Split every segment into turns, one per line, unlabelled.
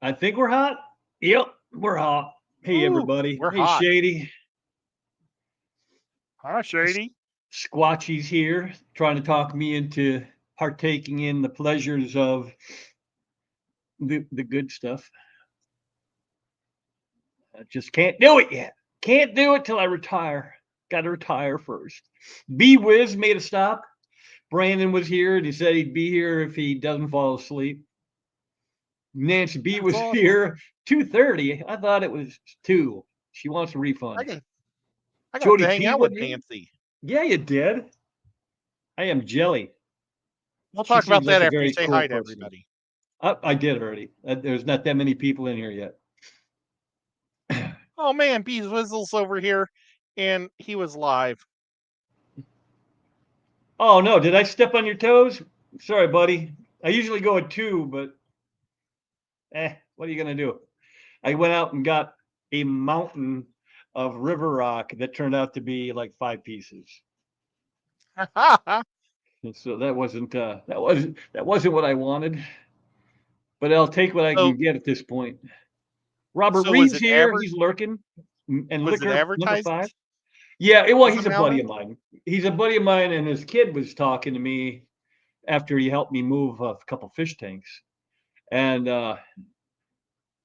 I think we're hot. Yep, we're hot. Hey,
Ooh,
everybody.
we're
Hey,
hot.
Shady.
Huh,
S-
Shady?
Squatchy's here, trying to talk me into partaking in the pleasures of the good stuff. I just can't do it yet. Can't do it till I retire. Got to retire first. B Wiz made a stop. Brandon was here, and he said he'd be here if he doesn't fall asleep. Nancy B
That's
was
awesome.
here 2:30. I thought it was 2. She wants a
I
refund.
got I got to
Jody
hang
P
out
was
with
here.
Nancy.
Yeah, you did. I am jelly.
We'll
She
talk about
seems like
that
a
after you
very
say
cool
hi to
person.
everybody.
I did already. There's not that many people in here yet.
Oh man, Bees Whistles over here, and he was live.
Oh no, did I step on your toes? Sorry, buddy. I usually go at 2, but what are you gonna do? I went out and got a mountain of river rock that turned out to be like 5 pieces. And so that wasn't what I wanted, but I'll take what I
so
can get at this point. Robert
so was
Reed's
it
here. He's lurking. And
was it
liquor number 5.
advertised
Yeah, well,
as a
he's a buddy
mountain?
of mine. He's a buddy of mine, and his kid was talking to me after he helped me move a couple fish tanks. And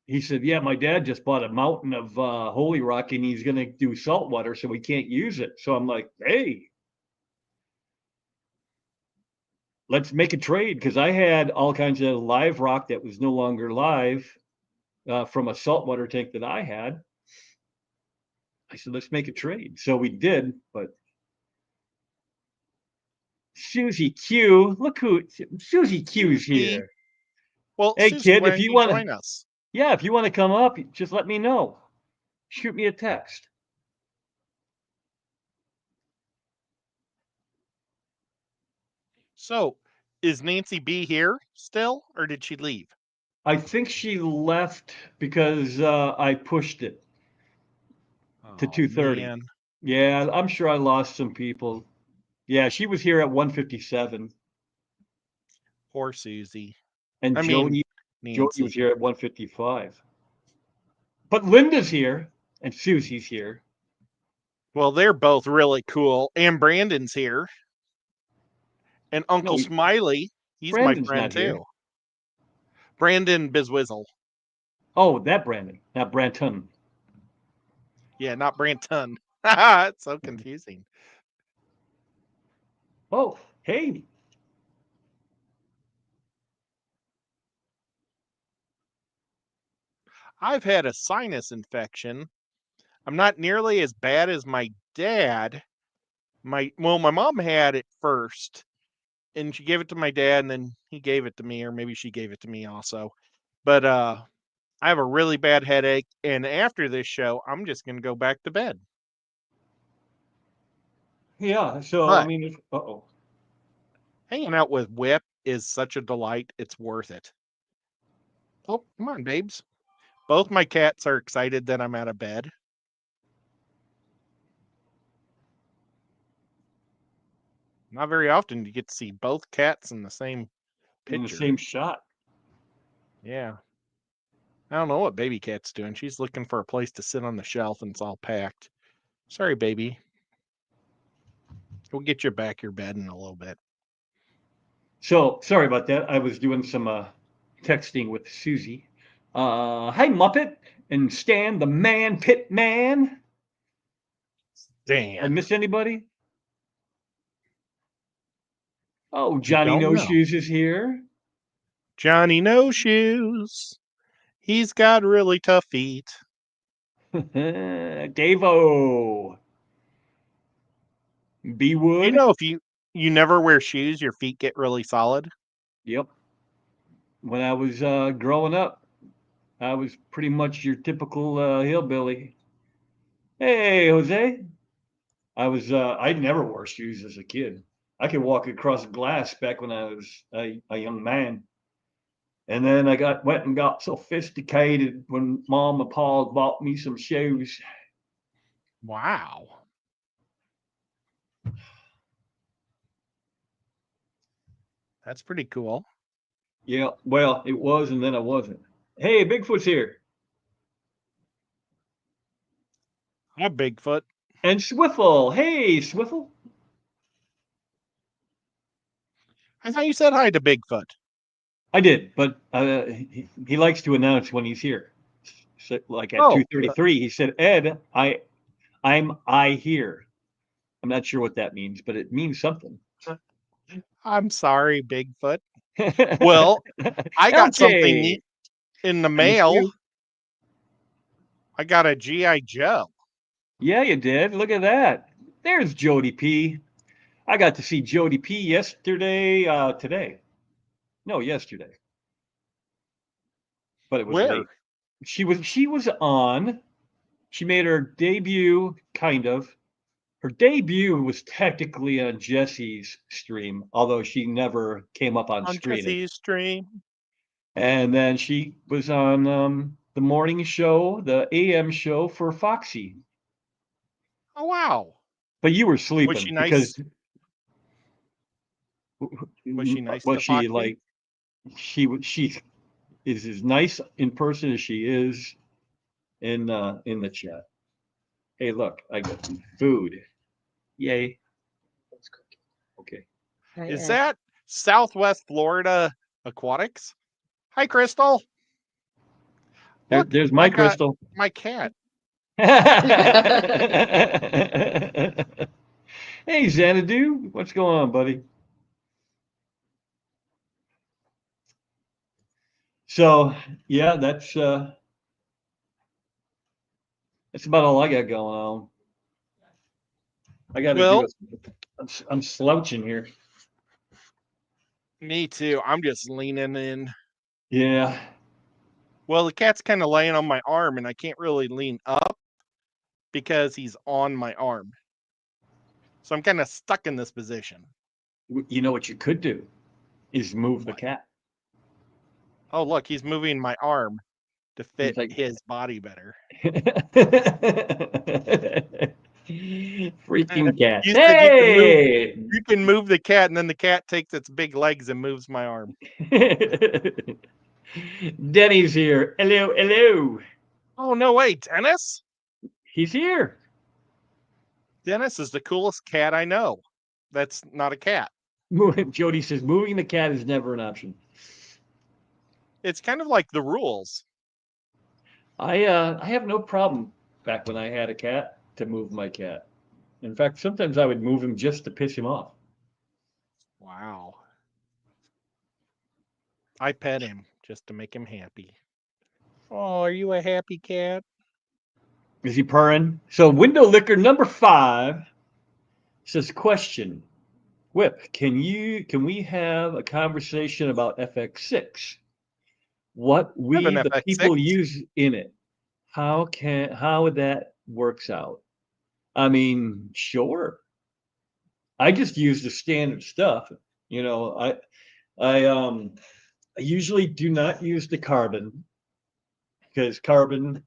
he said, "Yeah, my dad just bought a mountain of holy rock, and he's going to do saltwater, so we can't use it." So I'm like, "Hey, let's make a trade," because I had all kinds of live rock that was no longer live from a saltwater tank that I had. I said, "Let's make a trade." So we did, but Susie Q, look who Susie Q's
Susie.
here.
Well,
Hey,
Susie,
kid,
why
if
don't
you
you
want to,
join us?
yeah, if you want to come up, just let me know. Shoot me a text.
So, is Nancy B here still, or did she leave?
I think she left because I pushed it to
Oh
2:30.
man,
Yeah, I'm sure I lost some people. Yeah, she was here at 1:57,
poor Susie.
and
I mean,
Jody was
Nancy.
here at 1:55. But Linda's here, and Susie's here.
Well, they're both really cool, and Brandon's here, and
No,
Uncle Smiley. He's my
Brandon's
friend
not here.
too. Brandon Bizwizzle.
Oh, that Brandon, not Branton.
Yeah, not Branton. It's so confusing.
Oh, hey,
I've had a sinus infection. I'm not nearly as bad as my dad. My mom had it first, and she gave it to my dad, and then he gave it to me, or maybe she gave it to me also. But I have a really bad headache, and after this show, I'm just gonna go back to bed.
yeah. So I
But
mean, uh-oh.
hanging out with Whip is such a delight. It's worth it. Oh, come on, babes. Both my cats are excited that I'm out of bed. Not very often you get to see both cats in the same
In the
picture.
same shot.
Yeah. I don't know what baby cat's doing. She's looking for a place to sit on the shelf and it's all packed. Sorry, baby. We'll get you back your bed in a little bit.
So sorry about that. I was doing some texting with Susie. Hi Muppet and Stan the Man Pit Man. I
Dan.
miss anybody? Oh,
I
Johnny
don't
No
know.
Shoes is here.
Johnny No Shoes. He's got really tough feet.
Davo. B
You
Wood.
know, if you never wear shoes, your feet get really solid.
Yep. When I was growing up, I was pretty much your typical hillbilly. Hey, Jose. I never wore shoes as a kid. I could walk across glass back when I was a young man. And then I went and got sophisticated when Mom and Pa bought me some shoes.
Wow. That's pretty cool.
Yeah, well, it was, and then I wasn't. Hey, Bigfoot's here.
Hi, Bigfoot.
And Swiffle. Hey, Swiffle.
I thought you said hi to Bigfoot.
I did, but he likes to announce when he's here. So, like at
Oh,
2:33, he said, "Ed, I here." I'm not sure what that means, but it means something.
I'm sorry, Bigfoot. Well, I got something neat
Okay.
in the
Thank
mail.
you.
I got a G.I. Joe.
Yeah, you did. Look at that. There's Jody P. I got to see Jody P yesterday, today. No, yesterday. But it was
Where?
late. She was on. She made her debut, kind of. Her debut was technically on Jesse's stream, although she never came up on
On
screen.
Jesse's stream.
And then she was on the morning show, the AM show for Foxy.
Oh, wow.
But you were
Was she
sleeping because
nice? Was she nice
was
to
she
Foxy?
like she is as nice in person as she is in the chat. Hey, look, I got food. Yay. Okay.
Is that Southwest Florida Aquatics? Hi, Crystal. Look,
There's my
I've got
crystal.
my cat.
Hey, Xanadu, what's going on, buddy? So, yeah, that's about all I got going on. I got to do
Well,
it. I'm slouching here.
me too. I'm just leaning in.
Yeah.
Well, the cat's kind of laying on my arm, and I can't really lean up because he's on my arm. So I'm kind of stuck in this position.
You know what you could do is move the
What?
cat.
Oh, look, he's moving my arm to fit
It's like
his body better.
freaking cat.
You said
Hey!
you can move the cat, and then the cat takes its big legs and moves my arm.
Denny's here. Hello, hello.
Oh no, wait, Dennis?
He's here.
Dennis is the coolest cat I know. That's not a cat.
Jody says moving the cat is never an option.
It's kind of like the rules.
I have no problem back when I had a cat to move my cat. In fact, sometimes I would move him just to piss him off.
Wow. I pet him just to make him happy. Oh, are you a happy cat?
Is he purring? So window liquor number 5 says question. Whip, can we have a conversation about FX6? What
I have an
we the
FX6.
people use in it? How that works out? I mean, sure. I just use the standard stuff. You know, I usually do not use the carbon because carbon,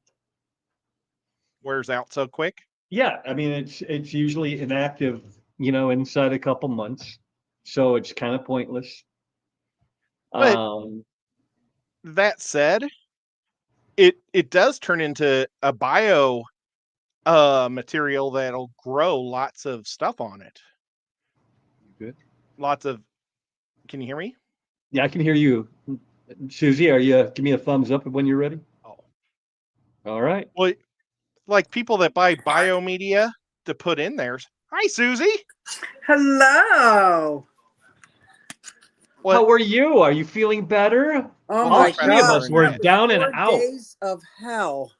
Wears out so quick.
yeah, I mean it's usually inactive, you know, inside a couple months. So it's kind of pointless.
But
Um
that said, it does turn into a bio material that'll grow lots of stuff on it.
Good.
Lots of Can you hear me?
Yeah, I can hear you. Susie, are you give me a thumbs up when you're ready?
Oh.
All right.
Well, like people that buy biomedia to put in theirs. Hi, Susie.
Hello.
What?
How are you? Are you feeling better?
Oh
All
All
my
three of us
God.
were
Internet.
down and
4
out.
days of hell.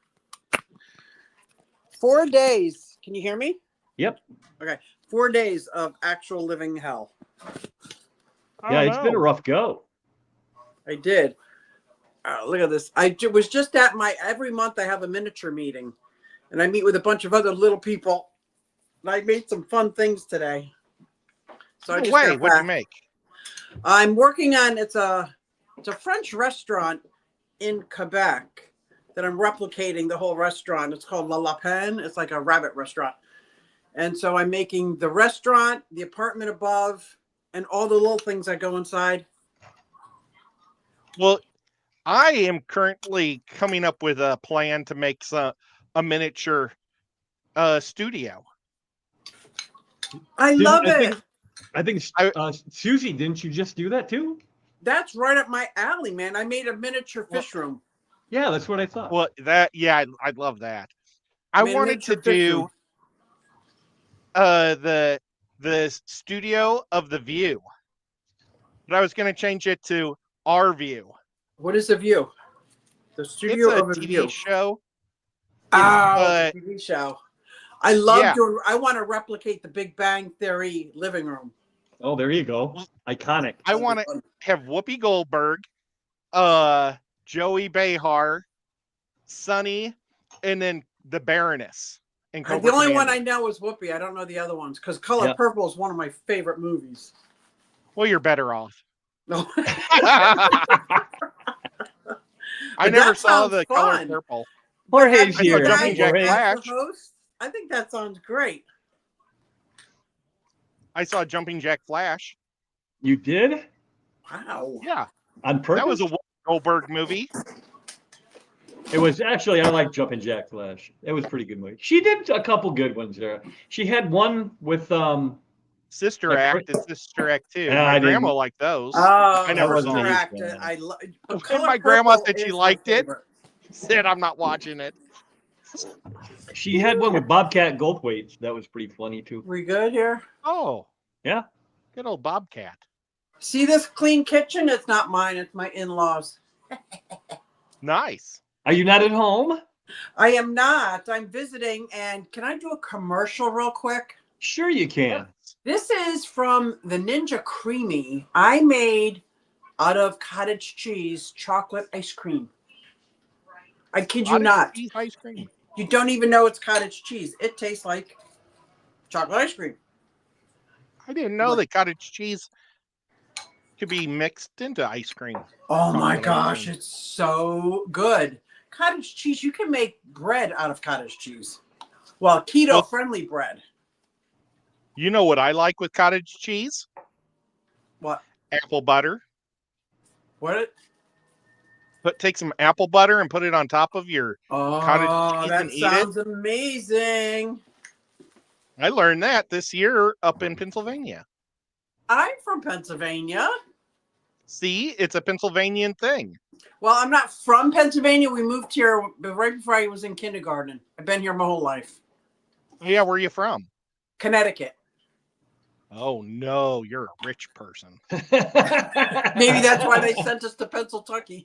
4 days. Can you hear me?
Yep.
Okay. 4 days of actual living hell.
Yeah, it's been a rough go.
I did. Look at this. Was just at every month I have a miniature meeting and I meet with a bunch of other little people. And I made some fun things today. So I
No
just
way.
got
What'd you
back.
make?
I'm working on it's a French restaurant in Quebec that I'm replicating the whole restaurant. It's called La Lapin. It's like a rabbit restaurant. And so I'm making the restaurant, the apartment above, and all the little things that go inside.
Well, I am currently coming up with a plan to make a miniature studio.
I love it.
I think Susie, didn't you just do that too?
That's right up my alley, man. I made a miniature fish room.
Yeah, that's what I thought.
Well, I'd love that. I
Made a
wanted to
miniature fish
do
room.
the studio of the view, but I was going to change it to our view.
What is the view? The
It's
studio
a
of a
TV
view.
show.
Oh, the TV show. I love
Yeah.
doing. I want to replicate the Big Bang Theory living room.
Oh, there you go. Iconic.
I want to have Whoopi Goldberg, Joey Behar, Sonny, and then the Baroness. And
The only one I know is Whoopi. I don't know the other ones because Color Purple is one of my favorite movies.
Well, you're better off.
No.
I never saw the Color Purple.
Jorge's here.
Jumping Jack Flash.
I think that sounds great.
I saw Jumping Jack Flash.
You did?
Wow.
Yeah.
On purpose?
That was a Goldberg movie.
It was actually, I like Jumping Jack Flash. It was a pretty good movie. She did a couple good ones there. She had one with
Sister Act and Sister Act 2.
Yeah,
my
I
grandma
didn't-
liked those.
Oh,
I never
wasn't
saw
a
it.
huge fan.
And my grandma said she liked it. Said I'm not watching it.
She had one with Bobcat Goldthwait. That was pretty funny too.
We good here?
Oh.
Yeah.
Good old Bobcat.
See this clean kitchen? It's not mine. It's my in-laws.
Nice.
Are you not at home?
I am not. I'm visiting. And can I do a commercial real quick?
Sure you can.
This is from the Ninja Creamy. I made out of cottage cheese chocolate ice cream. I kid you not.
Cheese ice cream.
You don't even know it's cottage cheese. It tastes like chocolate ice cream.
I didn't know that cottage cheese could be mixed into ice cream.
Oh my gosh, it's so good. Cottage cheese, you can make bread out of cottage cheese. Well, keto-friendly bread.
You know what I like with cottage cheese?
What?
Apple butter.
What?
Take some apple butter and put it on top of your cottage cheese
that
and eat
sounds amazing.
I learned that this year up in Pennsylvania.
I'm from Pennsylvania.
See, it's a Pennsylvanian thing.
Well, I'm not from Pennsylvania. We moved here right before I was in kindergarten. I've been here my whole life.
Yeah, where are you from?
Connecticut.
Oh, no, you're a rich person.
Maybe that's why they sent us to Pennsylvania.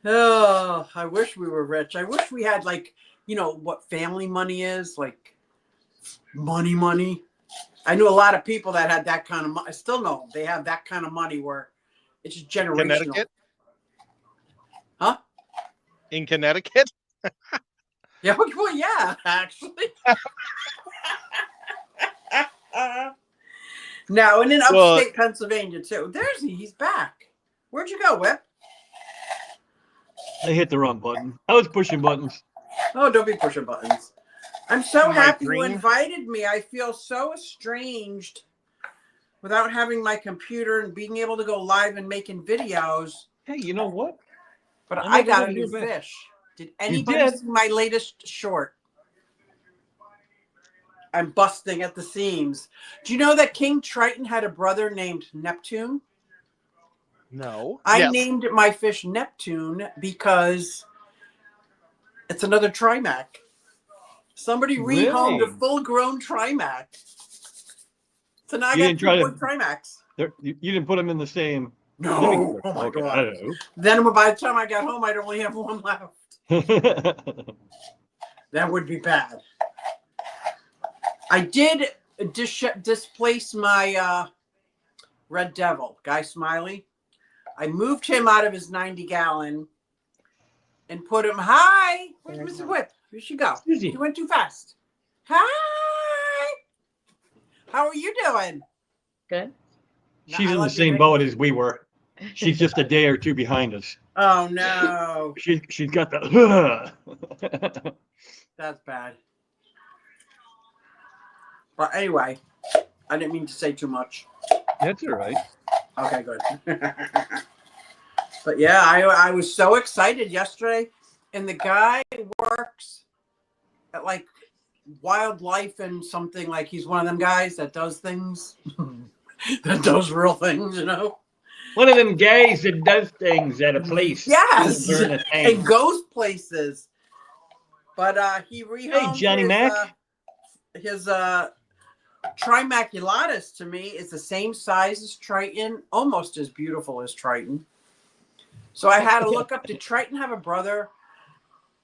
Oh, I wish we were rich. I wish we had, like, you know, what family money is, like money. I knew a lot of people that had that kind of money. I still know they have that kind of money where it's just generational.
Connecticut?
Huh?
In Connecticut?
Yeah, well, yeah, actually. No, and in upstate Pennsylvania too. He's back. Where'd you go, Whip?
I hit the wrong button. I was pushing buttons.
Oh, don't be pushing buttons. I'm so happy you invited me. I feel so estranged without having my computer and being able to go live and making videos.
Hey, you know what?
But I got a new fish. Did anybody see my latest short? I'm busting at the seams. Do you know that King Triton had a brother named Neptune?
No.
I named my fish Neptune because it's another Trimac. Somebody rehomed a full-grown Trimac. So now I got 2 Trimacs.
You didn't put them in the same.
No. Oh my God. Then by the time I got home, I'd only have one left. That would be bad. I did displace my Red Devil, Guy Smiley. I moved him out of his 90-gallon and put him. Hi, where's Mrs. Whip? Here she go. She went too fast. Hi. How are you doing?
Good.
She's in the same boat as we were. She's just a day or two behind us.
Oh no.
She's got the.
That's bad. But anyway, I didn't mean to say too much.
That's all right.
Okay, good. But yeah, I was so excited yesterday, and the guy works at like wildlife and something, like he's one of them guys that does things, that does real things, you know.
One of them guys that does things at a place.
Yes,
During a
and
tank.
goes places. But he rehomed
Johnny Mac.
his Trimaculatus. To me, is the same size as Triton, almost as beautiful as Triton. So I had to look up, did Triton have a brother?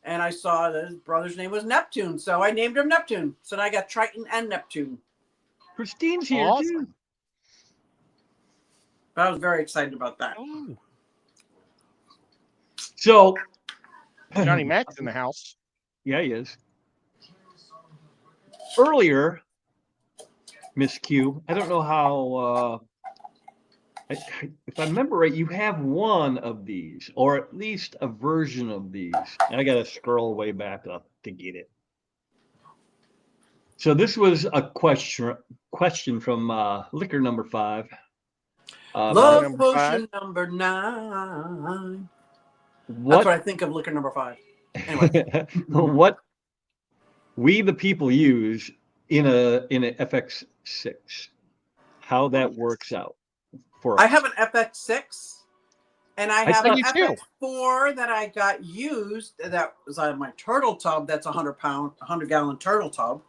And I saw that his brother's name was Neptune. So I named him Neptune. So now I got Triton and Neptune.
Christine's here
Awesome.
too.
But I was very excited about that.
Ooh,
So
Johnny Mac's in the house.
Yeah, he is. Earlier, Miss Q, I don't know how, if I remember right, you have one of these, or at least a version of these. And I got to scroll way back up to get it. So this was a question from Liquor Number 5.
Love
number
Potion number 9. That's
What
what I think of Liquor Number 5. Anyway.
what we the people use in a FX6, how that works out for us.
I have an FX6, and I have
said
an
you too.
FX4 that I got used. That was on my turtle tub. That's a 100-gallon turtle tub.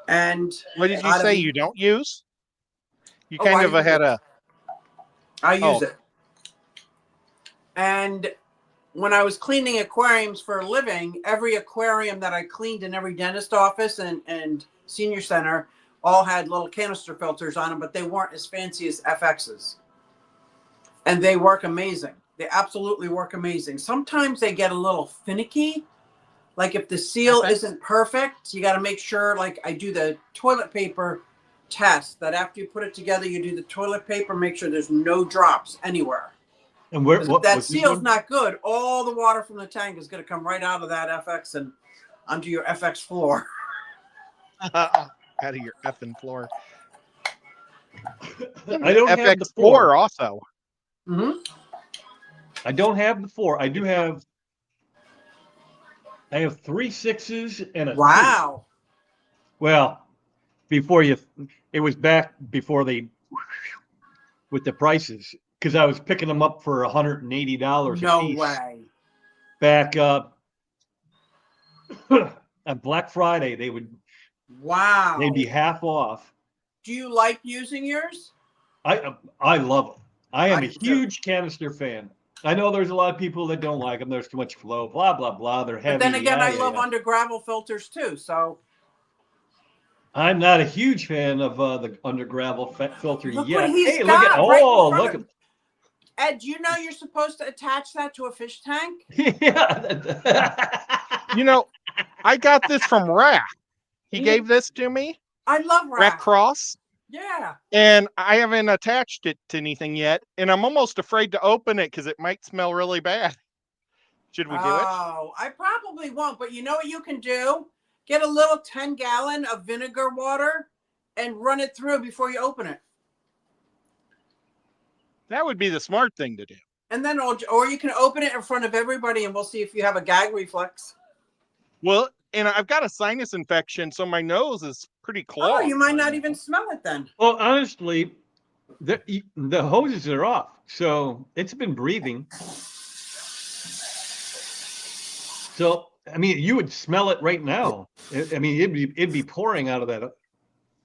And
What did you
out of
say
the-
you don't use? You
Oh,
kind
I
of
use
had
it.
a.
I use
Oh.
it. And when I was cleaning aquariums for a living, every aquarium that I cleaned in every dentist office and senior center all had little canister filters on them, but they weren't as fancy as FXs. And they work amazing. They absolutely work amazing. Sometimes they get a little finicky. Like if the seal
FX?
isn't perfect, you got to make sure, like I do the toilet paper test, that after you put it together, you do the toilet paper, make sure there's no drops anywhere.
And where,
If
what
that
was this
seal's
one?
not good, all the water from the tank is going to come right out of that FX and onto your FX floor.
Out of your effing floor.
I don't have the
FX4
4.
also.
Mm-hmm.
I don't have the 4. I have 3 6s and a 2.
Wow.
Well, it was back before they, with the prices, because I was picking them up for $180 a
No
piece.
way.
Back on Black Friday,
Wow.
they'd be half off.
Do you like using yours?
I love them. I am
I
a
do.
huge canister fan. I know there's a lot of people that don't like them. There's too much flow, blah, blah, blah. They're heavy.
But then again,
yeah,
I
yeah,
love
yeah.
under gravel filters too. So
I'm not a huge fan of the under gravel filter
look
yet.
what he's
Hey,
got
look at
right in front
look
of him. Ed, do you know you're supposed to attach that to a fish tank?
yeah.
You know, I got this from Rack. He
Yeah.
gave this to me,
I love
Rack
Rack.
Cross,
Yeah.
and I haven't attached it to anything yet. And I'm almost afraid to open it because it might smell really bad. Should we do it?
Oh, I probably won't. But you know what you can do? Get a little 10-gallon of vinegar water and run it through before you open it.
That would be the smart thing to do.
And then, or you can open it in front of everybody and we'll see if you have a gag reflex.
Well, and I've got a sinus infection, so my nose is pretty clogged.
Oh, you might
right
not
now.
even smell it then.
Well, honestly, the hoses are off, so it's been breathing. So, I mean, you would smell it right now. I mean, it'd be pouring out of that.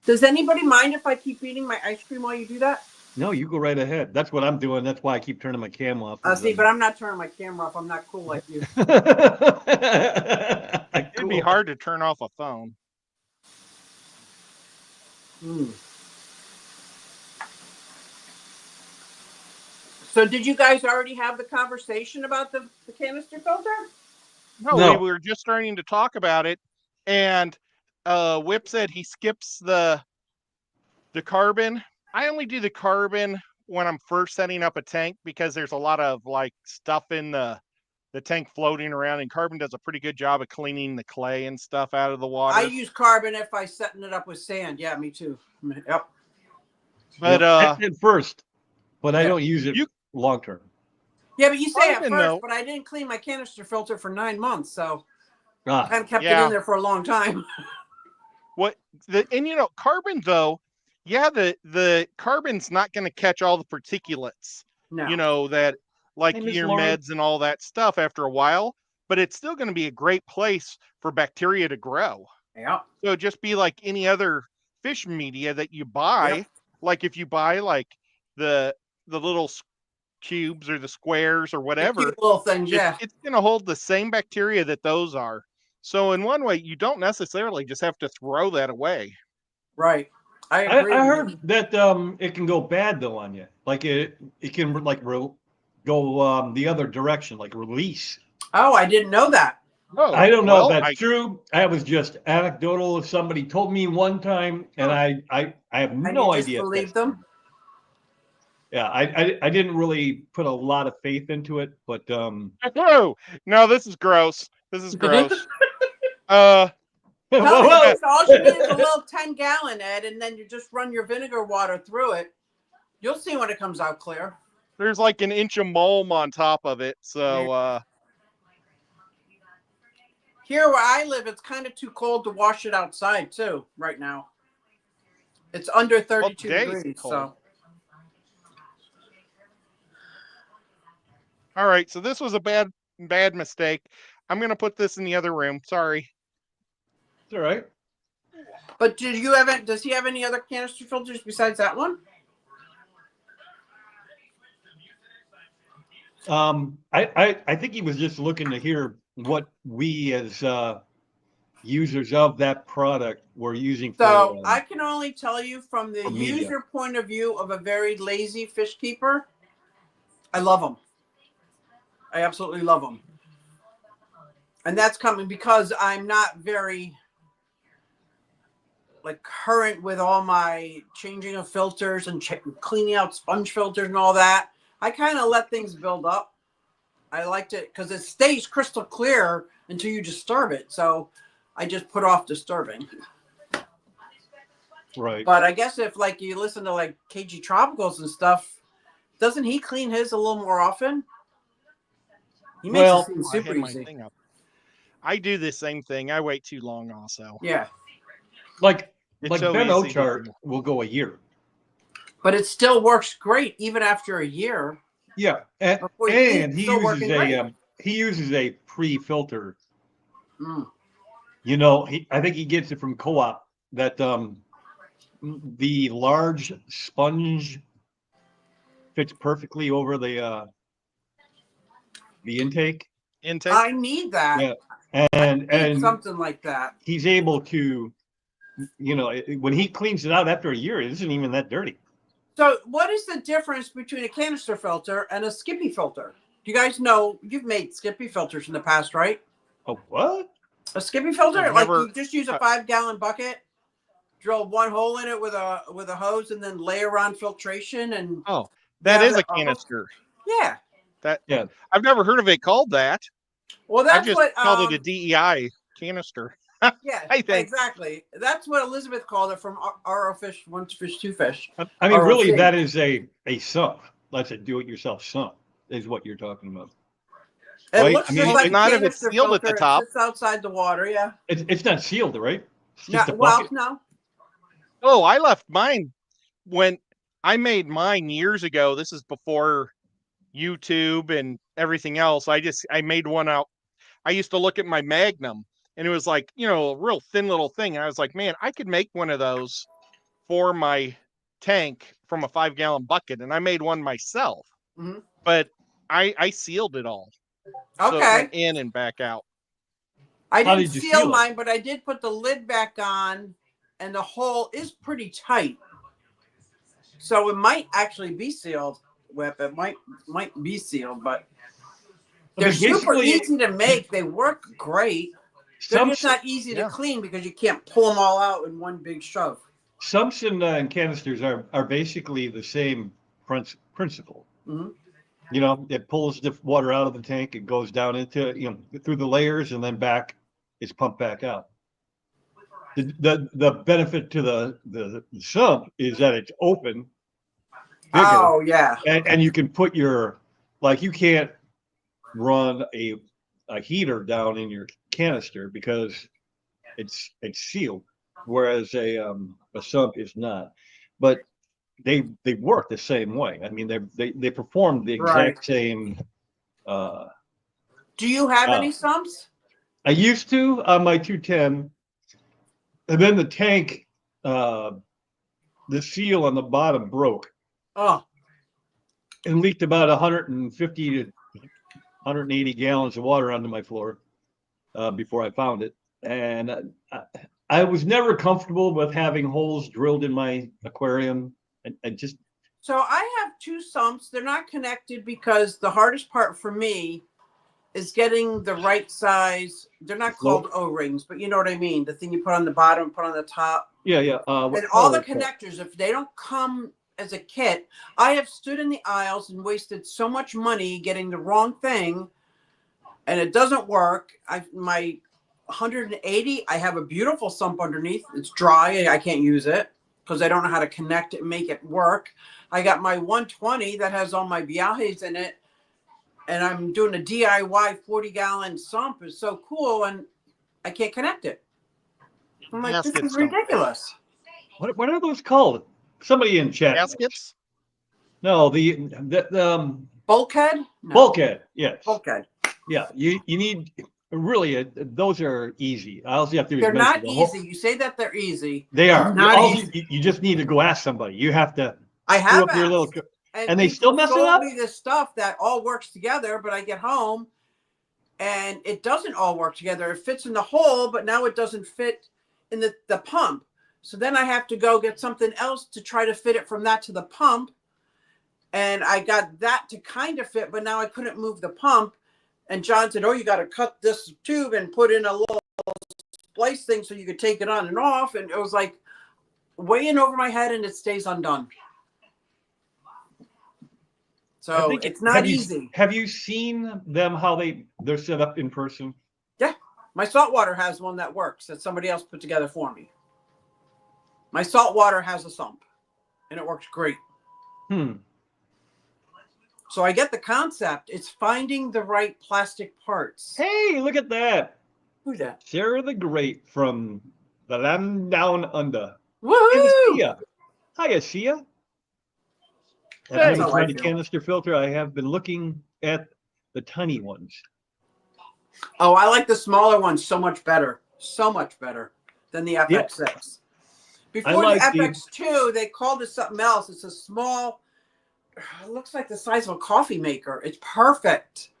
Does anybody mind if I keep eating my ice cream while you do that?
No, you go right ahead. That's what I'm doing. That's why I keep turning my cam off.
See, but I'm not turning my camera off. I'm not cool like you.
It'd be hard to turn off a phone.
Mm. So did you guys already have the conversation about the canister filter?
No, we were just starting to talk about it, and Whip said he skips the carbon. I only do the carbon when I'm first setting up a tank because there's a lot of like stuff in the tank floating around, and carbon does a pretty good job of cleaning the clay and stuff out of the water.
I use carbon if I'm setting it up with sand. Yeah, me too. Yep.
But
At first, but I
Yeah.
don't use it
You-
long term.
Yeah, but you say at
Carbon,
first,
though-
but I didn't clean my canister filter for 9 months, so I
Ah,
kind of kept it
Yeah.
in there for a long time.
and carbon though, yeah, the carbon's not going to catch all the particulates,
No.
that like
Hey, Miss
your
Lauren.
meds and all that stuff after a while, but it's still going to be a great place for bacteria to grow.
Yeah.
So just be like any other fish media that you buy.
Yep.
Like if you buy like the little cubes or the squares or
The
whatever,
cute little things, yeah.
it's going to hold the same bacteria that those are. So in one way, you don't necessarily just have to throw that away.
Right. I
I
agree. with you.
heard that it can go bad though on you. Like it can like go the other direction, like release.
Oh, I didn't know that.
Oh,
I don't know
well,
if that's true. That was just anecdotal. If somebody told me one time, and I have
And
no
you just
idea. if
believe
that's
them?
true. Yeah, I didn't really put a lot of faith into it, but
Whoa, no, this is gross. This is gross.
No,
well,
it's all you need is a little 10-gallon, Ed, and then you just run your vinegar water through it. You'll see when it comes out clear.
There's like an inch of mulm on top of it. So
Here where I live, it's kind of too cold to wash it outside too right now. It's under 32
today it's
degrees.
cold.
So
all right, so this was a bad mistake. I'm gonna put this in the other room. Sorry.
it's all right.
but does he have any other canister filters besides that one?
I think he was just looking to hear what we as users of that product were using.
So
for,
I can only tell you from the
for media.
user point of view of a very lazy fish keeper, I love them. I absolutely love them. And that's coming because I'm not very like current with all my changing of filters and cleaning out sponge filters and all that. I kind of let things build up. I liked it because it stays crystal clear until you disturb it. So I just put off disturbing.
Right.
But I guess if like you listen to like KG Tropicals and stuff, doesn't he clean his a little more often? He makes
Well,
it seem
I
super
had my
easy.
thing up. I do the same thing. I wait too long also.
Yeah.
Like
It's so
Ben
easy to
Ochart
do.
will go a year.
But it still works great even after a year.
Yeah, and
Before you
and
eat,
he
still
uses
working great.
he uses a pre-filter.
Mm.
I think he gets it from Co-op that the large sponge fits perfectly over the intake.
Intake.
I need that.
Yeah,
I need
and
something like that.
he's able to, when he cleans it out after a year, it isn't even that dirty.
So what is the difference between a canister filter and a Skippy filter? Do you guys know you've made Skippy filters in the past, right?
Oh, what?
A Skippy filter,
I've
like
never-
you just use a 5-gallon bucket, drill one hole in it with a hose, and then layer on filtration and
Oh, that
Yeah,
is a
that-
canister.
yeah.
I've never heard of it called that.
Well,
I
that's
just
what
called it a DEI canister.
yeah,
I think.
exactly. That's what Elizabeth called it from RO Fish, One Fish, Two Fish.
I mean, really,
ROC.
that is a sump. That's a do-it-yourself sump, is what you're talking about.
It
Right?
looks
I mean,
just like
not
a
if it's
canister
sealed at the
filter.
top.
It sits outside the water. Yeah.
It's not sealed, right? It's
No,
just a
well,
bucket.
no.
Oh, I left mine when I made mine years ago. This is before YouTube and everything else. I made one out. I used to look at my Magnum and it was like, a real thin little thing. And I was like, man, I could make one of those for my tank from a 5-gallon bucket. And I made one myself,
Mhm.
but I sealed it all. So it
Okay.
went in and back out.
I
How
didn't
did you
seal
seal it?
mine, but I did put the lid back on, and the hole is pretty tight. So it might actually be sealed. Whip, it might be sealed, but
I
they're
mean,
super
basically,
easy to make. They work great. They're
Sumps,
just not easy to
yeah.
clean because you can't pull them all out in one big shove.
sumps and canisters are basically the same principle.
Mhm.
It pulls the water out of the tank, it goes down into, through the layers, and then back, it's pumped back out. The benefit to the sump is that it's open bigger,
Oh yeah.
and you can put your, like, you can't run a heater down in your canister because it's sealed, whereas a sump is not. But they work the same way. I mean, they perform the
Right.
exact same. Uh,
Do you have any sumps?
I used to on my 210, and then the tank, the seal on the bottom broke
Oh,
and leaked about 150 to 180 gallons of water onto my floor before I found it. And I was never comfortable with having holes drilled in my aquarium. And just
so I have two sumps. They're not connected because the hardest part for me is getting the right size. They're not called O-rings, but you know what I mean. The thing you put on the bottom, put on the top.
Yeah.
And all the connectors, if they don't come as a kit, I have stood in the aisles and wasted so much money getting the wrong thing, and it doesn't work. My 180, I have a beautiful sump underneath. It's dry. I can't use it because I don't know how to connect it and make it work. I got my 120 that has all my viajes in it, and I'm doing a DIY 40-gallon sump. It's so cool, and I can't connect it. I'm like, this is ridiculous.
What are those called? Somebody in chat.
Gaskets?
No, the
bulkhead. No.
Bulkhead. Yes.
Bulkhead.
Yeah. You need really those are easy. All you have to do
They're
is
not easy. You say that they're easy.
They are
not easy.
You just need to go ask somebody. You have to.
I have
your little,
and
they still mess it up.
Me this stuff that all works together, but I get home and it doesn't all work together. It fits in the hole, but now it doesn't fit in the pump. So then I have to go get something else to try to fit it from that to the pump. And I got that to kind of fit, but now I couldn't move the pump. And John said, oh, you got to cut this tube and put in a little splice thing so you could take it on and off. And it was like way in over my head, and it stays undone. So it's not easy.
Have you seen them, how they're set up in person?
Yeah. My saltwater has one that works that somebody else put together for me. My saltwater has a sump, and it works great. So I get the concept. It's finding the right plastic parts.
Hey, look at that.
Who's that?
Sarah the Great from the land down under.
Woohoo!
Hiya, Sia.
That's
That's
how I
the
feel.
canister filter. I have been looking at the tiny ones.
Oh, I like the smaller ones so much better. So much better than the FX6. Before the FX2, they called it something else. It's a small, it looks like the size of a coffee maker. It's perfect.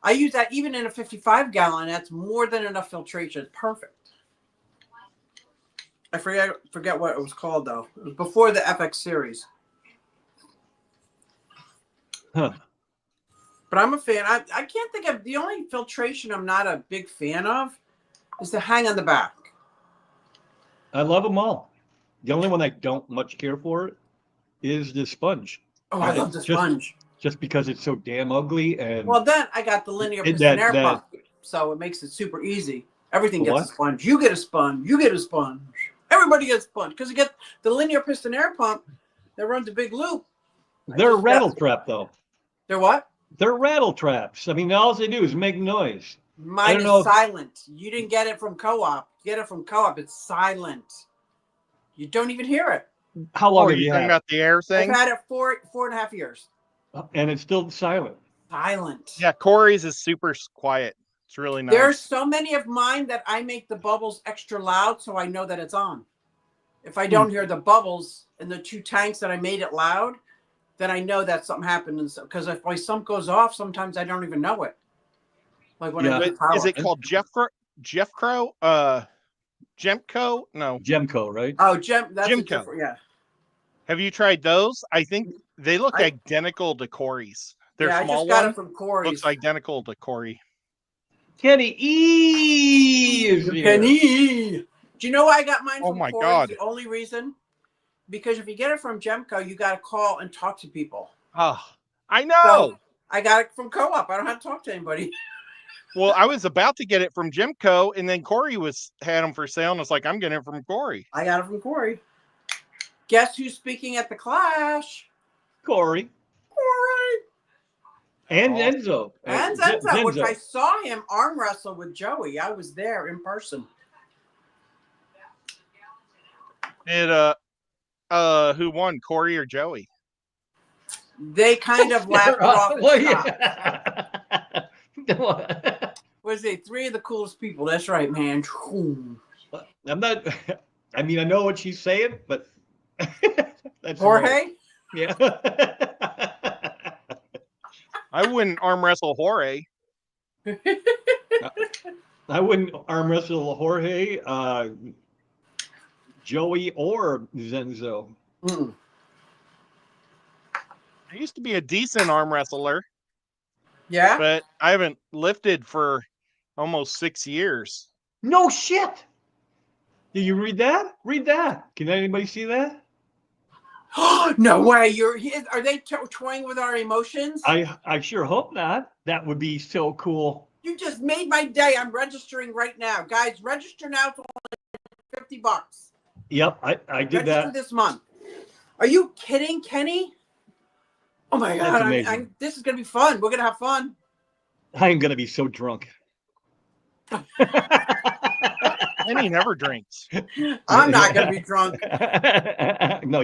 I use that even in a 55-gallon. That's more than enough filtration. It's perfect. I forget what it was called, though. It was before the FX series.
Huh.
But I'm a fan. I can't think of, the only filtration I'm not a big fan of is the hang on the back.
I love them all. The only one I don't much care for is the sponge.
Oh, I love the sponge.
Just because it's so damn ugly. And
well, then I got the linear piston air pump, so it makes it super easy. Everything gets a sponge. You get a sponge. You get a sponge. Everybody gets a sponge because you get the linear piston air pump that runs a big loop.
They're a rattle trap, though.
They're what?
They're rattle traps. I mean, all they do is make noise.
Mine is silent. You didn't get it from Co-op. You get it from Co-op. It's silent. You don't even hear it.
How long have you had?
About the air thing?
I've had it 4.5 years.
And it's still silent.
Silent.
Yeah, Corey's is super quiet. It's really nice.
There's so many of mine that I make the bubbles extra loud so I know that it's on. If I don't hear the bubbles in the two tanks that I made it loud, then I know that something happened. Because if my sump goes off, sometimes I don't even know it. Like when
is it called Jeffco? Gemco? No.
Gemco, right?
Oh, that's
Gemco.
Yeah.
Have you tried those? I think they look identical to Corey's. They're small.
I just got it from Corey's.
Looks identical to Corey.
Kenny E.
Kenny. Do you know why I got mine from
my
Corey's?
God.
The only reason? Because if you get it from Gemco, you got to call and talk to people.
Oh, I know.
So I got it from Co-op. I don't have to talk to anybody.
Well, I was about to get it from Gemco, and then Corey had them for sale, and it's like, I'm getting it from Corey.
I got it from Corey. Guess who's speaking at the Clash?
Corey,
Corey.
and
Awesome.
Enzo.
And Zenzo, which I saw him arm wrestle with Joey. I was there in person.
Did who won, Corey or Joey?
They kind of laughed it off and
Well,
stopped.
yeah.
Was they three of the coolest people? That's right, man.
I'm not. I mean, I know what she's saying, but that's
Jorge?
Yeah.
I wouldn't arm wrestle Jorge.
I wouldn't arm wrestle Jorge, Joey, or Zenzo.
Mm.
I used to be a decent arm wrestler,
Yeah?
but I haven't lifted for almost 6 years.
No shit. Did you read that? Read that. Can anybody see that?
No way. Are they toying with our emotions?
I sure hope not. That would be so cool.
You just made my day. I'm registering right now. Guys, register now. It's only $50.
Yep, I did
Register
that.
this month. Are you kidding, Kenny? Oh my
That's
God.
amazing.
This is going to be fun. We're going to have fun.
I am gonna be so drunk.
And he never drinks.
I'm not going to be drunk.
No,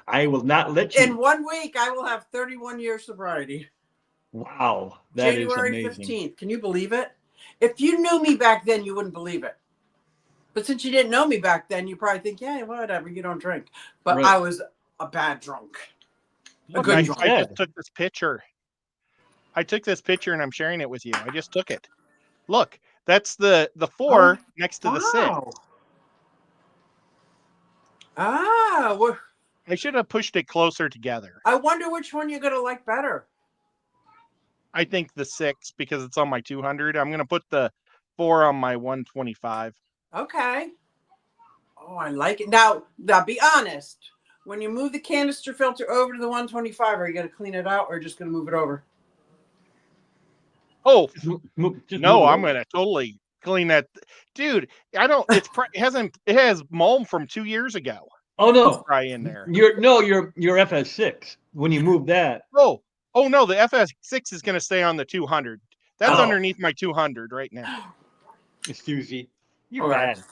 I will not let you.
In 1 week, I will have 31 years sobriety.
Wow, that is
January
amazing.
15th. Can you believe it? If you knew me back then, you wouldn't believe it. But since you didn't know me back then, you probably think, yeah, whatever, you don't drink. But
Right.
I was a bad drunk.
Look,
good
I
drunk.
just took this picture. I took this picture and I'm sharing it with you. I just took it. Look, that's the 4 next to the 6.
Wow. Ah, well,
I should have pushed it closer together.
I wonder which one you're going to like better.
I think the 6 because it's on my 200. I'm going to put the 4 on my 125.
Okay. Oh, I like it. Now, be honest. When you move the canister filter over to the 125, are you going to clean it out or just going to move it over?
Oh,
Just
no,
move
I'm
over.
going to totally clean that. Dude, I don't, it has mold from 2 years ago.
Oh no,
Fry in there.
your FS6. When you move that,
Oh no, the FS6 is going to stay on the 200. That's
Oh.
underneath my 200 right now.
Susie, you're
All right.
bad.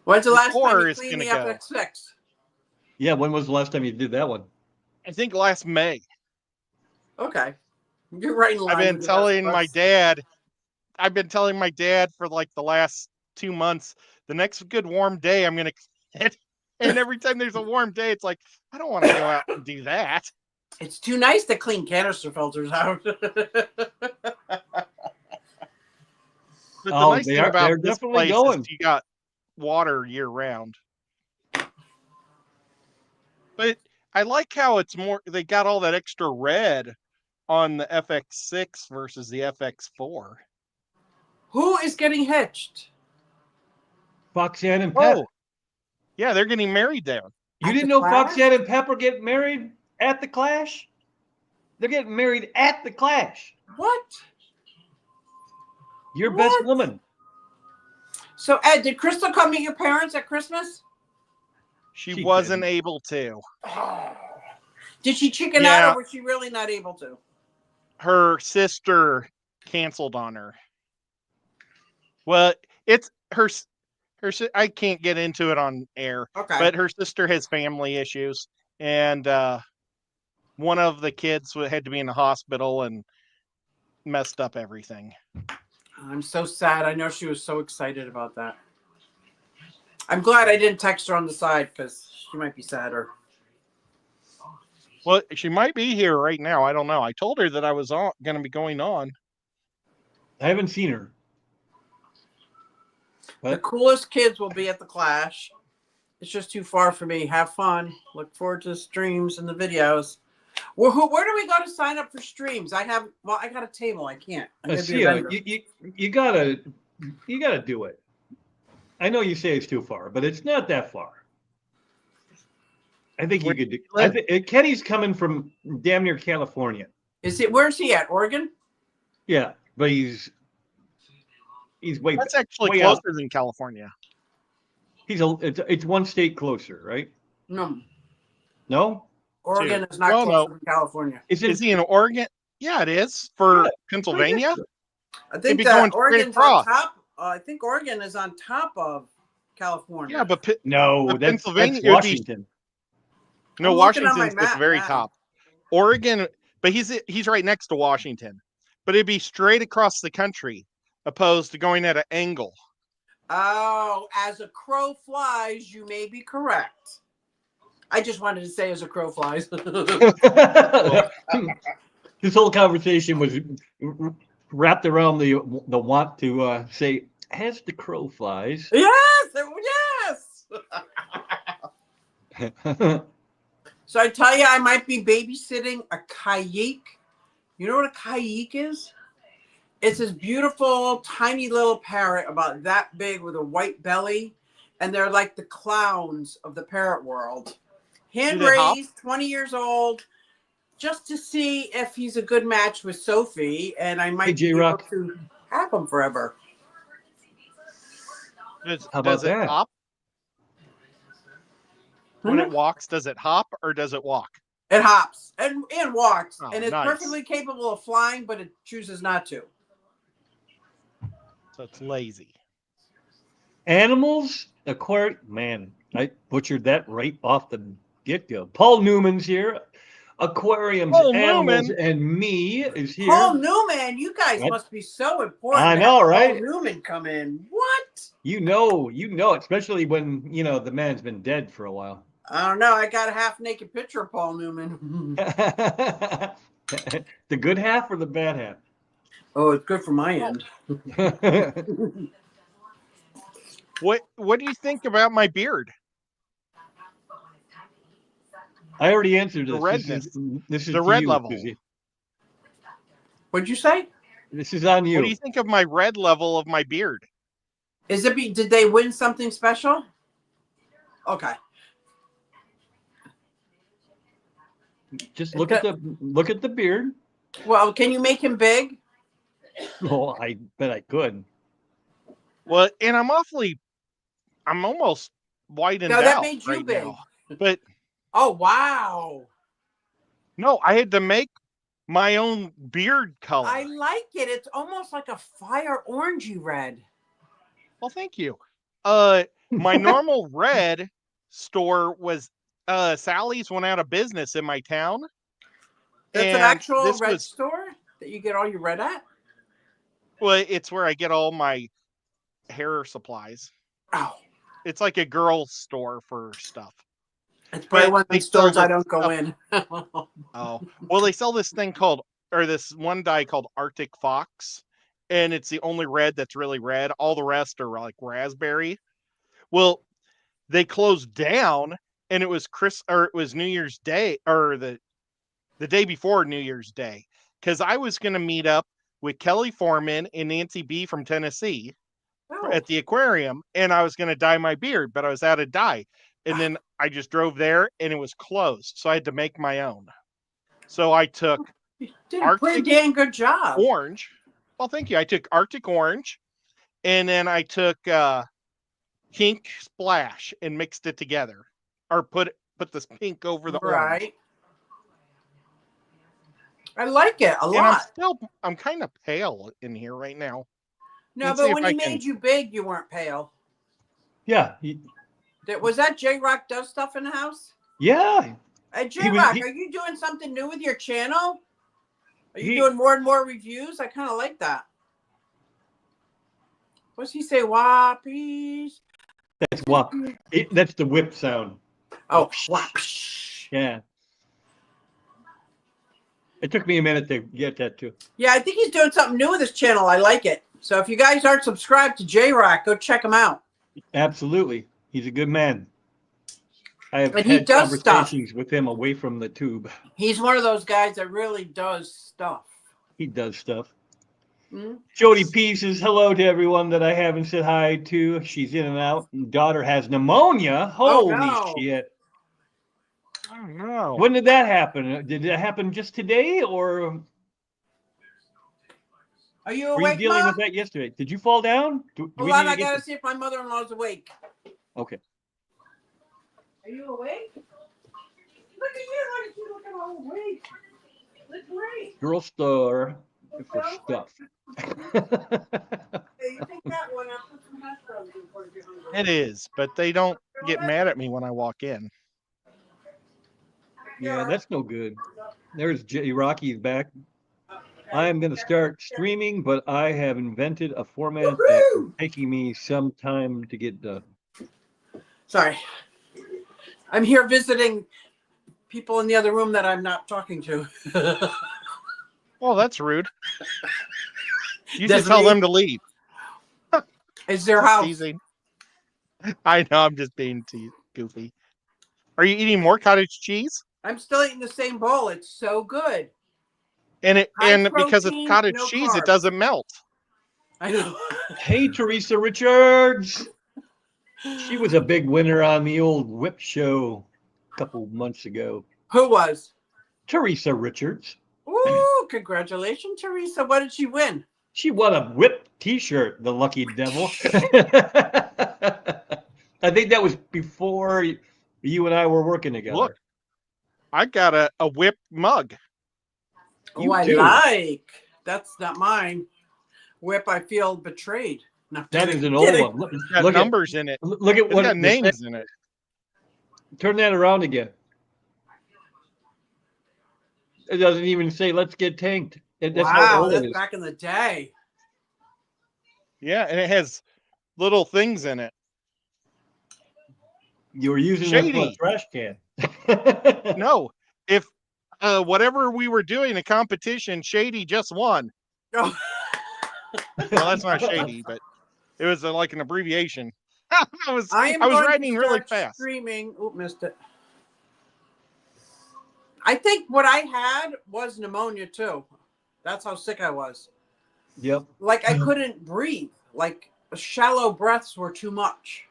When's the
The
last time
core
you
is
cleaned the
gonna go.
FX6?
Yeah, when was the last time you did that one?
I think last May.
Okay. You're right in line.
I've been
with the
telling
rest of
my
us.
dad. I've been telling my dad for like the last 2 months. The next good warm day, I'm gonna. And every time there's a warm day, it's like I don't want to go out and do that.
It's too nice to clean canister filters out.
But the
Oh,
nice thing
they're
about this
definitely
place
going.
is you got water year round. But I like how it's more. They got all that extra red on the FX6 versus the FX4.
Who is getting hitched?
Foxhead and Pep.
Oh, yeah, they're getting married there.
You
At
didn't
the
know
Clash?
Foxhead and Pep are getting married at the Clash? They're getting married at the Clash.
What?
Your best
What?
woman.
So, Ed, did Crystal come meet your parents at Christmas?
She
She
wasn't
didn't.
able to.
Did she chicken
Yeah.
out or was she really not able to?
Her sister canceled on her. Well, it's her. I can't get into it on air,
Okay.
but her sister has family issues, and one of the kids had to be in the hospital and messed up everything.
I'm so sad. I know she was so excited about that. I'm glad I didn't text her on the side because she might be sadder.
Well, she might be here right now. I don't know. I told her that I was going to be going on.
I haven't seen her.
The
What?
coolest kids will be at the Clash. It's just too far for me. Have fun. Look forward to the streams and the videos. Well, where do we go to sign up for streams? I got a table. I can't. I'm gonna be a
Sia,
vendor.
you gotta do it. I know you say it's too far, but it's not that far. I think you
Where
could do.
do you live?
Kenny's coming from damn near California.
Where's he at? Oregon?
Yeah, but he's way.
That's actually
way out.
closer than California.
It's one state closer, right?
No.
No,
Oregon
too.
is not
No,
closer
no.
than California.
Is he in Oregon? Yeah, it is for
Yeah,
Pennsylvania.
I
It'd
think
be
that
going straight
Oregon's on
across.
top. I think Oregon is on top of California.
Yeah, but
No,
But
that's
Pennsylvania, it would be
Washington.
no.
I'm looking on my
Washington's at the
map
very
now.
top. Oregon, but he's right next to Washington. But it'd be straight across the country, opposed to going at an angle.
Oh, as a crow flies, you may be correct. I just wanted to say as a crow flies.
This whole conversation was wrapped around the want to say, as the crow flies.
Yes, yes. So I tell you, I might be babysitting a kayik. You know what a kayik is? It's this beautiful, tiny little parrot about that big with a white belly. And they're like the clowns of the parrot world. Hand
Do they hop?
raised, 20 years old, just to see if he's a good match with Sophie. And I might be able
J-Rock.
to have him forever.
How about
Does it
that?
hop? When it walks, does it hop or does it walk?
It hops and walks.
Oh,
And it's
nice.
perfectly capable of flying, but it chooses not to.
So it's lazy.
Animals, man, I butchered that right off the get-go. Paul Newman's here. Aquariums,
Paul
Animals,
Newman.
and Me is here.
Paul Newman, you guys
What?
must be so important.
I
to
know,
have
right?
Paul Newman come in. What?
You know, especially when, the man's been dead for a while.
I don't know. I got a half naked picture of Paul Newman.
The good half or the bad half?
Oh, it's good for my end.
What do you think about my beard?
I already answered
The
this.
redness.
This is
The
to
red
you,
level.
Susie.
What'd you say?
This is on you.
What do you think of my red level of my beard?
Did they win something special? Okay.
Just look at the beard.
Well, can you make him big?
Oh, I bet I could.
Well, and I'm almost whitened
No, that
out
made you
right
big.
now. But
Oh, wow.
no, I had to make my own beard color.
I like it. It's almost like a fire orangey red.
Well, thank you. My normal red store was Sally's went out of business in my town.
That's an
And
actual
this
red
was-
store that you get all your red at?
Well, it's where I get all my hair supplies.
Oh.
It's like a girl's store for stuff.
It's probably one of
they
the stores
sell
I don't go
stuff-
in.
Oh, well, they sell this thing this one dye called Arctic Fox, and it's the only red that's really red. All the rest are like raspberry. Well, they closed down, and it was New Year's Day, or the day before New Year's Day, because I was going to meet up with Kelly Foreman and Nancy B from Tennessee
Oh.
at the aquarium, and I was going to dye my beard, but I was out of dye. And then I just drove there and it was closed. So I had to make my own. So I took
You did a pretty
Arctic
damn good job.
orange. Well, thank you. I took Arctic orange and then I took pink splash and mixed it together, or put this pink over the orange.
Right. I like it a
And
lot.
I'm kind of pale in here right now.
No,
let's see
but
if
when
I
he
can-
made you big, you weren't pale.
Yeah.
Was that J-Rock does stuff in the house?
Yeah.
J-Rock,
he-
are you doing something new with your channel? Are you
He-
doing more and more reviews? I kind of like that. What's he say? Whoppies.
That's whop. That's the whip sound.
Oh, whop.
Yeah. It took me a minute to get that too.
Yeah, I think he's doing something new with his channel. I like it. So if you guys aren't subscribed to J-Rock, go check him out.
Absolutely. He's a good man. I have
And he
had
does stuff.
conversations with him away from the tube.
He's one of those guys that really does stuff.
He does stuff.
Mhm.
Jody P says hello to everyone that I haven't said hi to. She's in and out. Daughter has pneumonia. Holy
no.
shit.
I don't know.
When did that happen? Did it happen just today, or
Are you
were you
awake,
dealing
Mom?
with that yesterday? Did you fall down? Do we
Hold on,
need to
I
get
gotta
the-
see if my mother-in-law's awake.
Okay.
Are you awake? Look at you. Look at you. Look at all the weight. Look great.
Girl store for stuff.
Hey, you take that one. I'll put some hash browns in for you if you're hungry.
It is, but they don't get mad at me when I walk in.
Yeah, that's no good. There's J Rocky's back. I am going to start streaming, but I have invented a format that is
Woohoo!
taking me some time to get done.
Sorry. I'm here visiting people in the other room that I'm not talking to.
Oh, that's rude. You should
Doesn't
tell
he?
them to leave.
It's their house.
Teasing. I know, I'm just being goofy. Are you eating more cottage cheese?
I'm still eating the same bowl. It's so good.
And
High
because it's
protein,
cottage
no
cheese, it
carbs.
doesn't melt.
I know.
Hey, Teresa Richards. She was a big winner on the old whip show a couple months ago.
Who was?
Teresa Richards.
Ooh, congratulations, Teresa. What did she win?
She won a whip t-shirt, the lucky devil. I think that was before you and I were working together.
Look, I got a whip mug.
You
Oh, I
do.
like. That's not mine. Whip, I feel betrayed. No,
That is an
kidding.
old one. Look,
It's got
look
numbers in it.
look at
It's
what
got
it
names
says.
in it.
Turn that around again. It doesn't even say "Let's get tanked." That's how
Wow,
old
that's
it is.
back in the day.
Yeah, and it has little things in it.
You were using that for a
Shady.
trash can.
No, if whatever we were doing, a competition, Shady just won.
Oh,
Well, that's not Shady, but it was like an abbreviation. I was
I
was
going
writing
to
really
start
fast.
Screaming. Oop, missed it. I think what I had was pneumonia too. That's how sick I was.
Yep.
Like I couldn't breathe. Like shallow breaths were too much.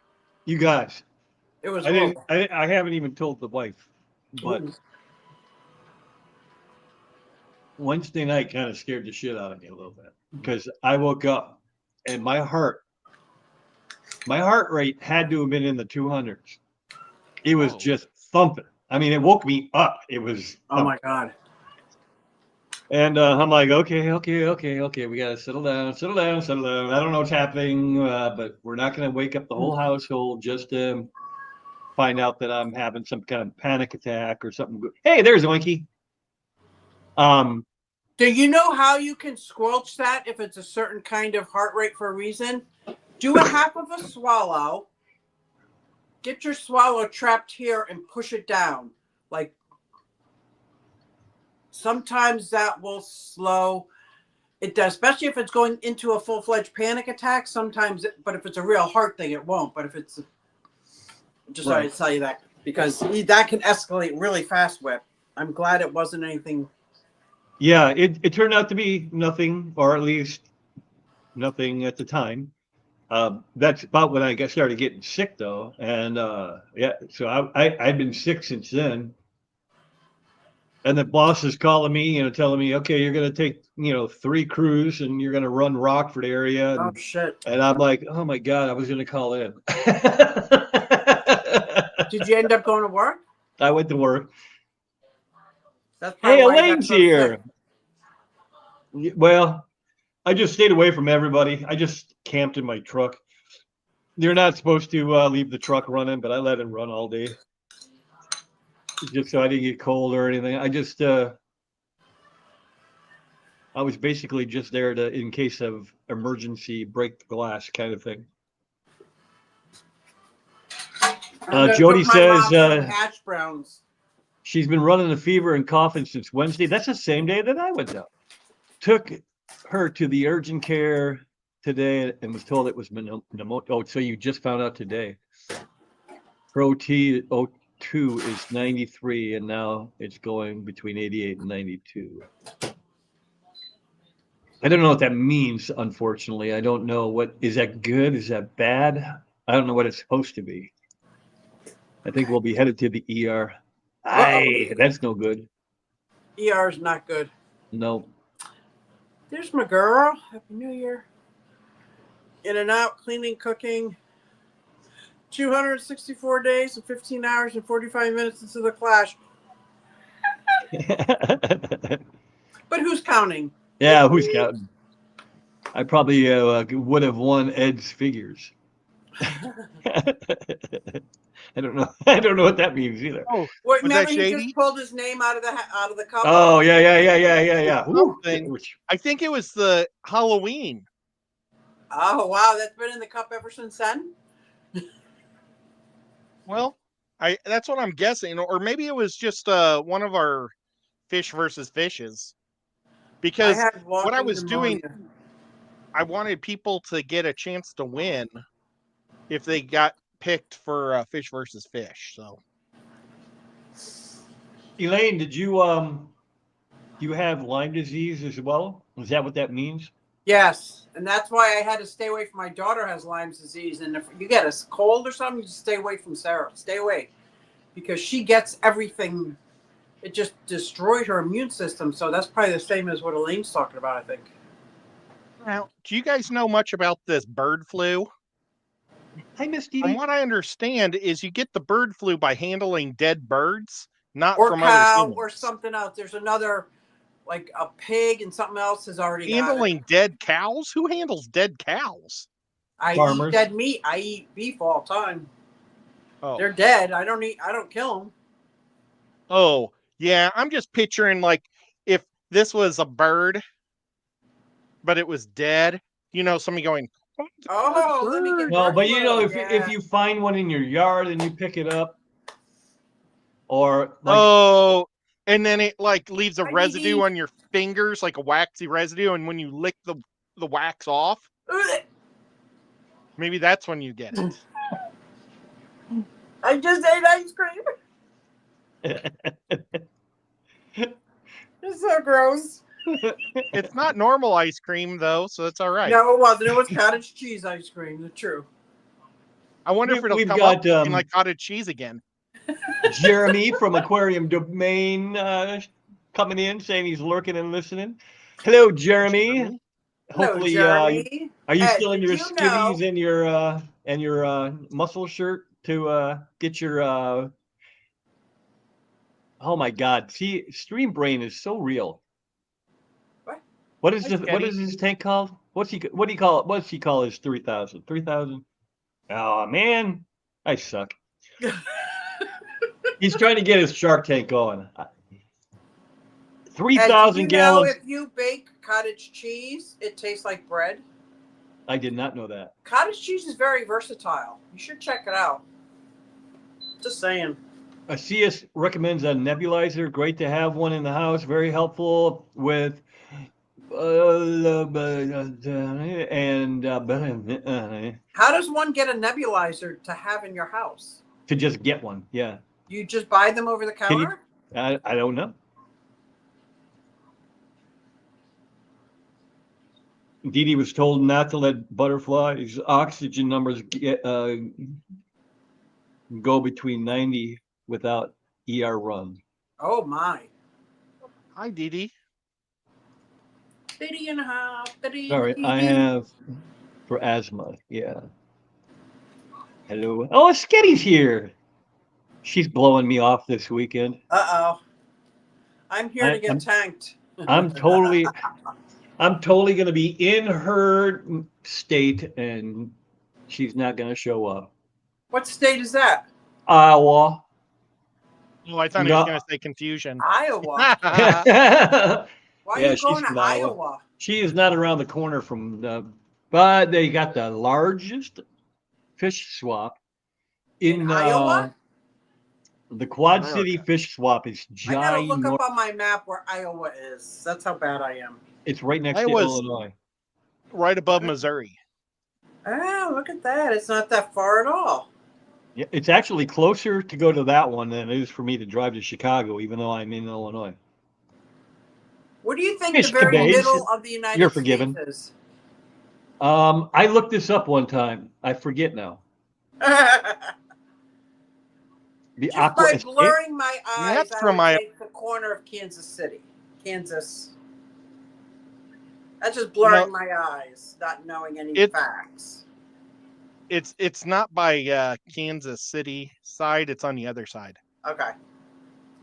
You guys,
It was
I didn't.
horrible.
I haven't even told the wife, but
Ooh.
Wednesday night kind of scared the shit out of me a little bit because I woke up and my heart rate had to have been in the 200s. It was
Whoa.
just thumping. I mean, it woke me up. It was.
Oh my god.
And I'm like, okay. We got to settle down. I don't know what's happening, but we're not going to wake up the whole household just to find out that I'm having some kind of panic attack or something. Hey, there's Oinky.
Do you know how you can squelch that if it's a certain kind of heart rate for a reason? Do a half of a swallow. Get your swallow trapped here and push it down. Like sometimes that will slow it does, especially if it's going into a full-fledged panic attack. Sometimes, but if it's a real heart thing, it won't. But if it's just
Right.
sorry to tell you that because that can escalate really fast. Whip. I'm glad it wasn't anything.
Yeah, it turned out to be nothing, or at least nothing at the time. That's about when I started getting sick, though, and yeah, so I've been sick since then. And the boss is calling me, telling me, okay, you're going to take, 3 crews and you're going to run Rockford area.
Oh shit!
And I'm like, oh my God, I was going to call in.
Did you end up going to work?
I went to work.
That's
Hey,
probably why you got
Elaine's
so
here.
sick.
Well, I just stayed away from everybody. I just camped in my truck. You're not supposed to leave the truck running, but I let it run all day. Just so I didn't get cold or anything. I just, I was basically just there to, in case of emergency, break the glass kind of thing.
I'm gonna
Jody
cook my mom
says
some hash browns.
she's been running a fever and coughing since Wednesday. That's the same day that I went down. Took her to the urgent care today and was told it was pneumonia. Oh, so you just found out today. Her OT02 is 93, and now it's going between 88 and 92. I don't know what that means, unfortunately. I don't know is that good? Is that bad? I don't know what it's supposed to be. I think we'll be headed to the ER. Aye, that's no good.
ER is not good.
No.
There's my girl. Happy New Year. In and out, cleaning, cooking. 264 days and 15 hours and 45 minutes into the clash. But who's counting?
Yeah, who's counting? I probably would have won Ed's figures. I don't know. I don't know what that means either.
Oh,
What,
was that
remember he
shady?
just pulled his name out of the cup?
Oh yeah. Woo.
Something. I think it was the Halloween.
Oh wow, that's been in the cup ever since then.
Well, that's what I'm guessing, or maybe it was just one of our fish versus fishes.
I
Because
had
what I
walking
was doing,
pneumonia.
I wanted people to get a chance to win if they got picked for fish versus fish. So
Elaine, did you do you have Lyme disease as well? Is that what that means?
Yes, and that's why I had to stay away from my daughter has Lyme's disease. And if you get a cold or something, you just stay away from Sarah. Stay away, because she gets everything. It just destroyed her immune system. So that's probably the same as what Elaine's talking about, I think.
now, do you guys know much about this bird flu?
Hi, Miss
From
Dee.
what I understand, is you get the bird flu by handling dead birds, not
Or
from other
cow
humans.
or something else. There's another, like a pig and something else has already got it.
Handling dead cows? Who handles dead cows?
I
Farmers.
eat dead meat. I eat beef all the time.
Oh,
They're dead. I don't kill them.
oh, yeah. I'm just picturing like if this was a bird, but it was dead. You know, somebody going,
Oh, let me get
No, but
bird
you know,
flu.
if you find one in your yard and you pick it up, or like
oh, and then it like leaves a
Hi,
residue
Dee.
on your fingers, like a waxy residue, and when you lick the wax off,
Ugh,
maybe that's when you get it.
I just ate ice cream. It's so gross.
It's not normal ice cream though, so it's all right.
No, it wasn't. It was cottage cheese ice cream. The true.
I wonder if it'll
We've
come
got,
up looking like cottage cheese again.
Jeremy from Aquarium Domain coming in saying he's lurking and listening. Hello, Jeremy.
Hello,
Hopefully,
Jeremy.
are you
Ed,
still in
did
your
you
skivvies
know-
and your muscle shirt to get your oh my God. See, Stream Brain is so real.
What?
What is
Hi,
this what
Kenny.
is his tank called? What do you call it? What's he call his 3,000? 3,000? Oh man, I suck. He's trying to get his Shark Tank going.
Ed, did
3,000
you know
gallons.
if you bake cottage cheese, it tastes like bread?
I did not know that.
Cottage cheese is very versatile. You should check it out. Just saying.
CS recommends a nebulizer. Great to have one in the house. Very helpful with and
How does one get a nebulizer to have in your house?
to just get one. Yeah,
You just buy them over the
Can you-
counter?
I don't know. Dee Dee was told not to let butterflies' oxygen numbers go between 90 without ER run.
Oh my.
Hi, Dee Dee.
30 and a half. 30
Sorry, I have for asthma. Yeah. Hello. Oh, Sketty's here. She's blowing me off this weekend.
Uh-oh. I'm here to get
I'm-
tanked.
I'm totally going to be in her state, and she's not going to show up.
What state is that?
Iowa.
Oh, I thought he
No.
was going to say confusion.
Iowa.
Yeah,
Why are you
she's
going
from
to
Iowa.
Iowa?
She is not around the corner from, but they got the largest fish swap
In Iowa?
The Quad
America.
City Fish Swap is
I gotta look
ginormous.
up on my map where Iowa is. That's how bad I am.
It's right next to
Iowa's-
Illinois.
Right above Missouri.
Oh, look at that. It's not that far at all.
Yeah, it's actually closer to go to that one than it is for me to drive to Chicago, even though I'm in Illinois.
What do you think
Fish
the very
cabbage.
middle of the United
You're
States
forgiven.
is?
I looked this up one time. I forget now. The
Just
Aqua
by
Escape?
blurring my eyes,
That's
I
from
would
my-
take the corner of Kansas City. Kansas. That's just blurring my eyes, not knowing any facts.
It's not by Kansas City side. It's on the other side.
Okay.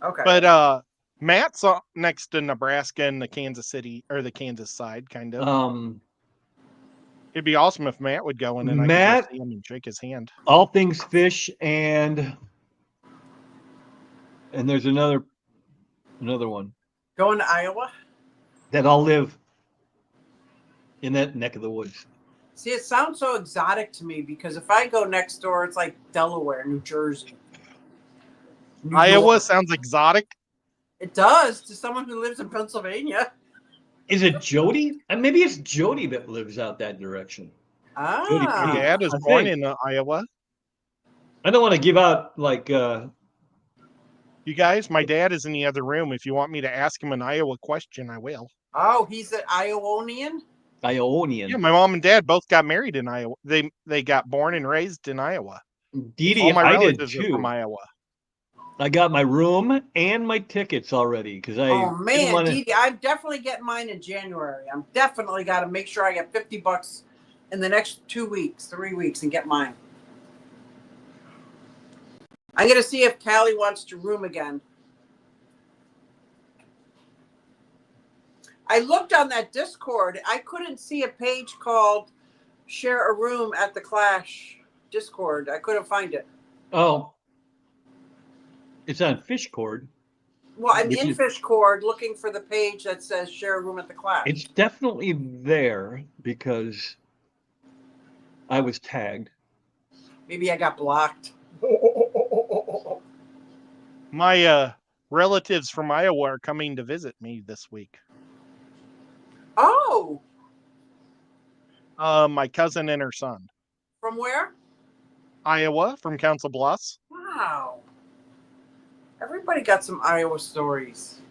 Okay.
But Matt's next to Nebraska and the Kansas City or the Kansas side, kind of. It'd be awesome if Matt would go in and I could
Matt,
just see him and shake his hand.
all things fish, and there's another one
Going to Iowa?
that all live in that neck of the woods.
See, it sounds so exotic to me because if I go next door, it's like Delaware, New Jersey. New
Iowa
York.
sounds exotic.
It does to someone who lives in Pennsylvania.
Is it Jody? Maybe it's Jody that lives out that direction. Jody
Ah.
My
Creek.
dad is
I
born
think.
in Iowa.
I don't want to give out like
You guys, my dad is in the other room. If you want me to ask him an Iowa question, I will.
Oh, he's an Iowanian?
Ionian.
Yeah, my mom and dad both got married in Iowa. They got born and raised in Iowa.
Dee
All my
I did
relatives are from
too.
Iowa.
I got my room and my tickets already because I.
Oh
didn't
man,
wanna-
Dee Dee, I'm definitely getting mine in January. I'm definitely got to make sure I get $50 in the next 2 weeks, 3 weeks, and get mine. I'm gonna see if Callie wants to room again. I looked on that Discord. I couldn't see a page called "Share a Room at the Clash" Discord. I couldn't find it.
Oh, it's on Fishcord.
Well, I'm
Which
in
is-
Fishcord looking for the page that says "Share a Room at the Clash."
It's definitely there because I was tagged.
Maybe I got blocked.
My relatives from Iowa are coming to visit me this week.
Oh,
My cousin and her son.
from where?
Iowa, from Council Bluffs.
Wow. Everybody got some Iowa stories.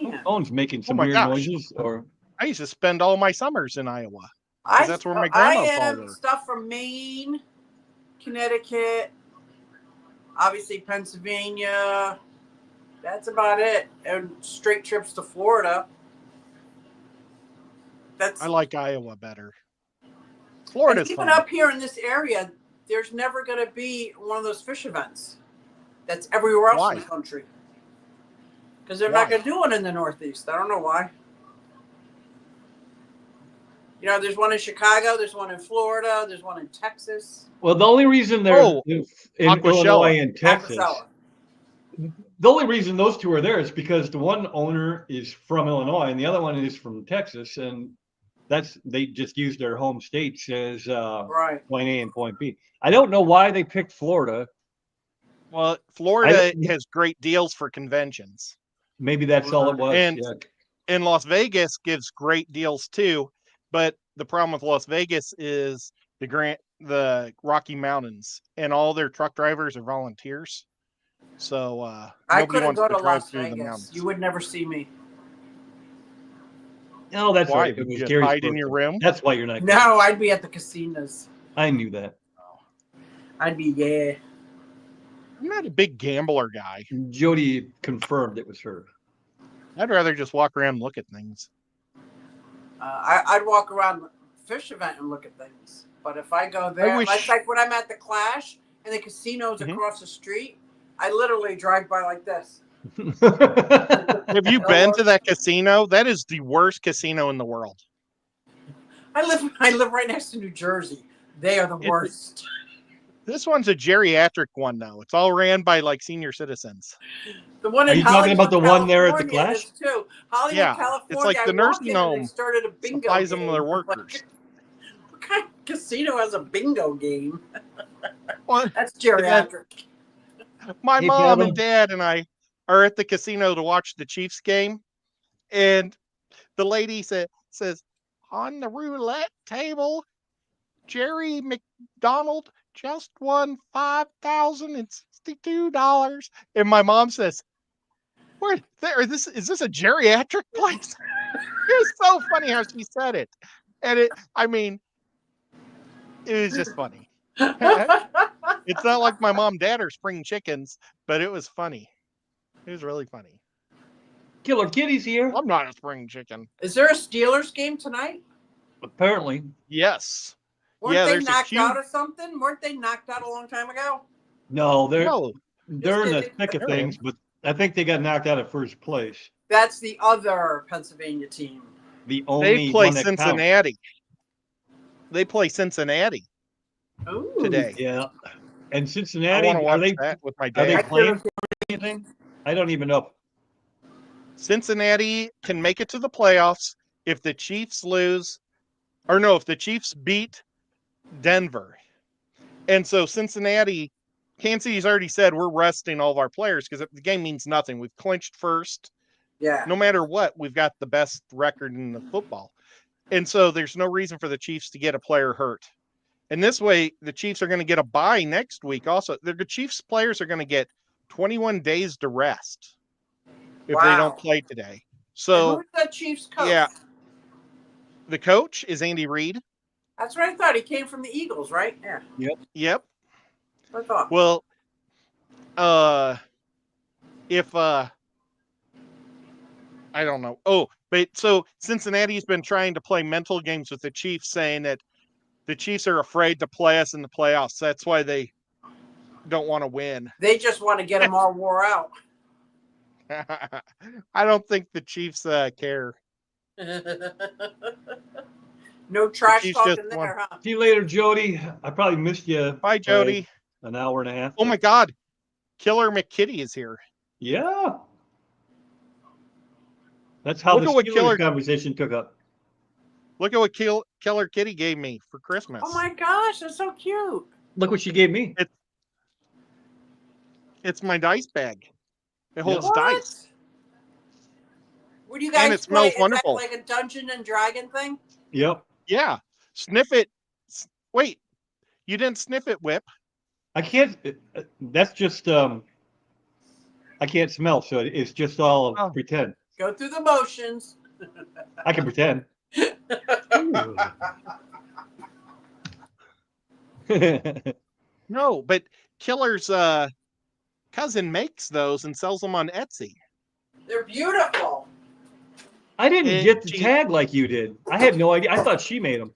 My
Man.
phone's making some
my
weird
gosh.
noises. Or
I used to spend all my summers in Iowa.
I,
that's where my
I
grandma's all
have
were.
stuff from Maine, Connecticut, obviously Pennsylvania. That's about it. And straight trips to Florida. That's
I like Iowa better.
and
Florida's
even
fun.
up here in this area, there's never going to be one of those fish events that's everywhere else in
Why?
the country. Because they're not
Why?
going to do one in the Northeast. I don't know why. You know, there's one in Chicago, there's one in Florida, there's one in Texas.
well, the only reason they're
Oh,
in
Aquashella.
Illinois and Texas,
Aquasella.
the only reason those two are there is because the one owner is from Illinois and the other one is from Texas, and they just use their home states as
Right.
point A and point B. I don't know why they picked Florida.
Well, Florida
I-
has great deals for conventions.
Maybe that's all it was.
And-
yeah.
And Las Vegas gives great deals too. But the problem with Las Vegas is the Rocky Mountains, and all their truck drivers are volunteers. So
I
nobody
couldn't
wants
go
to
to
drive
Las
through the
Vegas.
mountains.
You would never see me.
Oh, that's
Why?
right. It
Would
was
you just
Gary's
hide in your
birthday.
room?
That's why you're not.
No, I'd be at the casinos.
I knew that.
I'd be, yeah.
I'm not a big gambler guy.
Jody confirmed it was her.
I'd rather just walk around and look at things.
I'd walk around the fish event and look at things. But if I go there,
wish-
it's like when I'm at the Clash and the casinos
Mhm.
across the street, I literally drive by like this.
Have you been to that casino? That is the worst casino in the world.
I live right next to New Jersey. They are the
It's-
worst.
This one's a geriatric one, though. It's all ran by like senior citizens.
The one
Are
in
you talking about
Hollywood,
the one there at the
California
Clash?
is too. Hollywood,
Yeah,
California.
it's like the
I walk
nursing
in and they
home
started a bingo
supplies them
game.
their
Like,
workers.
what kind of casino has a bingo game?
Well,
That's geriatric.
my
Hey,
mom
Pablo.
and dad and I are at the casino to watch the Chiefs game, and the lady says on the roulette table, Jerry McDonald just won $5,062, and my mom says, "Where there? Is this a geriatric place?" It was so funny how she said it, and it was just funny. It's not like my mom and dad are spring chickens, but it was funny. It was really funny.
Killer Kitty's here.
I'm not a spring chicken.
Is there a Steelers game tonight?
Apparently.
Yes.
Weren't
Yeah,
they
there's a
knocked
huge-
out of something? Weren't they knocked out a long time ago?
No, they're
No,
they're in the
Just
thick of
kidding.
things, but I think they got knocked out of first place.
That's the other Pennsylvania team.
The
They
only
play
one that counts.
Cincinnati. They play Cincinnati
Ooh.
today.
Yeah. And
I
Cincinnati,
want to
are
watch
they
that with my
are they
dad.
playing anything? I don't even know.
Cincinnati can make it to the playoffs if the Chiefs lose, or no, if the Chiefs beat Denver. And so Cincinnati, Kansas City's already said we're resting all of our players because the game means nothing. We've clinched first.
Yeah.
No matter what, we've got the best record in the football. And so there's no reason for the Chiefs to get a player hurt. And this way, the Chiefs are going to get a bye next week. Also, the Chiefs players are going to get 21 days to rest if they don't play today.
And
So,
who's the Chiefs coach?
yeah. The coach is Andy Reid.
That's what I thought. He came from the Eagles, right? Yeah.
Yep.
I thought.
Well, if I don't know. Oh, but so Cincinnati's been trying to play mental games with the Chiefs, saying that the Chiefs are afraid to play us in the playoffs. That's why they don't want to win.
They just want to get them all wore out.
I don't think the Chiefs care.
No trash
Chiefs
talking
just
there, huh?
See you later, Jody. I probably missed you.
Bye, Jody.
An hour and a half.
Oh my God, Killer McKitty is here.
Yeah. That's how
Look
the
at what
Steelers
Killer-
conversation took up.
Look at what Killer Kitty gave me for Christmas.
Oh my gosh, that's so cute.
Look what she gave me.
It's my dice bag. It holds
What?
dice.
What do you
And
guys
it smells
play?
wonderful.
Is that like a Dungeon and Dragon thing?
Yep.
Yeah. Sniff it. Wait, you didn't sniff it, Whip.
I can't. That's just. I can't smell, so it's just all
Oh.
pretend.
Go through the motions.
I can pretend.
No, but Killer's cousin makes those and sells them on Etsy.
They're beautiful.
I didn't
And
get the
she-
tag like you did. I had no idea. I thought she made them.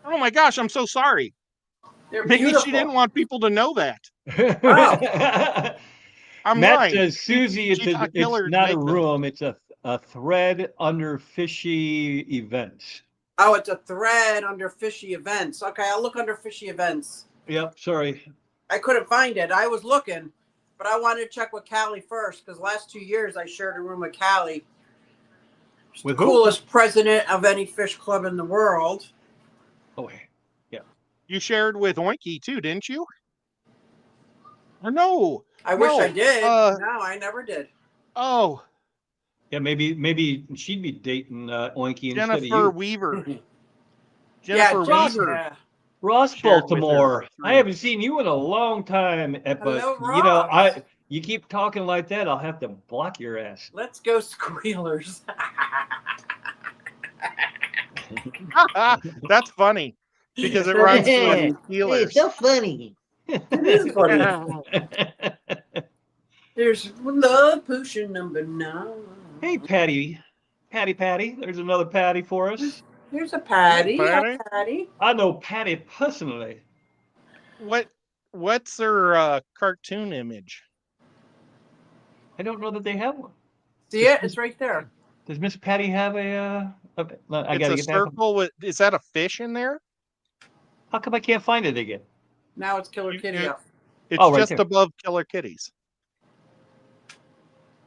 Oh my gosh, I'm so sorry.
They're
Maybe
beautiful.
she didn't want people to know that. I'm
Matt
lying.
says, Susie,
She thought Killer
it's not a
made them.
room. It's a thread under fishy events.
Oh, it's a thread under fishy events. Okay, I'll look under fishy events.
Yep. Sorry.
I couldn't find it. I was looking, but I wanted to check with Callie first because last 2 years I shared a room with Callie. She's
With
the
who?
coolest president of any fish club in the world.
Oh,
You shared with Oinky too, didn't you? Or no?
I wish
No,
I did.
uh,
No, I never did.
Oh,
yeah. Maybe she'd be dating Oinky instead of
Jennifer
you.
Weaver.
Yeah,
Jennifer
Ross-
Weaver.
yeah.
Ross
shared with her
Baltimore.
through-
I haven't seen you in a long time, but
Hello,
you know,
Ross.
you keep talking like that, I'll have to block your ass.
Let's go squealers.
That's funny because it rhymes with Steelers.
It's so funny.
It is funny. There's love potion number 9.
Hey, Patty. There's another Patty for us.
Here's a Patty.
Patty?
A Patty.
I know Patty personally.
What's her cartoon image?
I don't know that they have one.
See it? It's right there.
Does Miss Patty have I gotta
It's a
get that.
circle with. Is that a fish in there?
How come I can't find it again?
Now it's Killer
You-
Kitty
you-
up.
It's
Oh, right
just
there.
above Killer Kitties.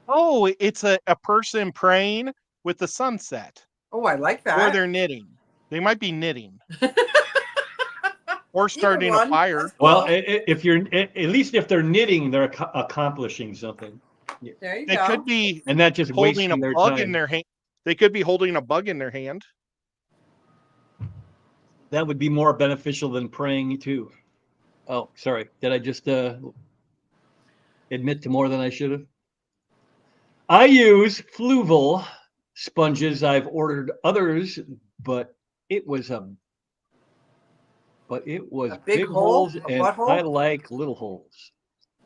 Oh, it's a person praying with the sunset.
Oh, I like
Or
that.
they're knitting. They might be knitting. Or starting a
one.
fire.
Well, if you're at least if they're knitting, they're accomplishing something,
There you
They
go.
could be
and that just
holding a
wasting their
bug
time.
in their hand. They could be holding a bug in their hand.
That would be more beneficial than praying too. Oh, sorry. Did I just admit to more than I should have? I use Fluval sponges. I've ordered others, but it was big
hole?
holes,
A
and
butthole?
I like little holes.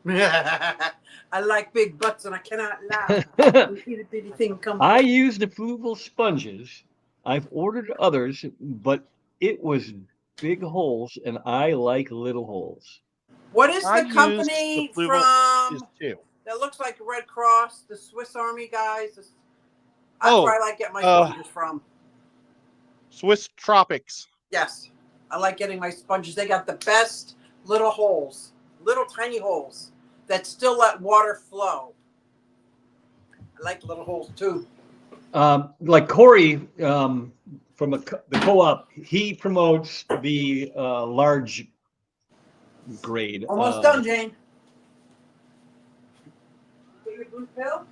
I like big butts and I cannot lie. Itty bitty thing come.
I use the Fluval sponges. I've ordered others, but it was big holes, and I like little holes.
What is
I
the
use
company
the Fluval
from
Is too.
that looks like Red Cross, the Swiss Army guys. That's
Oh,
where I like getting my
uh,
sponges from.
Swiss Tropics.
Yes, I like getting my sponges. They got the best little holes, little tiny holes that still let water flow. I like little holes too.
Like Corey from the co-op, he promotes the large grade.
Almost done, Jane. Get your blue pill?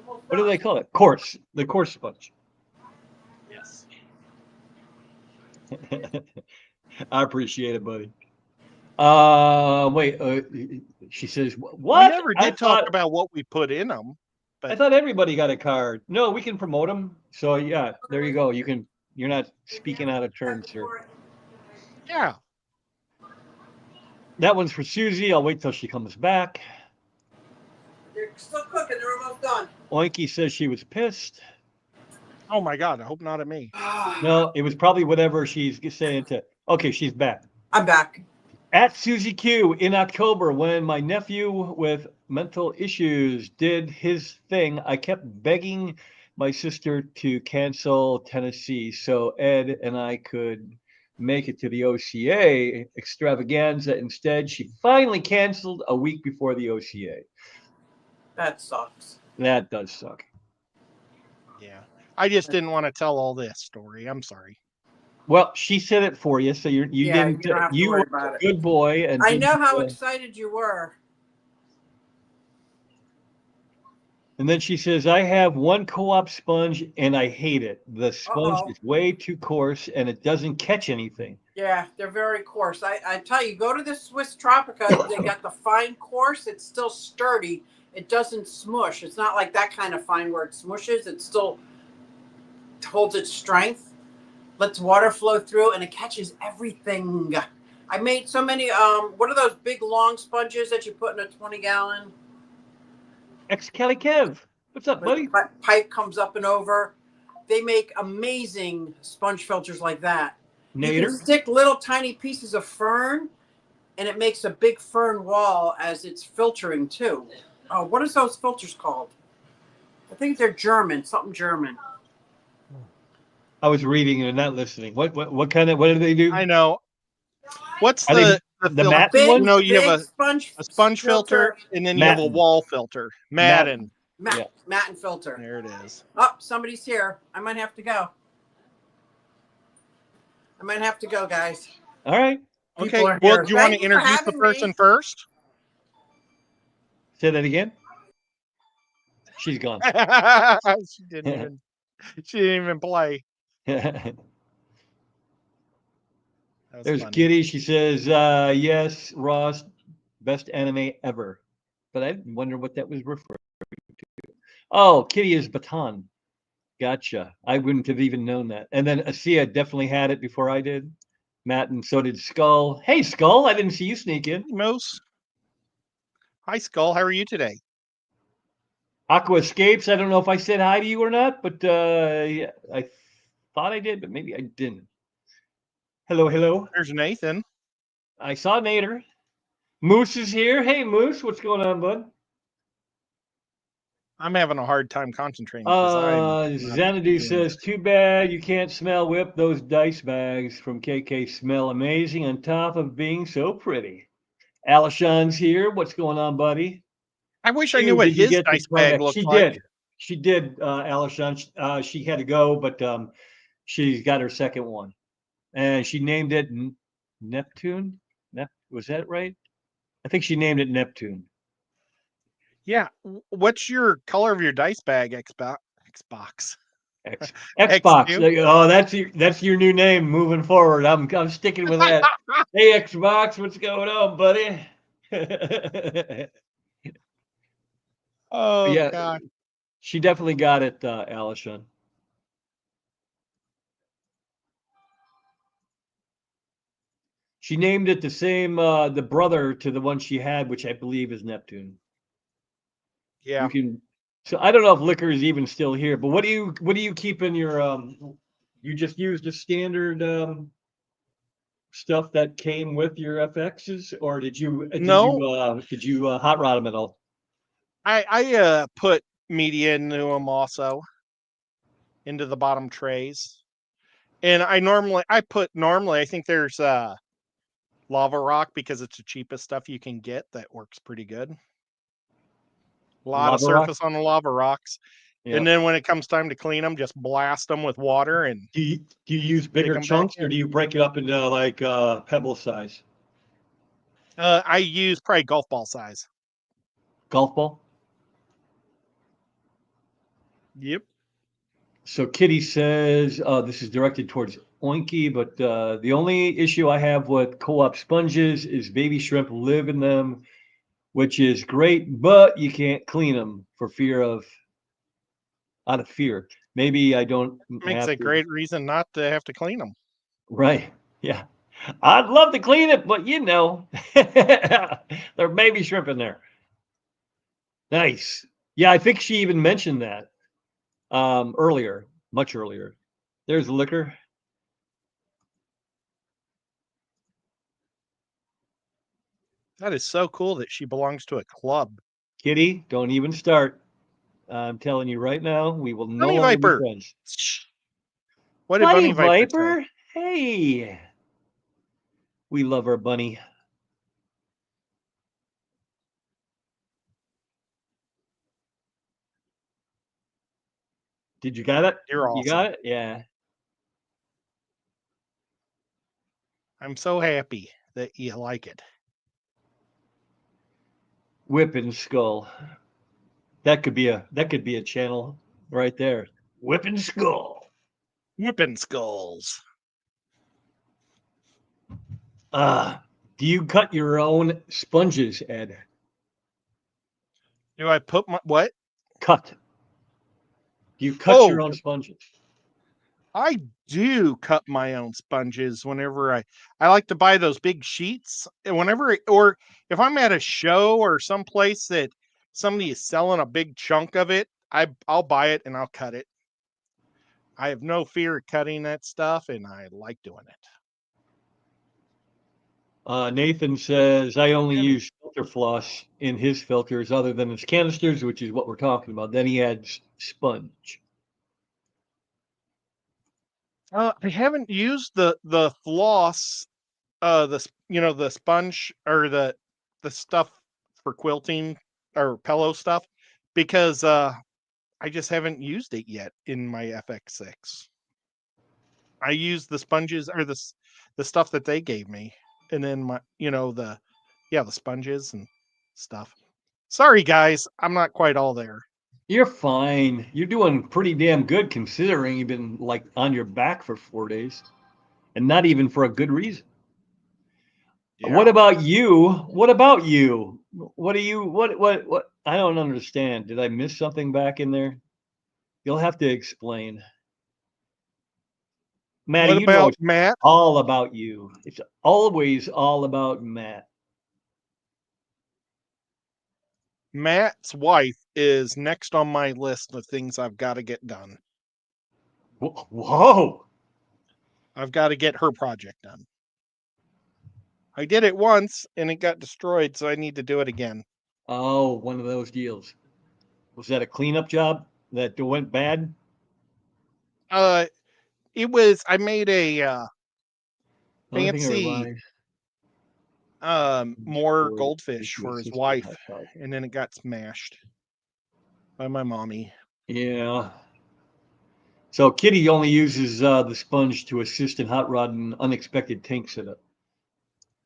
Almost
What do
done.
they call it? Coarse, the coarse sponge.
Yes.
I appreciate it, buddy. Wait. She says, "What?"
We never
I
did talk
thought
about what we put in them.
I thought everybody got a card. No, we can promote them. So yeah, there you go. You can. You're not speaking out of turn, sir.
Yeah.
That one's for Susie. I'll wait till she comes back.
They're still cooking. They're almost done.
Oinky says she was pissed.
Oh my God. I hope not at me.
No, it was probably whatever she's saying to. Okay, she's back.
I'm back.
At Susie Q in October, when my nephew with mental issues did his thing, I kept begging my sister to cancel Tennessee so Ed and I could make it to the OCA extravaganza. Instead, she finally canceled a week before the OCA.
That sucks.
That does suck.
Yeah. I just didn't want to tell all this story. I'm sorry.
Well, she said it for you, so you
Yeah,
didn't.
you don't have to
You
worry
were
about
a
it.
good boy, and
I know how
didn't,
excited you were.
And then she says, I have one co-op sponge and I hate it. The sponge
Uh-oh.
is way too coarse and it doesn't catch anything.
Yeah, they're very coarse. I tell you, go to the Swiss Tropica. They got the fine coarse. It's still sturdy. It doesn't smush. It's not like that kind of fine where it smushes. It still holds its strength, lets water flow through, and it catches everything. I made so many. What are those big long sponges that you put in a 20-gallon?
Kev. What's up, buddy?
The pipe comes up and over. They make amazing sponge filters like that. You can
Nader?
stick little tiny pieces of fern, and it makes a big fern wall as it's filtering too. Oh, what is those filters called? I think they're German, something German.
I was reading and not listening. What do they do?
I know. What's
Are they
the
the
filter?
matte
Big,
one?
You know, you have
big
a sponge filter, and then you have a
Matten.
wall filter. Madden.
Yeah.
Matte and filter.
There it is.
Oh, somebody's here. I might have to go. Guys.
All right.
Okay.
People are
Well,
here.
do you want
Thank
to
you for
introduce the
having
person
me.
first?
Say that again. She's gone.
She didn't even play. That was
There's
funny.
Kitty. She says, yes, Ross, best anime ever. But I wonder what that was referring to. Oh, Kitty is Baton. Gotcha. I wouldn't have even known that. And then Asia definitely had it before I did. Matt, and so did Skull. Hey, Skull, I didn't see you sneak in.
Hey, Moose. Hi, Skull. How are you today?
Aqua Escapes. I don't know if I said hi to you or not, but yeah, I thought I did, but maybe I didn't. Hello, hello.
There's Nathan.
I saw Nader. Moose is here. Hey, Moose, what's going on, bud?
I'm having a hard time concentrating. because I'm not
Xanadu
doing
says,
it.
too bad you can't smell Whip. Those dice bags from KK smell amazing on top of being so pretty. Alishon's here. What's going on, buddy?
I wish I knew what
Did you
his
get the
dice bag
product?
looked
She
like.
did. She did, Alishon. She had to go, but she's got her second one. And she named it Neptune. Was that right? I think she named it Neptune.
Yeah. What's your color of your dice bag, Xbox?
Xbox.
X2?
Oh, that's your new name moving forward. I'm sticking with that. Hey, Xbox, what's going on, buddy?
Oh,
Yeah,
God.
she definitely got it, Alishon. She named it the same, the brother to the one she had, which I believe is Neptune.
Yeah.
You can. So I don't know if Liquor is even still here, but what do you keep in your You just use the standard stuff that came with your FXs, or did you
No.
hot rod them at all?
I put media into them also, into the bottom trays. And I think there's lava rock because it's the cheapest stuff you can get that works pretty good. A lot of
Lava rock?
surface on the lava rocks.
Yeah.
And then when it comes time to clean them, just blast them with water and
Do you use bigger
'em back
chunks or
in.
do you break it up into like pebble size?
I use probably golf ball size.
Golf ball?
Yep.
So Kitty says this is directed towards Oinky, but the only issue I have with co-op sponges is baby shrimp live in them, which is great, but you can't clean them out of fear. Maybe I don't
Makes
have
a
to.
great reason not to have to clean them.
Right. Yeah. I'd love to clean it, but you know, there may be shrimp in there. Nice. Yeah, I think she even mentioned that earlier, much earlier. There's liquor.
That is so cool that she belongs to a club.
Kitty, don't even start. I'm telling you right now, we will no
Bunny
longer be
Viper.
friends.
What did
Bunny
Bunny Viper say?
Viper? Hey. We love our bunny. Did you got it?
You're
You
awesome.
got it? Yeah.
I'm so happy that you like it.
Whipping Skull. That could be a channel right there. Whipping Skull.
Whipping skulls.
Do you cut your own sponges, Ed?
Do I put my what?
Cut. Do you cut your
Oh,
own sponges?
I do cut my own sponges whenever I like to buy those big sheets. And or if I'm at a show or someplace that somebody is selling a big chunk of it, I'll buy it and I'll cut it. I have no fear of cutting that stuff, and I like doing it.
Nathan says, I only use filter floss in his filters other than his canisters, which is what we're talking about. Then he adds sponge.
I haven't used the floss, the sponge or the stuff for quilting or pillow stuff because I just haven't used it yet in my FX6. I use the sponges or the stuff that they gave me, and then the sponges and stuff. Sorry guys, I'm not quite all there.
You're fine. You're doing pretty damn good considering you've been like on your back for 4 days and not even for a good reason.
Yeah.
What about you? What about you? What do you, what? I don't understand. Did I miss something back in there? You'll have to explain. Maddie,
What
you know
about
it's
Matt?
all about you. It's always all about Matt.
Matt's wife is next on my list of things I've got to get done.
Whoa.
I've got to get her project done. I did it once and it got destroyed, so I need to do it again.
Oh, one of those deals. Was that a cleanup job that went bad?
It was. I made a fancy more goldfish for his wife, and then it got smashed by my mommy.
Yeah. So Kitty only uses the sponge to assist in hot rod and unexpected tank setup.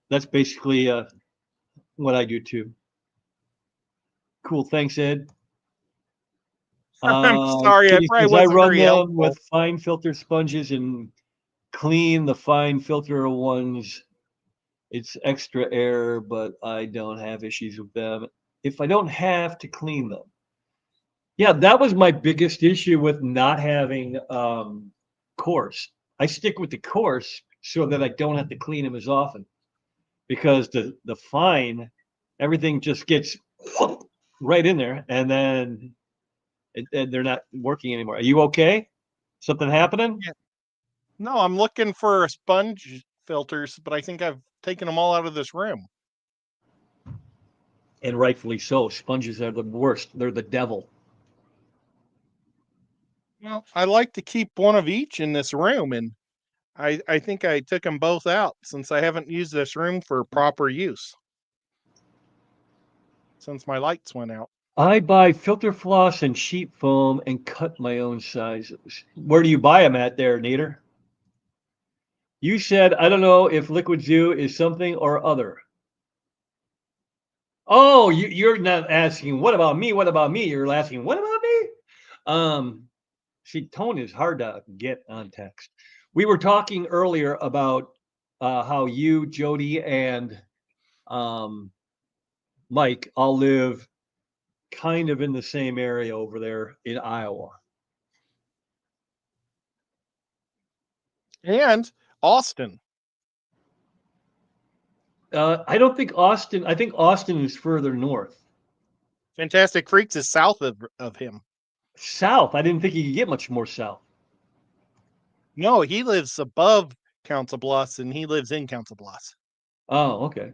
That's basically what I do too. Cool. Thanks, Ed.
I'm sorry,
Kitty
I probably
says,
wasn't
I run
very
them
helpful.
with fine filter sponges and clean the fine filter ones. It's extra air, but I don't have issues with them if I don't have to clean them. Yeah, that was my biggest issue with not having coarse. I stick with the coarse so that I don't have to clean them as often because the fine, everything just gets right in there and then they're not working anymore. Are you okay? Something happening?
Yeah. No, I'm looking for sponge filters, but I think I've taken them all out of this room.
And rightfully so. Sponges are the worst. They're the devil.
Well, I like to keep one of each in this room, and I think I took them both out since I haven't used this room for proper use since my lights went out.
I buy filter floss and sheet foam and cut my own sizes. Where do you buy them at there, Nader? You said, I don't know if Liquid Zoo is something or other. Oh, you're not asking, what about me? What about me? You're asking, what about me? See, tone is hard to get on text. We were talking earlier about how you, Jody, and Mike all live kind of in the same area over there in Iowa.
And Austin.
I don't think Austin. I think Austin is further north.
Fantastic Freaks is south of him.
South. I didn't think you could get much more south.
No, he lives above Council Bluffs, and he lives in Council Bluffs.
Oh, okay.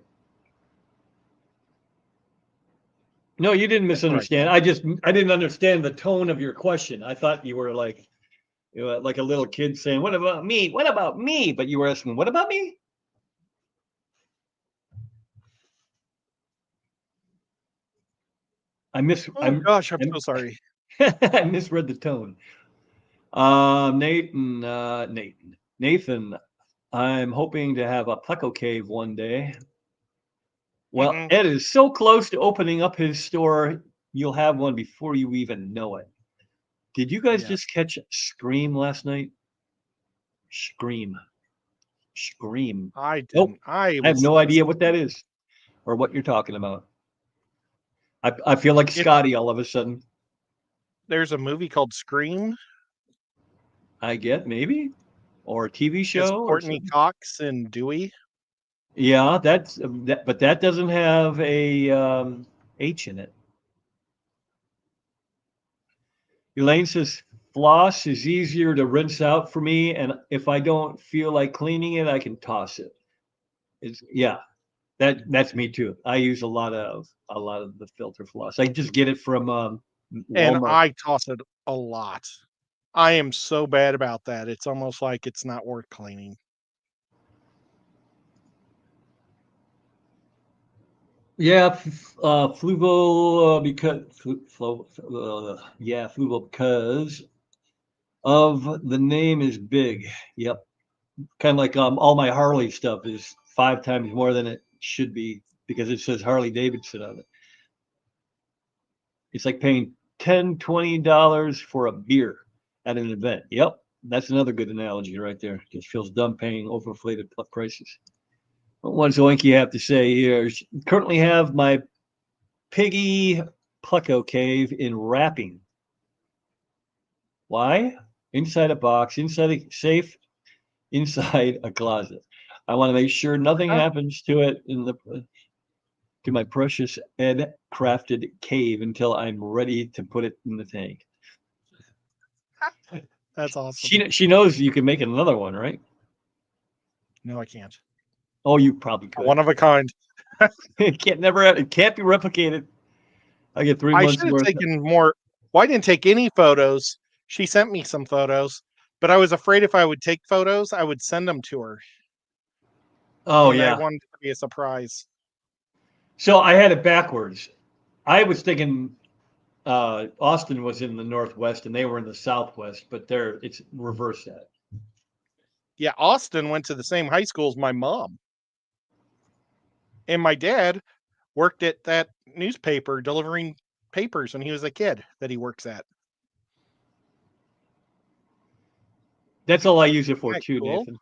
No, you didn't
That's right.
misunderstand. I didn't understand the tone of your question. I thought you were like, like a little kid saying, "What about me? What about me?" But you were asking, "What about me?"
Oh gosh, I'm so sorry.
I misread the tone. Nathan, I'm hoping to have a Pleco Cave one day. Well, Ed is so close to opening up his store, you'll have one before you even know it. Did you guys just catch Scream last night? Scream.
I didn't.
Nope.
I
have no idea what that is or what you're talking about. I feel like Scotty all of a sudden.
There's a movie called Scream.
I get maybe, or a TV show.
It's Courtney Cox and Dewey.
Yeah, but that doesn't have a H in it. Elaine says floss is easier to rinse out for me, and if I don't feel like cleaning it, I can toss it. That's me too. I use a lot of the filter floss. I just get it from Walmart.
And I toss it a lot. I am so bad about that. It's almost like it's not worth cleaning.
Yeah, Fluval because of the name is big. Yep, kind of like all my Harley stuff is 5 times more than it should be because it says Harley Davidson on it. It's like paying $10-$20 for a beer at an event. Yep, that's another good analogy right there. Just feels dumb paying overinflated prices. What does Oinky have to say here? Currently have my Piggy Pleco Cave in wrapping. Why? Inside a box, inside a safe, inside a closet. I want to make sure nothing happens to it to my precious Ed crafted cave until I'm ready to put it in the tank.
That's awesome.
She knows you can make another one, right?
No, I can't.
Oh, you probably could.
One of a kind.
It can't be replicated. I get 3 months
I should have
worth.
taken more. Well, I didn't take any photos. She sent me some photos, but I was afraid if I would take photos, I would send them to her.
Oh,
and
yeah.
I wanted it to be a surprise.
So I had it backwards. I was thinking Austin was in the Northwest and they were in the Southwest, but it's reverse that.
Yeah, Austin went to the same high school as my mom. And my dad worked at that newspaper delivering papers when he was a kid that he works at.
That's all I use it for too,
Cool?
Nathan.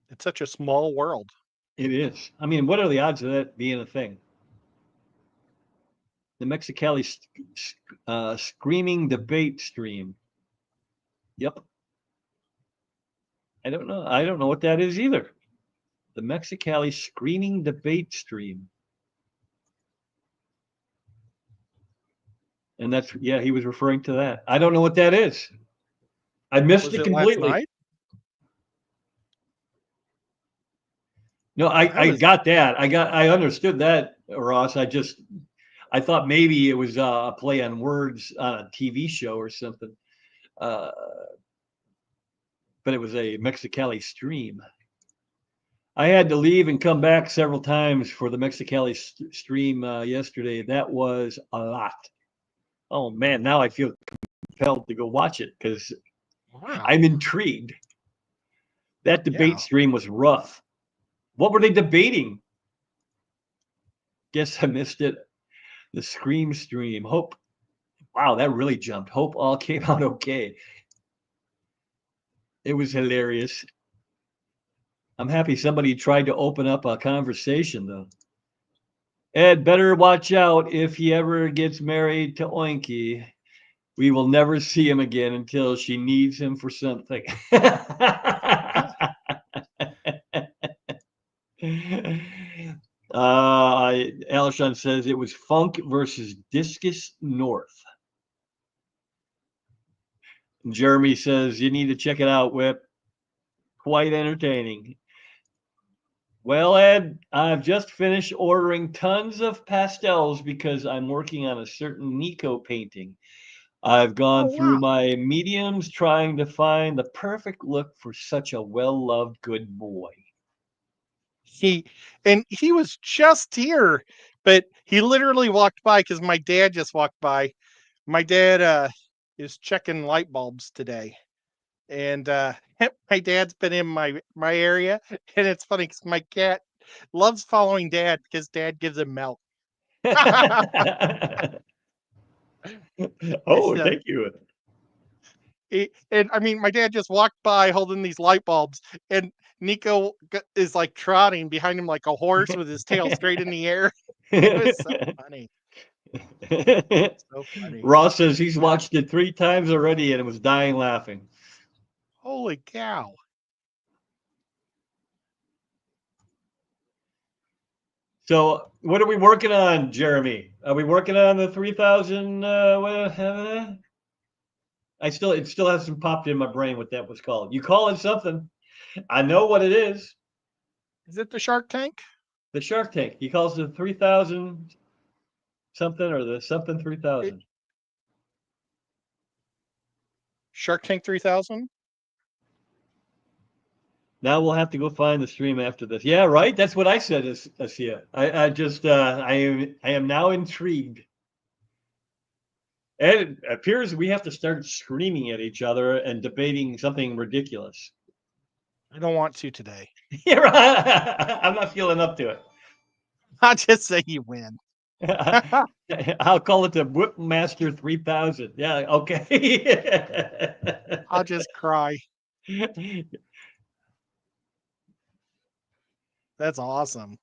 It's such a small world.
It is. I mean, what are the odds of that being a thing? The Mexicali screaming debate stream. Yep. I don't know. I don't know what that is either. The Mexicali screaming debate stream. And that's, yeah, he was referring to that. I don't know what that is. I missed it completely.
Last night?
No,
I
I
was
got that. I understood that, Ross. I thought maybe it was a play on words on a TV show or something. Uh, but it was a Mexicali stream. I had to leave and come back several times for the Mexicali stream yesterday. That was a lot. Oh man, now I feel compelled to go watch it because
wow.
I'm intrigued. That debate
Yeah.
stream was rough. What were they debating? Guess I missed it. The Scream stream. Hope. Wow, that really jumped. Hope all came out okay. It was hilarious. I'm happy somebody tried to open up a conversation, though. Ed, better watch out if he ever gets married to Oinky. We will never see him again until she needs him for something. Alshon says it was Funk versus Discus North. And Jeremy says you need to check it out, Whip. Quite entertaining. Well, Ed, I've just finished ordering tons of pastels because I'm working on a certain Nico painting. I've gone
Oh,
through
wow.
my mediums trying to find the perfect look for such a well-loved good boy.
He was just here, but he literally walked by because my dad just walked by. My dad is checking light bulbs today, and my dad's been in my area, and it's funny because my cat loves following dad because dad gives him milk.
Oh,
So,
thank you.
and I mean, my dad just walked by holding these light bulbs, and Nico is like trotting behind him like a horse with his tail straight in the air. It was so funny. So funny.
Ross says he's watched it 3 times already and was dying laughing.
Holy cow.
So, what are we working on, Jeremy? Are we working on the 3000? It still hasn't popped in my brain what that was called. You call it something. I know what it is.
Is it the Shark Tank?
The Shark Tank. He calls it 3000 something or the something 3000.
Shark Tank 3000?
Now we'll have to go find the stream after this. Yeah, right. That's what I said. Asia. I am now intrigued. And it appears we have to start screaming at each other and debating something ridiculous.
I don't want to today.
Yeah, right. I'm not feeling up to it.
I'll just say you win.
I'll call it the Whipmaster 3000. Yeah, okay.
I'll just cry. That's awesome.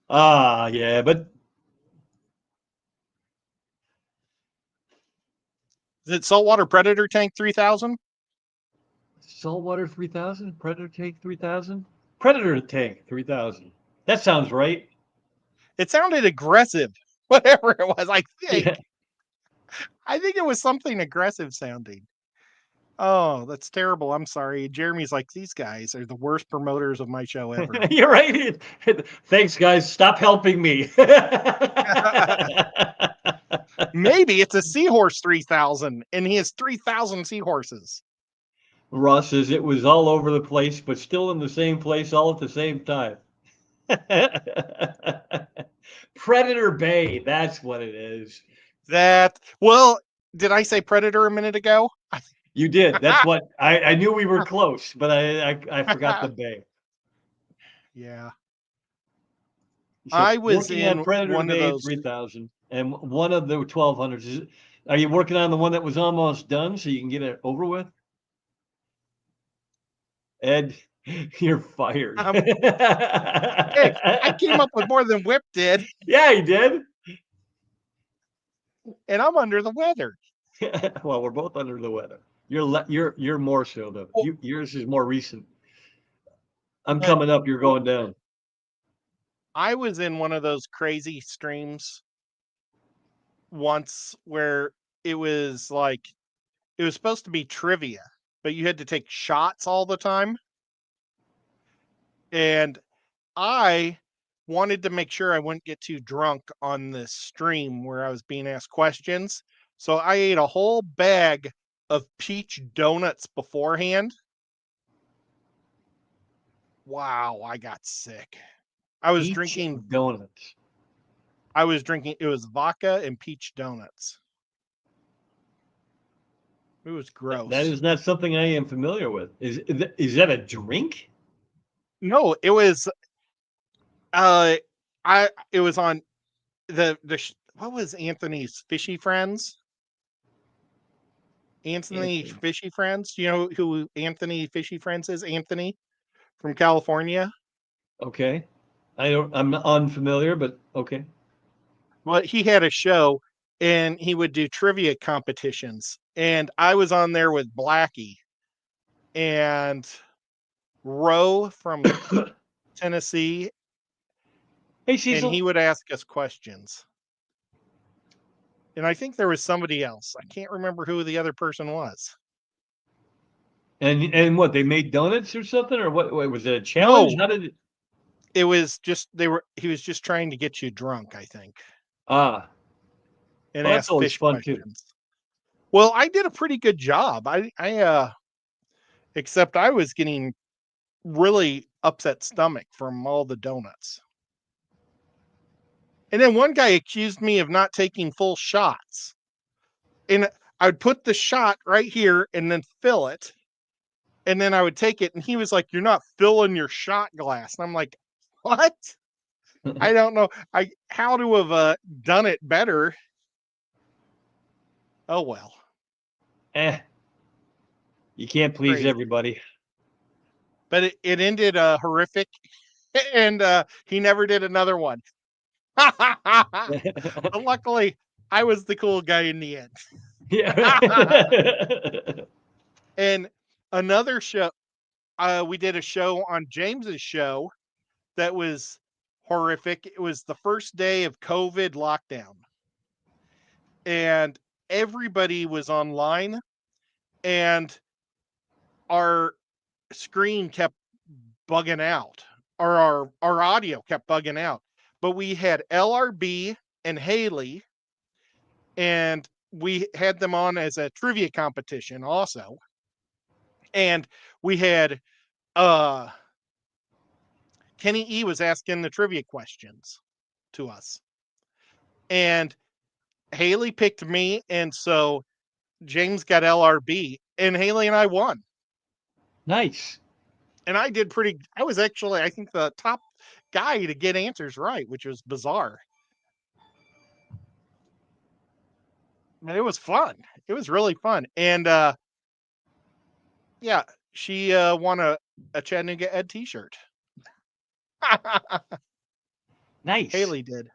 Yeah, but
Is it Saltwater Predator Tank 3000?
Saltwater 3000, Predator Tank 3000, Predator Tank 3000. That sounds right.
It sounded aggressive, whatever it was. I think.
Yeah.
I think it was something aggressive sounding. Oh, that's terrible. I'm sorry. Jeremy's like, these guys are the worst promoters of my show ever.
You're right. Thanks, guys. Stop helping me.
Maybe it's a Seahorse 3000 and he has 3,000 seahorses.
Ross says it was all over the place, but still in the same place all at the same time. Predator Bay. That's what it is.
Well, did I say Predator a minute ago?
You did. That's what I knew we were close, but I forgot the bay.
Yeah.
So
I was
working
in
on Predator
one of
Bay
those.
3000 and one of the 1200s. Are you working on the one that was almost done so you can get it over with? Ed, you're fired.
Hey, I came up with more than Whip did,
Yeah, he did.
and I'm under the weather.
Well, we're both under the weather. You're more so though. Yours is more recent. I'm
But-
coming up. You're going down.
I was in one of those crazy streams once where it was like it was supposed to be trivia, but you had to take shots all the time. And I wanted to make sure I wouldn't get too drunk on this stream where I was being asked questions. So I ate a whole bag of peach donuts beforehand. Wow, I got sick. I was
Peach
drinking
donuts.
it was vodka and peach donuts. It was gross.
That is not something I am familiar with. Is that a drink?
No, it was it was on what was Anthony's Fishy Friends? Anthony Fishy Friends. Do you know who Anthony Fishy Friends is? Anthony from California.
Okay. I'm unfamiliar, but okay.
Well, he had a show and he would do trivia competitions. And I was on there with Blackie and Roe from Tennessee.
Hey,
And
Cecil.
he would ask us questions. And I think there was somebody else. I can't remember who the other person was.
And what, they made donuts or something, or what was it a challenge?
No.
How did it?
It was just he was just trying to get you drunk, I think.
Ah,
And
well, that's
ask
always
fish
fun
questions.
too.
Well, I did a pretty good job. Except I was getting really upset stomach from all the donuts. And then one guy accused me of not taking full shots. And I would put the shot right here and then fill it. And then I would take it. And he was like, "You're not filling your shot glass." And I'm like, "What? I don't know how to have done it better." Oh, well.
You can't please
Crazy.
everybody.
But it ended horrific. And he never did another one. But luckily, I was the cool guy in the end.
Yeah.
And another show, we did a show on James's show that was horrific. It was the first day of COVID lockdown. And everybody was online and our screen kept bugging out, or our audio kept bugging out. But we had LRB and Haley, and we had them on as a trivia competition also. And we had Kenny E was asking the trivia questions to us. And Haley picked me, and so James got LRB, and Haley and I won.
Nice.
And I was actually, I think, the top guy to get answers right, which was bizarre. And it was fun. It was really fun. And yeah, she won a Chattanooga Ed t-shirt.
Nice.
Haley did.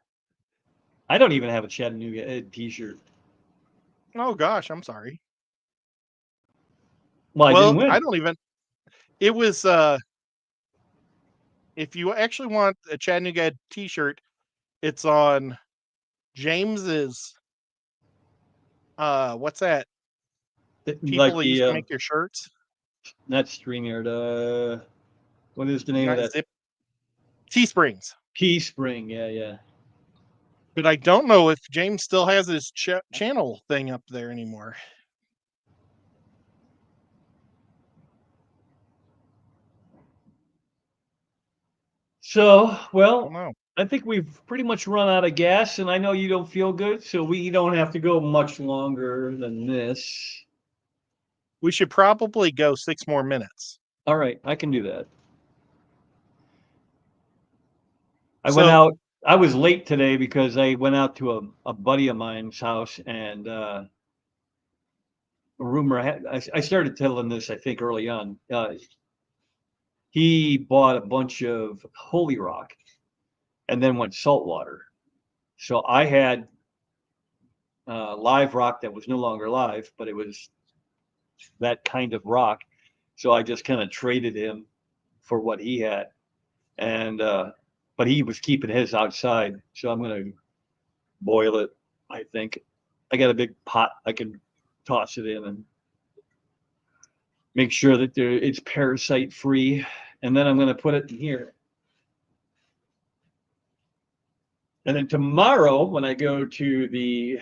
I don't even have a Chattanooga Ed t-shirt.
Oh gosh, I'm sorry.
Well, I didn't win.
I don't even. It was if you actually want a Chattanooga Ed t-shirt, it's on James's what's that? People
Like
that used to make your shirts.
Not StreamYard. What is the name of that?
Teesprings.
Teespring. Yeah.
But I don't know if James still has his channel thing up there anymore.
So, well, I think we've pretty much run out of gas, and I know you don't feel good, so we don't have to go much longer than this.
We should probably go 6 more minutes.
All right, I can do that. I went out. I was late today because I went out to a buddy of mine's house, and a rumor I started telling this, I think, early on. He bought a bunch of Holy Rock and then went saltwater. So I had live rock that was no longer live, but it was that kind of rock. So I just kind of traded him for what he had. And but he was keeping his outside. So I'm going to boil it, I think. I got a big pot I can toss it in and make sure that it's parasite free. And then I'm going to put it in here. And then tomorrow, when I go to the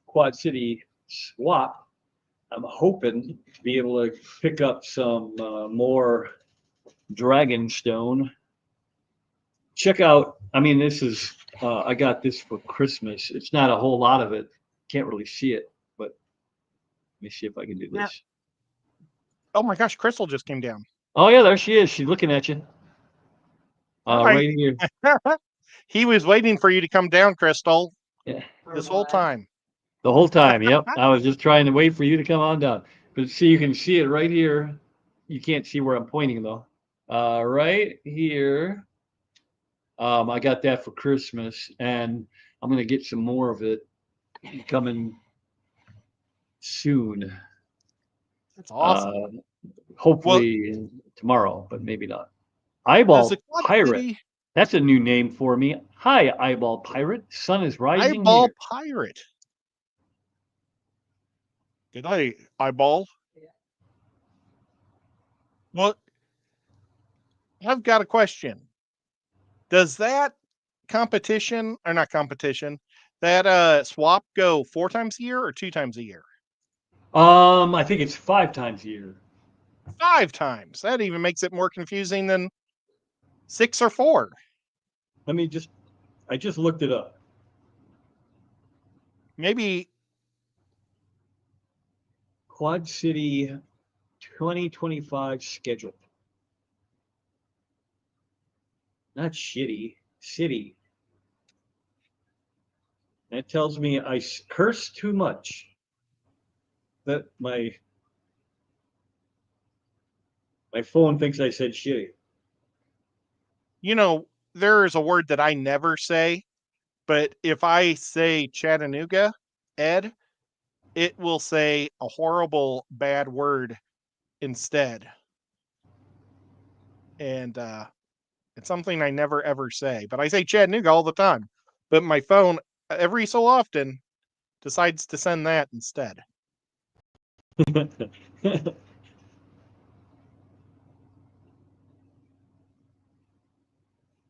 Quad City swap, I'm hoping to be able to pick up some more Dragonstone. Check out, I mean, this is, I got this for Christmas. It's not a whole lot of it. Can't really see it, but let me see if I can do
Yeah.
this.
Oh my gosh, Crystal just came down.
Oh, yeah, there she is. She's looking at you.
Hi.
Right here.
He was waiting for you to come down, Crystal,
Yeah.
this whole time.
The whole time, yep. I was just trying to wait for you to come on down. But see, you can see it right here. You can't see where I'm pointing though. Right here. I got that for Christmas, and I'm gonna get some more of it coming soon.
That's awesome.
Hopefully tomorrow, but maybe not.
Does
Eyeball
the Quad
Pirate.
City
That's a new name for me. Hi, Eyeball Pirate. Sun is rising
Eyeball
here.
Pirate? Good day, Eyeball. Well, I've got a question. Does that competition, or not competition, that swap go 4 times a year or 2 times a year?
I think it's 5 times a year.
5 times. That even makes it more confusing than 6 or 4.
I just looked it up.
Maybe
Quad City 2025 schedule. Not shitty, city. That tells me I curse too much. That my phone thinks I said shitty.
there is a word that I never say, but if I say Chattanooga, Ed, it will say a horrible bad word instead. And it's something I never ever say, but I say Chattanooga all the time. But my phone every so often decides to send that instead.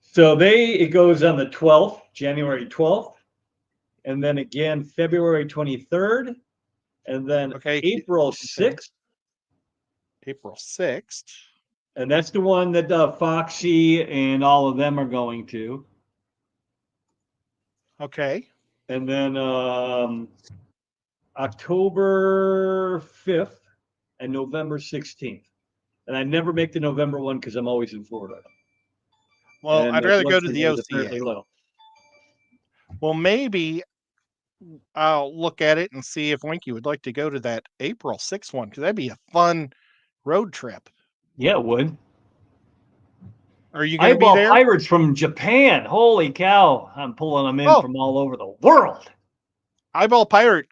So it goes on the 12th, January 12th, and then again February 23rd, and then
Okay.
April 6th.
April 6th.
And that's the one that Foxy and all of them are going to.
Okay.
And then October 5th and November 16th. And I never make the November one because I'm always in Florida.
Well,
And
I'd
the
rather
blood
go to
sugar
the
is
OCA.
apparently low.
Well, maybe I'll look at it and see if Winky would like to go to that April 6th one, because that'd be a fun road trip.
Yeah, it would.
Are you going to be
Eyeball
there?
Pirates from Japan. Holy cow. I'm pulling them in from all over the world.
Eyeball Pirate.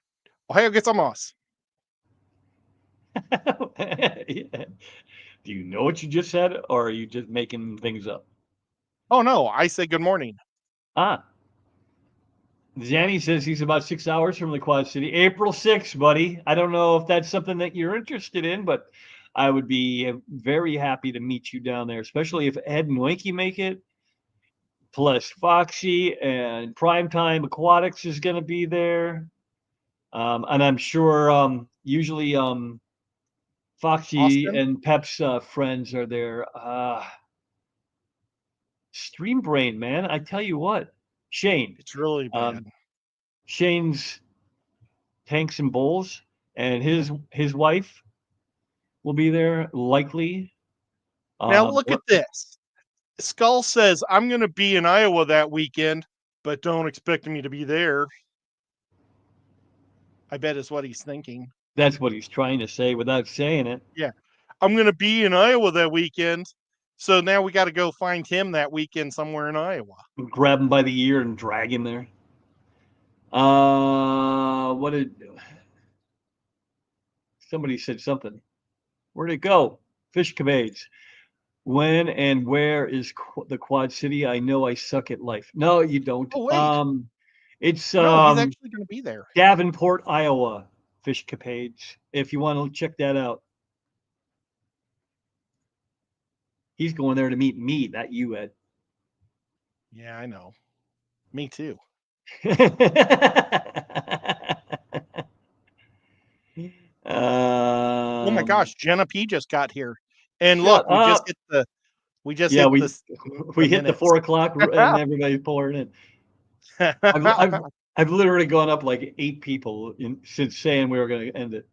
Ohio gozaimasu.
Yeah. Do you know what you just said, or are you just making things up?
Oh, no. I say good morning.
Zanny says he's about 6 hours from the Quad City. April 6th, buddy. I don't know if that's something that you're interested in, but I would be very happy to meet you down there, especially if Ed and Winky make it. Plus Foxy and Primetime Aquatics is going to be there. And I'm sure usually Foxy
Austin?
and Pep's friends are there. Stream Brain, man. I tell you what, Shane.
It's really bad.
Shane's Tanks and Bowls, and his wife will be there likely.
Now look at this. Skull says, I'm going to be in Iowa that weekend, but don't expect me to be there. I bet is what he's thinking.
That's what he's trying to say without saying it.
Yeah. I'm going to be in Iowa that weekend. So now we got to go find him that weekend somewhere in Iowa.
Grab him by the ear and drag him there. Somebody said something. Where'd it go? Fish Cavades. When and where is the Quad City? I know I suck at life. No, you don't.
Oh, wait.
It's
No, he's actually going to be there.
Davenport, Iowa. Fish Capades. If you want to check that out. He's going there to meet me, not you, Ed.
Yeah, I know. Me too. Oh my
Um,
gosh, Jenna P just got here. And look,
shut up.
we just
Yeah,
hit
we
the
we hit the
minutes.
4 o'clock and everybody's pouring in. I've literally gone up like 8 people since saying we were going to end it.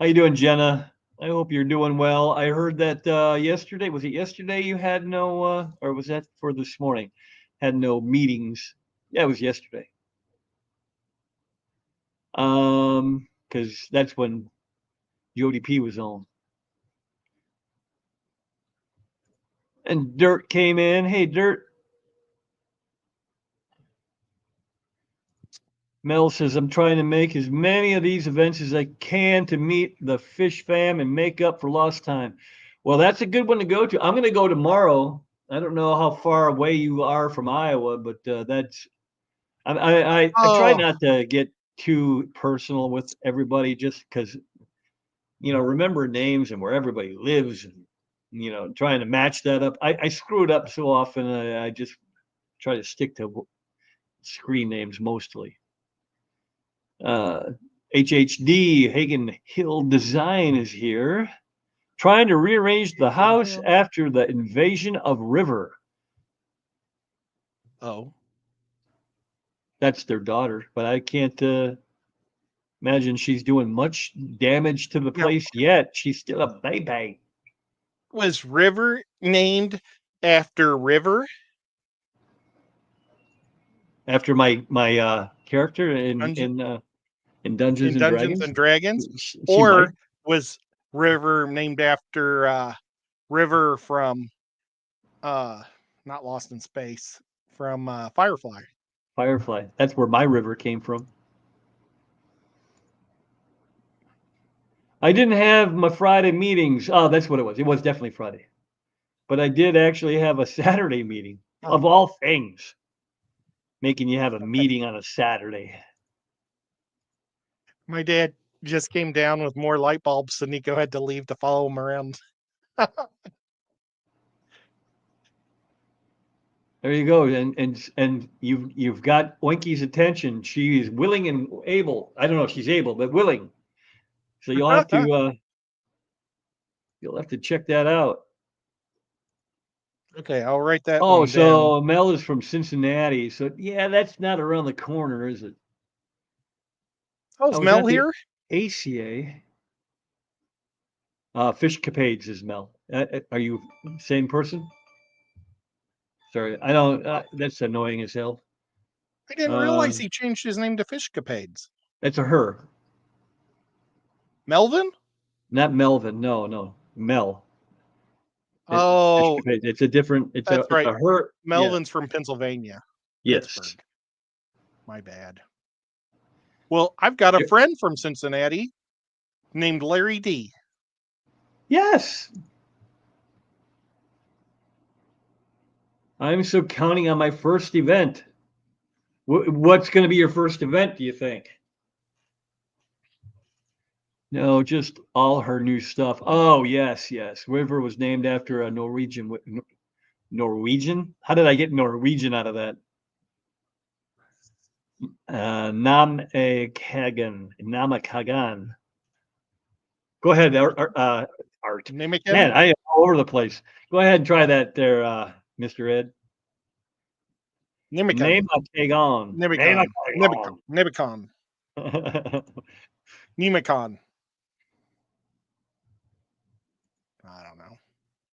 How you doing, Jenna? I hope you're doing well. I heard that yesterday, was it yesterday you had no, or was that for this morning? Had no meetings. Yeah, it was yesterday. Because that's when Jody P was on. And Dirt came in. Hey, Dirt. Mel says, I'm trying to make as many of these events as I can to meet the fish fam and make up for lost time. Well, that's a good one to go to. I'm going to go tomorrow. I don't know how far away you are from Iowa, but that's I try
Oh,
not to get too personal with everybody just because, remember names and where everybody lives and, trying to match that up. I screw it up so often. I just try to stick to screen names mostly. HHD, Hagen Hill Design is here, trying to rearrange the house after the invasion of River.
oh,
That's their daughter, but I can't imagine she's doing much damage to the
yeah.
place yet. She's still a baby.
Was River named after River?
After my character
Dungeon,
in Dungeons
in
and
Dungeons
Dragons,
and Dragons?
she might.
Or was River named after River from not Lost in Space, from Firefly?
Firefly. That's where my river came from. I didn't have my Friday meetings. Oh, that's what it was. It was definitely Friday. But I did actually have a Saturday meeting,
Oh,
of all things, making you have a meeting on a Saturday.
my dad just came down with more light bulbs, so Nico had to leave to follow him around.
There you go, and you've got Oinky's attention. She is willing and able. I don't know if she's able, but willing. So you'll have to check that out.
Okay, I'll write that
Oh,
one down.
so Mel is from Cincinnati. So yeah, that's not around the corner, is it?
Oh,
I
is
was
Mel
at the
here?
ACA. Fish Capades is Mel. Are you same person? Sorry, I don't. That's annoying as hell.
I didn't realize he changed his name to Fishcapades.
That's a her,
Melvin?
not Melvin. No, Mel. Fish
Oh,
Capades. It's a different.
that's
It's
right.
a her. Yeah.
Melvin's from Pennsylvania,
Yes.
Pittsburgh. My bad. Well, I've got a
Yep.
friend from Cincinnati named Larry D.
Yes. I'm so counting on my first event. What's going to be your first event, do you think? No, just all her new stuff. Oh, yes. River was named after a Norwegian. Norwegian? How did I get Norwegian out of that? Namakagan. Go ahead, Art.
Nimikin?
Man, I am all over the place. Go ahead and try that there, Mr. Ed.
Nimikin.
Namakagon.
Nimicon. Nimicon. Nimicon. I don't know.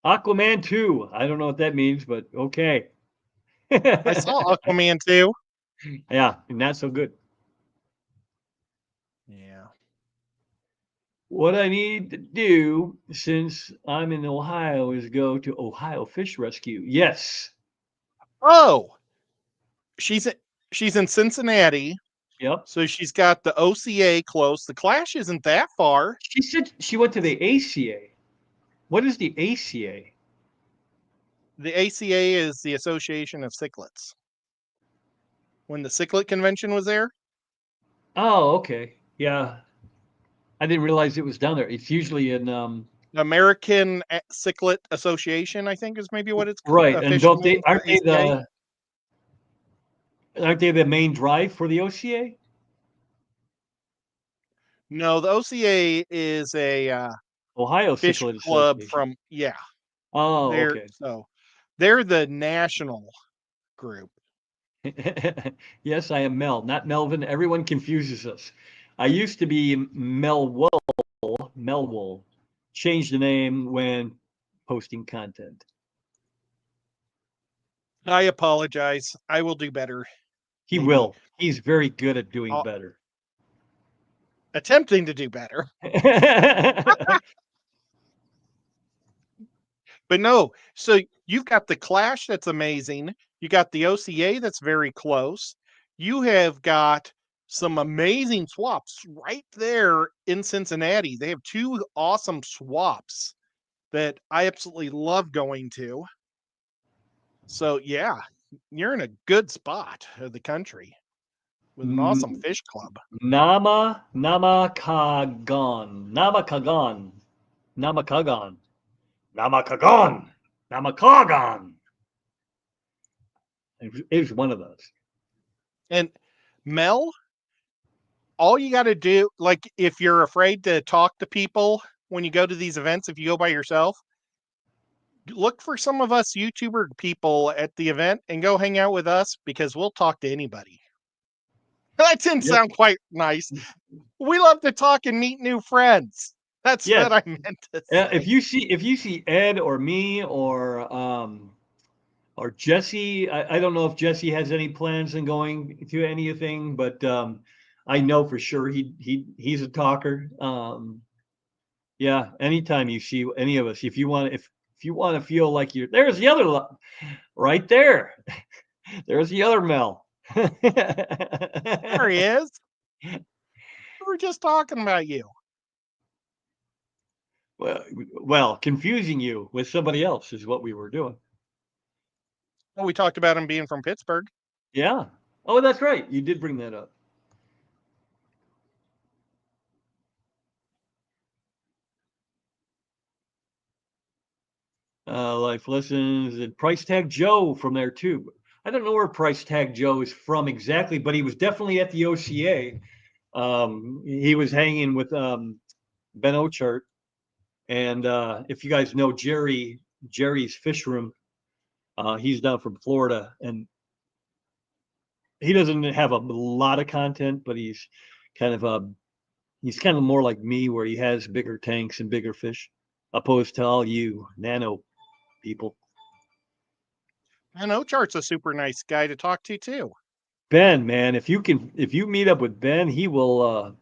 Aquaman 2. I don't know what that means, but okay.
I saw Aquaman too.
Yeah, not so good.
Yeah.
What I need to do since I'm in Ohio is go to Ohio Fish Rescue. Yes.
Oh, she's in Cincinnati,
Yep.
so she's got the OCA close. The Clash isn't that far.
She said she went to the ACA. What is the ACA?
The ACA is the Association of Cichlids. When the cichlid convention was there,
Oh, okay. Yeah. I didn't realize it was down there. It's usually in
American Cichlid Association, I think is maybe what it's
Right, and don't they
officially ACA.
aren't they the main drive for the OCA?
No, the OCA is a
Ohio
fish
Cichlid
club
Association. Oh,
they're
okay.
they're the national group.
Yes, I am Mel, not Melvin. Everyone confuses us. I used to be Melwool. Changed the name when posting content.
I apologize. I will do better.
He
Maybe.
will. He's very good at doing
I'll-
better.
Attempting to do better. But no, so you've got the Clash that's amazing. You got the OCA that's very close. You have got some amazing swaps right there in Cincinnati. They have two awesome swaps that I absolutely love going to. So yeah, you're in a good spot of the country with an awesome fish club.
Namakagon. It was one of those.
And Mel, all you got to do, like if you're afraid to talk to people when you go to these events, if you go by yourself, look for some of us YouTuber people at the event and go hang out with us because we'll talk to anybody. That didn't sound quite nice. We love to talk and meet new friends. That's what I meant to say.
If you see Ed or me or Jesse, I don't know if Jesse has any plans on going to anything, but I know for sure he's a talker. Yeah, anytime you see any of us, if you want to feel like there's the other right there. There's the other Mel.
There he is. We were just talking about you.
Well, confusing you with somebody else is what we were doing.
Well, we talked about him being from Pittsburgh.
Yeah. Oh, that's right. You did bring that up. Life lessons and Price Tag Joe from there too. I don't know where Price Tag Joe is from exactly, but he was definitely at the OCA. He was hanging with Ben Ochart, and if you guys know Jerry's Fish Room, he's down from Florida, and he doesn't have a lot of content, but he's kind of more like me, where he has bigger tanks and bigger fish, opposed to all you nano people.
And Ochart's a super nice guy to talk to too.
Ben, man, if you meet up with Ben, he will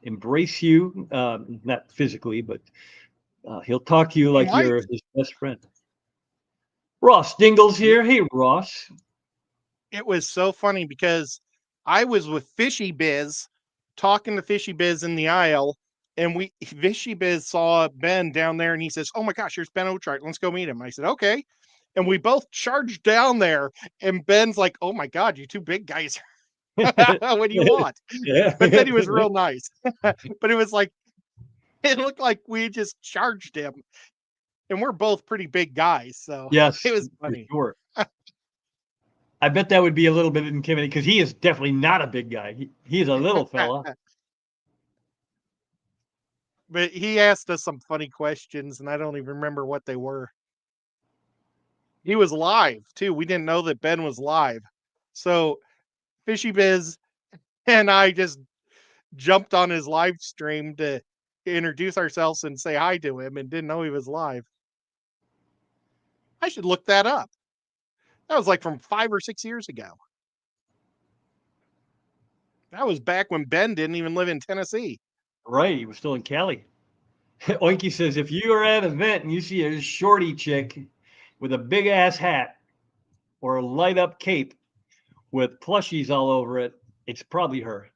embrace you, not physically, but he'll talk to you like you're his best friend. Ross Dingle's here. Hey, Ross.
It was so funny because I was with Fishy Biz talking to Fishy Biz in the aisle, and Fishy Biz saw Ben down there and he says, "Oh my gosh, here's Ben Ochart. Let's go meet him." I said, "Okay." And we both charged down there, and Ben's like, "Oh my God, you two big guys. What do you want?" But then he was real nice. But it was like, it looked like we just charged him. And we're both pretty big guys. So
yes,
it was funny.
Sure. I bet that would be a little bit intimidating because he is definitely not a big guy. He's a little fella.
But he asked us some funny questions, and I don't even remember what they were. He was live too. We didn't know that Ben was live. So Fishy Biz and I just jumped on his live stream to introduce ourselves and say hi to him and didn't know he was live. I should look that up. That was like from 5 or 6 years ago. That was back when Ben didn't even live in Tennessee.
Right. He was still in Cali. Oinky says, if you are at an event and you see a shorty chick with a big ass hat or a light up cape with plushies all over it, it's probably her.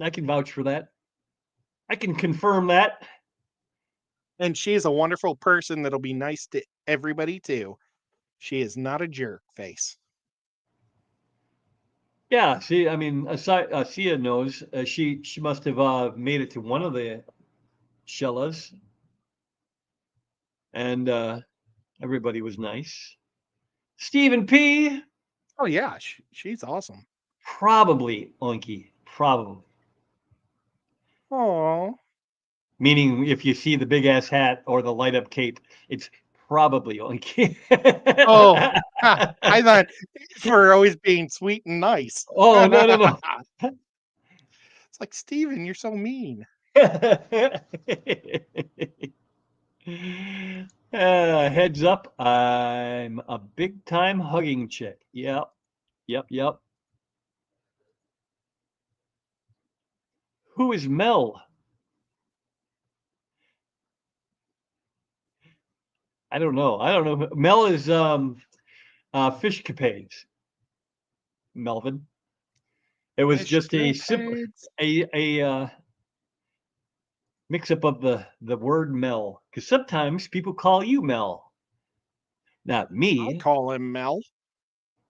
I can vouch for that. I can confirm that.
And she is a wonderful person that'll be nice to everybody too. She is not a jerk face.
Yeah, see, I mean, Sia knows she must have made it to one of the Shellas. and everybody was nice. Stephen P.
Oh yeah, she's awesome.
Probably Unky. Probably.
Oh,
Meaning, if you see the big ass hat or the light up cape, it's probably Unky.
oh, I thought for always being sweet and nice.
Oh, no, no, no.
It's like, Steven, you're so mean.
Heads up, I'm a big time hugging chick. Yep, yep. Who is Mel? I don't know. Mel is Fish Capades. Melvin. It was just a simple a mix up of the word Mel, because sometimes people call you Mel, not
I'll
me,
call him Mel.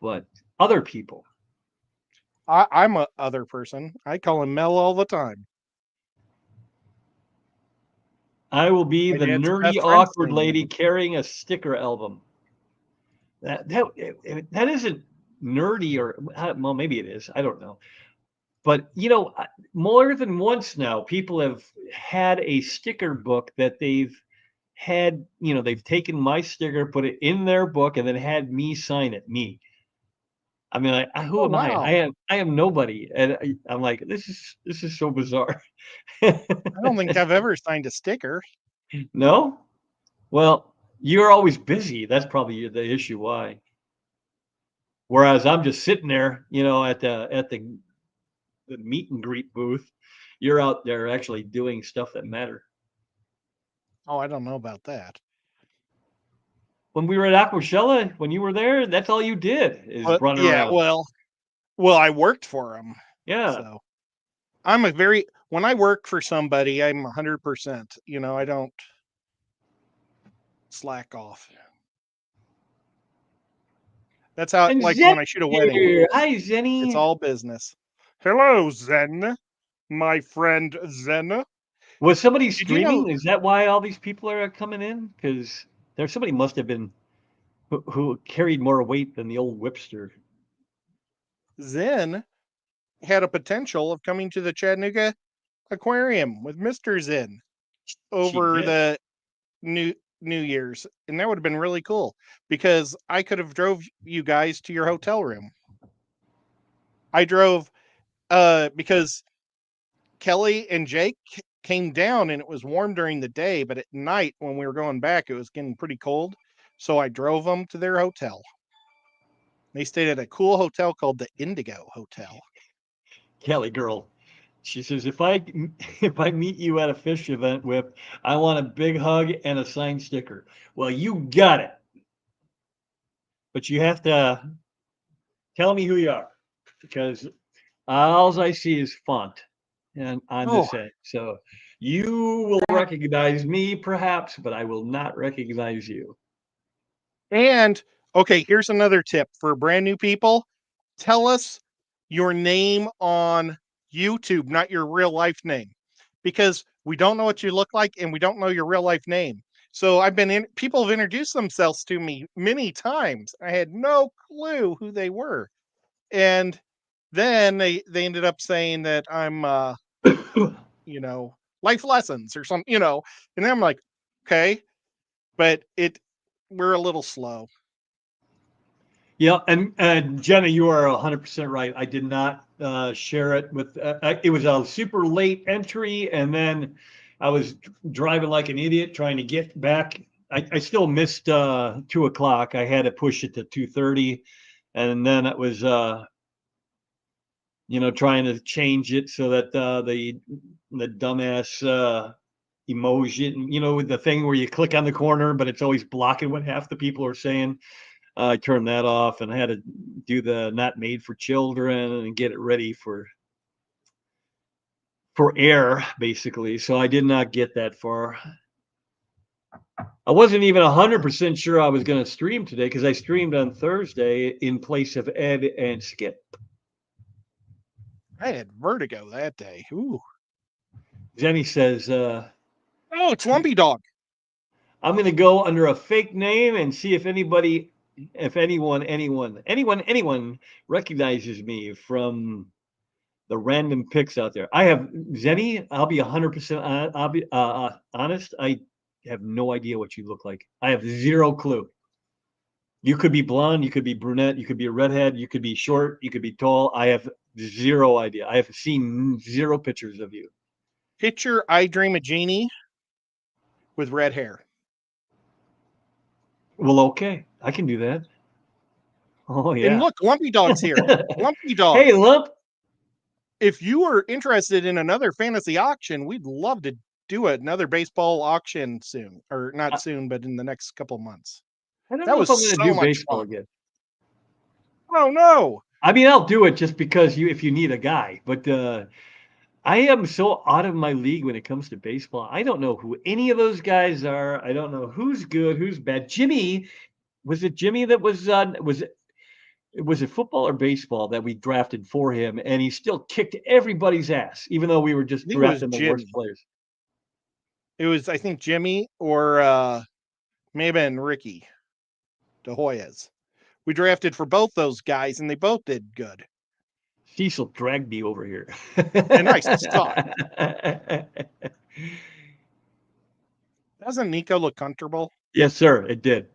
but other people.
I'm a other person. I call him Mel all the time.
I will be
My
the
dad's
nerdy,
best friend's
awkward
name.
lady carrying a sticker album. That isn't nerdy, or well, maybe it is. I don't know. But more than once now, people have had a sticker book that they've had. They've taken my sticker, put it in their book, and then had me sign it. Me. I mean, who
Oh
am I?
wow!
I am nobody, and I'm like, this is so bizarre.
I don't think I've ever signed a sticker.
No? Well, you're always busy. That's probably the issue why. Whereas I'm just sitting there, at the meet and greet booth. You're out there actually doing stuff that matter.
Oh, I don't know about that.
When we were at Aquashella, when you were there, that's all you did is
But
run
yeah,
around.
well, I worked for him,
Yeah.
so I'm when I work for somebody, I'm 100%. I don't slack off. That's how,
And
like
Zen
when I shoot a wedding,
here. Hi,
it's
Zenny.
all business. Hello, Zen, my friend Zen.
Was somebody
Did you know
streaming? Is that why all these people are coming in? Because somebody must have been who carried more weight than the old whipster.
Zen had a potential of coming to the Chattanooga Aquarium with Mr. Zen over
did.
the New Year's, and that would have been really cool because I could have drove you guys to your hotel room. I drove because Kelly and Jake came down and it was warm during the day, but at night when we were going back, it was getting pretty cold. So I drove them to their hotel. They stayed at a cool hotel called the Indigo Hotel.
Kelly girl. She says, if I meet you at a fish event, Whip, I want a big hug and a signed sticker. Well, you got it. But you have to tell me who you are, because all I see is font and on this end. So you will recognize me perhaps, but I will not recognize you.
And okay, here's another tip for brand new people. Tell us your name on YouTube, not your real life name, because we don't know what you look like and we don't know your real life name. So people have introduced themselves to me many times. I had no clue who they were. And then they ended up saying that I'm life lessons or something, and then I'm like, okay, but we're a little slow.
Yeah, and Jenna, you are 100% right. I did not share it with. It was a super late entry, and then I was driving like an idiot trying to get back. I still missed 2:00. I had to push it to 2:30, and then it was trying to change it so that the dumbass emoji, with the thing where you click on the corner, but it's always blocking what half the people are saying. I turned that off, and I had to do the not made for children and get it ready for air, basically. So I did not get that far. I wasn't even 100% sure I was going to stream today, because I streamed on Thursday in place of Ed and Skip.
I had vertigo that day. Ooh.
Jenny says,
oh, it's Lumpy Dog.
I'm going to go under a fake name and see if anyone recognizes me from the random pics out there. I have Zenny. I'll be 100%. I'll be honest. I have no idea what you look like. I have zero clue. You could be blonde. You could be brunette. You could be a redhead. You could be short. You could be tall. I have zero idea. I have seen zero pictures of you.
Picture I Dream of Jeannie with red hair.
Well, okay, I can do that. Oh yeah.
And look, Lumpy Dog's here. Lumpy Dog.
Hey, Lump.
If you are interested in another fantasy auction, we'd love to do another baseball auction soon, or not soon, but in the next couple months.
I don't
That
know
was
if I'm going
so
to do
much
baseball
fun.
again.
Oh no!
I mean, I'll do it just because if you need a guy, but I am so out of my league when it comes to baseball. I don't know who any of those guys are. I don't know who's good, who's bad. Jimmy, was it Jimmy that was it football or baseball that we drafted for him, and he still kicked everybody's ass, even though we were just
I think it was
drafting the worst
Jimmy.
players.
It was, I think, Jimmy or maybe been Ricky De Hoyas. We drafted for both those guys, and they both did good.
Cecil dragged me over here.
And I suck. Doesn't Nico look comfortable?
Yes, sir, it did.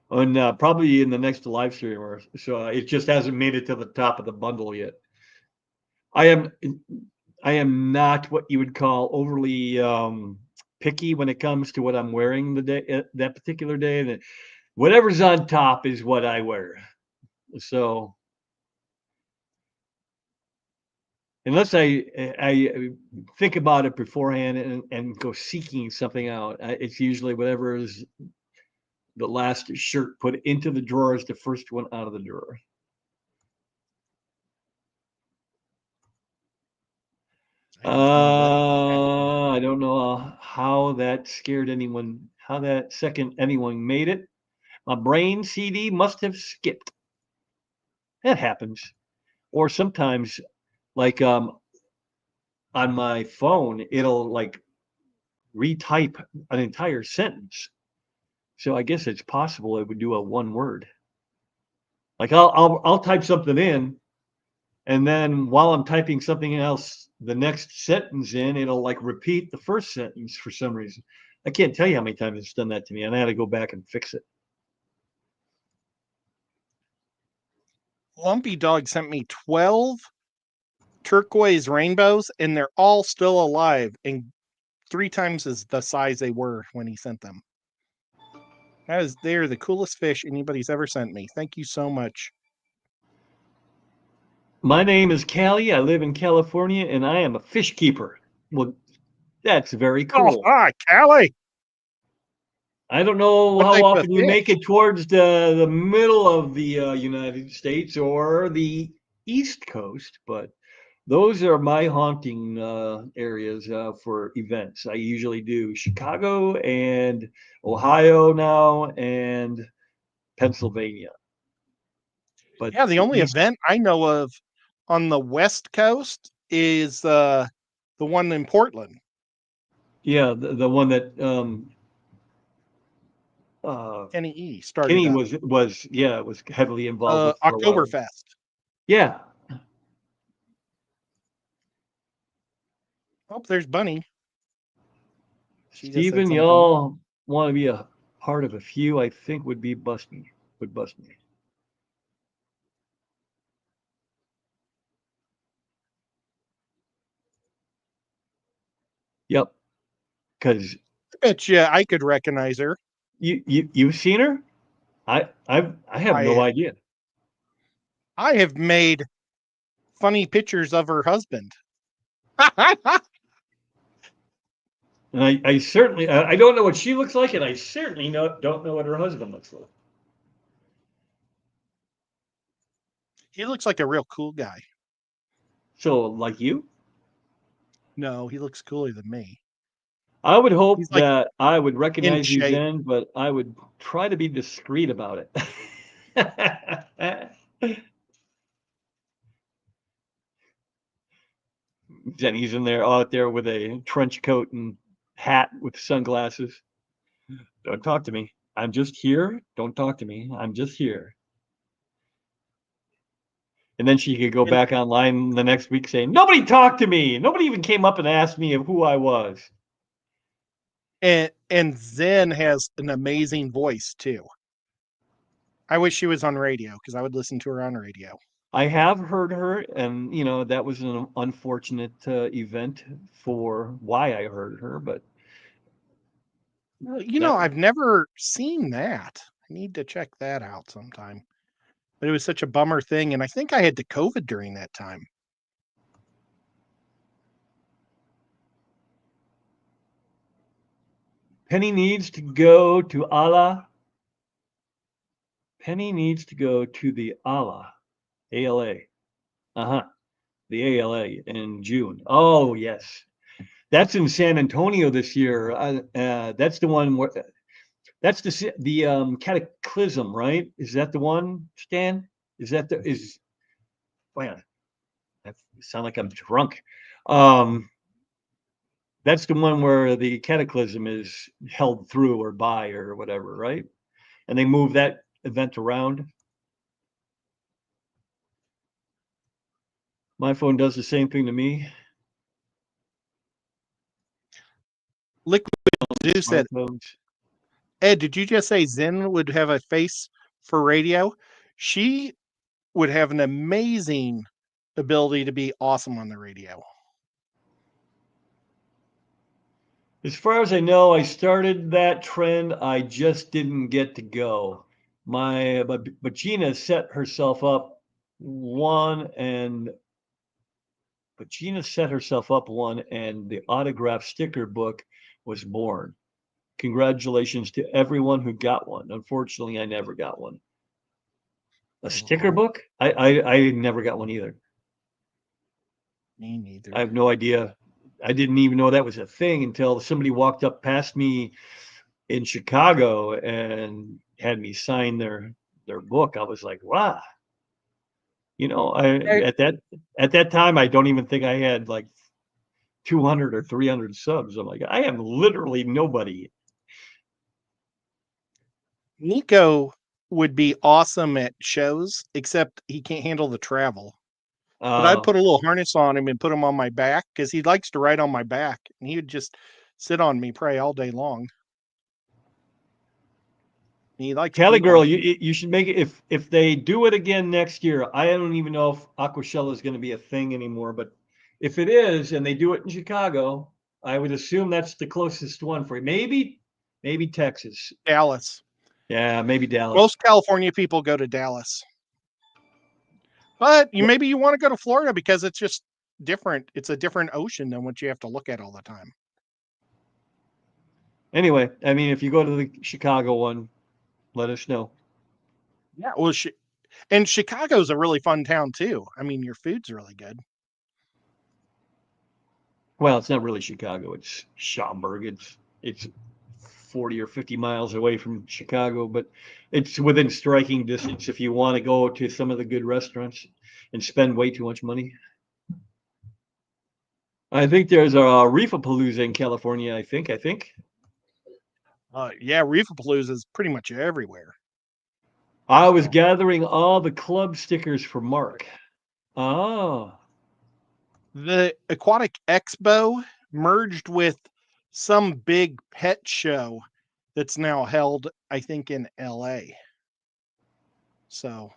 And probably in the next live stream, or so it just hasn't made it to the top of the bundle yet. I am not what you would call overly picky when it comes to what I'm wearing that particular day. That whatever's on top is what I wear. So unless I think about it beforehand and go seeking something out, it's usually whatever is the last shirt put into the drawer is the first one out of the drawer. I don't know how that scared anyone, how that second anyone made it. My brain CD must have skipped. That happens. Or sometimes, like on my phone, it'll like retype an entire sentence. So I guess it's possible it would do a one word. Like I'll type something in, and then while I'm typing something else, the next sentence in, it'll like repeat the first sentence for some reason. I can't tell you how many times it's done that to me, and I had to go back and fix it.
Lumpy Dog sent me 12 turquoise rainbows, and they're all still alive and 3 times as the size they were when he sent them. They're the coolest fish anybody's ever sent me. Thank you so much.
My name is Callie. I live in California, and I am a fish keeper. Well, that's very cool.
Oh, hi, Callie.
I don't know
What
how
type of
often you make
fish?
it towards the middle of the United States or the East Coast, but those are my haunting areas for events. I usually do Chicago and Ohio now and Pennsylvania. But
Yeah, the only
East,
event I know of on the West Coast is the one in Portland.
yeah, the one that
Kenny E started
Kenny
up.
was heavily involved with for a while.
Oktoberfest.
Yeah.
Oh, there's Bunny. She just said
Steven,
something.
y'all want to be a part of a few, I think would bust me. Yep. Because
I bet you I could recognize her.
you've seen her? I have no idea.
I have made funny pictures of her husband.
And I certainly I don't know what she looks like, and I certainly don't know what her husband looks like.
He looks like a real cool guy.
So, like you?
No, he looks cooler than me.
I would hope
He's like
that I would
in
recognize you
shape.
then, but I would try to be discreet about it. Then he's in there out there with a trench coat and hat with sunglasses. Don't talk to me. I'm just here. Don't talk to me. I'm just here. And then she could go
And-
back online the next week saying, nobody talked to me. Nobody even came up and asked me who I was.
And Zen has an amazing voice too. I wish she was on radio because I would listen to her on radio.
I have heard her, and that was an unfortunate event for why I heard her, but
I've never seen that. I need to check that out sometime. But it was such a bummer thing, and I think I had the COVID during that time.
Penny needs to go to Allah. Penny needs to go to the ALA. Uh-huh. The ALA in June. Oh, yes. That's in San Antonio this year. That's the one where that's the Cataclysm, right? Is that the one, Stan? Man, I sound like I'm drunk. That's the one where the Cataclysm is held through or by or whatever, right? And they move that event around. My phone does the same thing to me.
Liquid Juice said,
Smartphones.
Ed, did you just say Zen would have a face for radio? She would have an amazing ability to be awesome on the radio.
As far as I know, I started that trend. I just didn't get to go. But Gina set herself up one, and the autograph sticker book was born. Congratulations to everyone who got one. Unfortunately, I never got one. A sticker book? I never got one either.
Me neither.
I have no idea. I didn't even know that was a thing until somebody walked up past me in Chicago and had me sign their book. I was like, wow. At that time, I don't even think I had like 200 or 300 subs. I'm like, I am literally nobody.
Nico would be awesome at shows, except he can't handle the travel. But I'd put a little harness on him and put him on my back because he likes to ride on my back, and he would just sit on me, pray all day long. He likes
Cali
people.
Girl, you should make it if they do it again next year. I don't even know if Aquashella is going to be a thing anymore, but if it is and they do it in Chicago, I would assume that's the closest one for you. Maybe Texas.
Dallas.
Yeah, maybe Dallas.
Most California people go to Dallas. But maybe you want to go to Florida because it's just different. It's a different ocean than what you have to look at all the time.
Anyway, I mean, if you go to the Chicago one, let us know.
Yeah, well, and Chicago's a really fun town too. I mean, your food's really good.
Well, it's not really Chicago. It's Schaumburg. It's 40 or 50 miles away from Chicago, but it's within striking distance if you want to go to some of the good restaurants and spend way too much money. I think there's a Reefapalooza in California, I think.
Yeah, Reefapalooza is pretty much everywhere.
I was gathering all the club stickers for Mark. Oh.
The Aquatic Expo merged with some big pet show that's now held, I think, in LA. So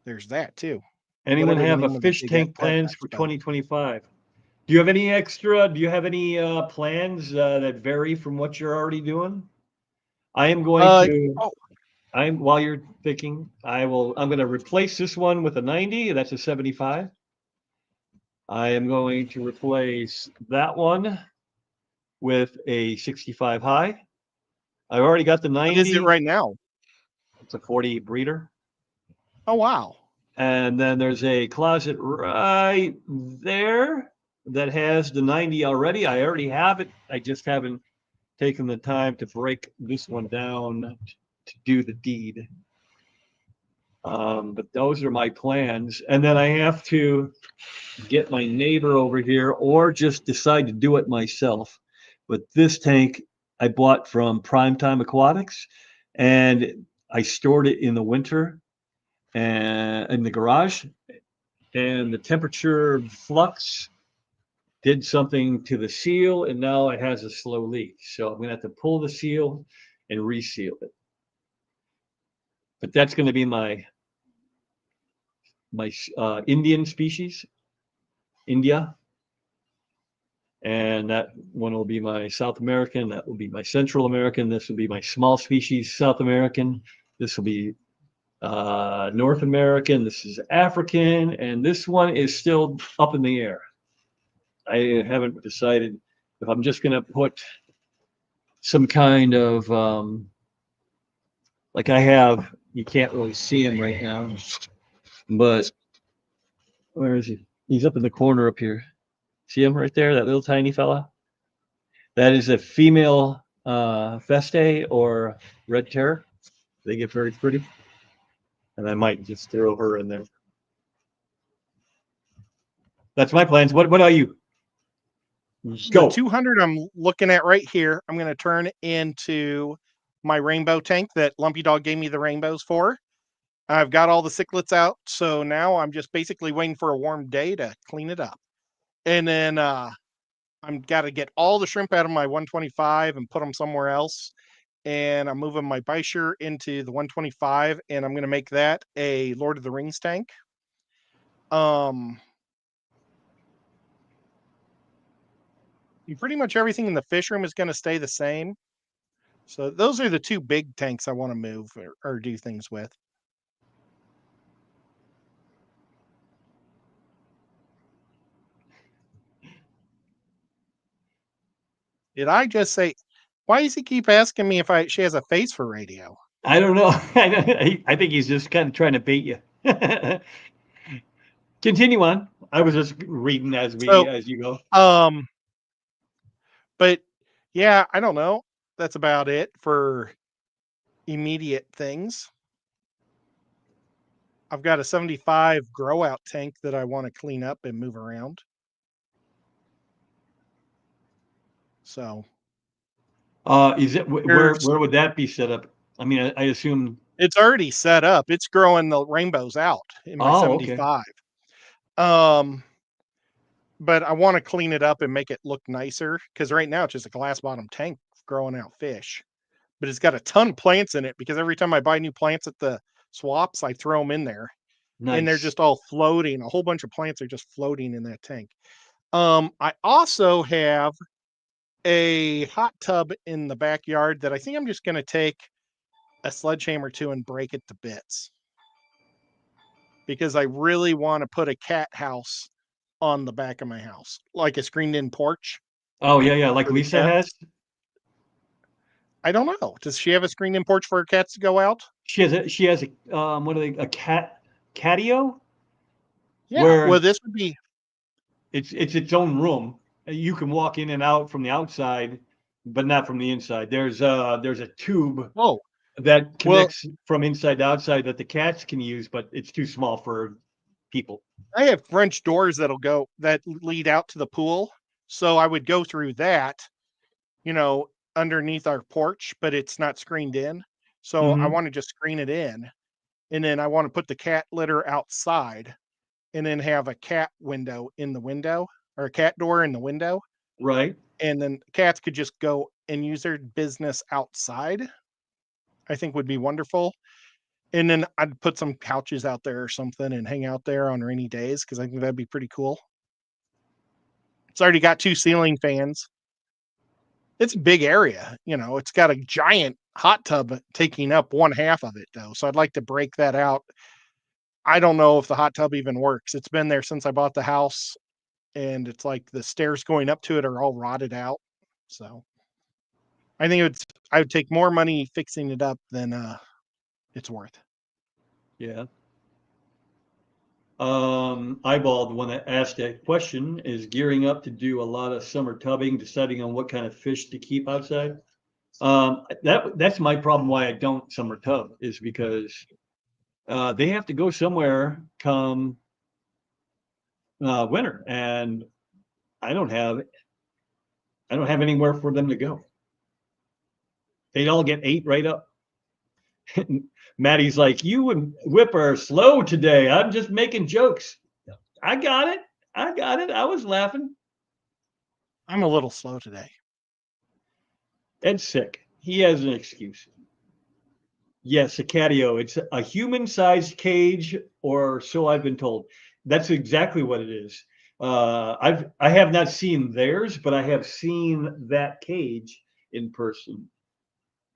there's that too.
Anyone
Whatever the
have
name
a
of the
fish
big
tank
pet
plans for
expo.
2025? Do you have any plans that vary from what you're already doing? I am going to. While you're thinking, I'm going to replace this one with a 90. That's a 75. I am going to replace that one with a 65 high. I've already got the 90.
What is it right now?
It's a 40 breeder.
Oh, wow.
And then there's a closet right there that has the 90 already. I already have it. I just haven't taken the time to break this one down to do the deed. But those are my plans. And then I have to get my neighbor over here or just decide to do it myself. But this tank, I bought from Primetime Aquatics, and I stored it in the winter and in the garage, and the temperature flux did something to the seal, and now it has a slow leak. So I'm gonna have to pull the seal and reseal it. But that's gonna be my Indian species, India, and that one will be my South American. That will be my Central American. This will be my small species South American. This will be North American. This is African, and this one is still up in the air. I haven't decided if I'm just going to put some kind of like I have. You can't really see him right now, but where is he? He's up in the corner up here. See him right there, that little tiny fella? That is a female Feste or Red Terror. They get very pretty. And I might just throw her in there. That's my plans. What about you? Go.
The 200 I'm looking at right here, I'm going to turn into my rainbow tank that Lumpy Dog gave me the rainbows for. I've got all the cichlids out, so now I'm just basically waiting for a warm day to clean it up. And then I'm got to get all the shrimp out of my 125 and put them somewhere else. And I'm moving my Bisher into the 125, and I'm going to make that a Lord of the Rings tank. Pretty much everything in the fish room is going to stay the same. So those are the two big tanks I want to move or do things with. Did I just say, why does he keep asking me if she has a face for radio?
I don't know. I think he's just kind of trying to bait you. Continue on. I was just reading as you go.
But yeah, I don't know. That's about it for immediate things. I've got a 75 grow out tank that I want to clean up and move around. So,
Is it where would that be set up? I mean, I assume
it's already set up. It's growing the rainbows out in my 75. Okay. But I want to clean it up and make it look nicer because right now it's just a glass bottom tank growing out fish. But it's got a ton of plants in it because every time I buy new plants at the swaps, I throw them in there. Nice. And they're just all floating. A whole bunch of plants are just floating in that tank. I also have a hot tub in the backyard that I think I'm just going to take a sledgehammer to and break it to bits. Because I really want to put a cat house on the back of my house, like a screened-in porch.
Oh, yeah, like Lisa has?
I don't know. Does she have a screened-in porch for her cats to go out?
She has a what are they, a catio?
Yeah, well, this would be...
It's its own room. You can walk in and out from the outside, but not from the inside. There's a tube that connects from inside to outside that the cats can use, but it's too small for people.
I have French doors that lead out to the pool. So I would go through that, underneath our porch, but it's not screened in. So I want to just screen it in. And then I want to put the cat litter outside and then have a cat window in the window or a cat door in the window.
Right.
And then cats could just go and use their business outside. I think would be wonderful. And then I'd put some couches out there or something and hang out there on rainy days because I think that'd be pretty cool. It's already got 2 ceiling fans. It's a big area, it's got a giant hot tub taking up one half of it though. So I'd like to break that out. I don't know if the hot tub even works. It's been there since I bought the house and it's like the stairs going up to it are all rotted out. So I think I would take more money fixing it up than it's worth.
Yeah. Eyeball, the one that asked that question, is gearing up to do a lot of summer tubbing, deciding on what kind of fish to keep outside. That's my problem why I don't summer tub is because they have to go somewhere come winter, and I don't have anywhere for them to go. They'd all get ate right up. Maddie's like, you and Whip are slow today. I'm just making jokes. I got it. I was laughing.
I'm a little slow today.
Ed's sick. He has an excuse. Yes, a catio. It's a human-sized cage, or so I've been told. That's exactly what it is. I have not seen theirs, but I have seen that cage in person.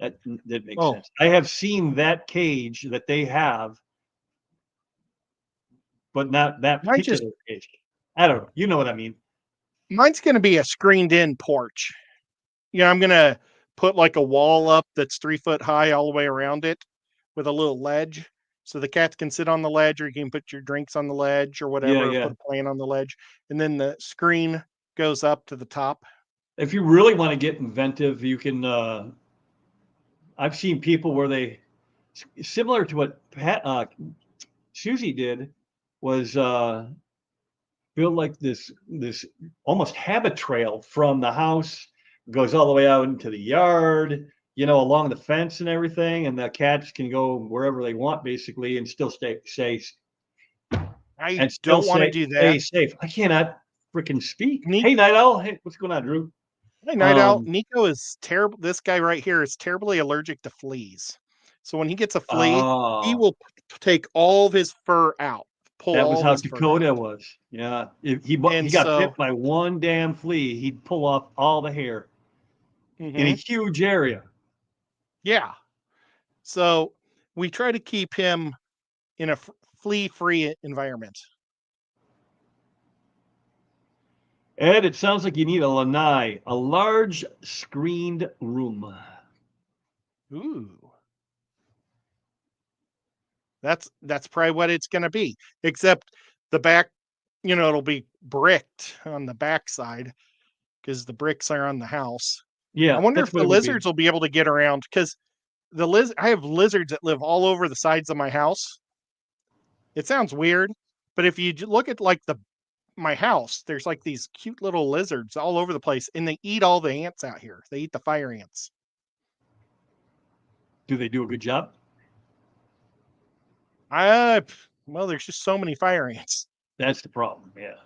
That makes
Oh.
sense. I have seen that cage that they have, but not that
Mine's
particular cage. I don't know. You know what I mean?
Mine's going to be a screened-in porch. I'm going to put like a wall up that's 3 foot high all the way around it with a little ledge. So the cats can sit on the ledge, or you can put your drinks on the ledge or whatever,
Yeah.
put a plant on the ledge. And then the screen goes up to the top.
If you really want to get inventive, you can. I've seen people where they, similar to what Susie did, was build like this almost habit trail from the house, goes all the way out into the yard, along the fence and everything, and the cats can go wherever they want basically and still stay safe.
I don't want to do that.
Stay safe. I cannot freaking speak.
Nick-
Hey, Night Owl. Hey, what's going on, Drew?
Hey, Night Owl. Nico is terrible. This guy right here is terribly allergic to fleas. So when he gets a flea, he will take all of his fur out.
That was how Dakota was. Yeah. If he got bit by one damn flea, he'd pull off all the hair in a huge area.
Yeah. So we try to keep him in a flea-free environment.
Ed, it sounds like you need a lanai, a large screened room.
Ooh. That's probably what it's going to be, except the back, it'll be bricked on the back side because the bricks are on the house.
Yeah.
I wonder if the lizards will be able to get around, because I have lizards that live all over the sides of my house. It sounds weird, but if you look at like my house, there's like these cute little lizards all over the place, and they eat all the ants out here. They eat the fire ants.
Do they do a good job?
Well, there's just so many fire ants.
That's the problem. Yeah.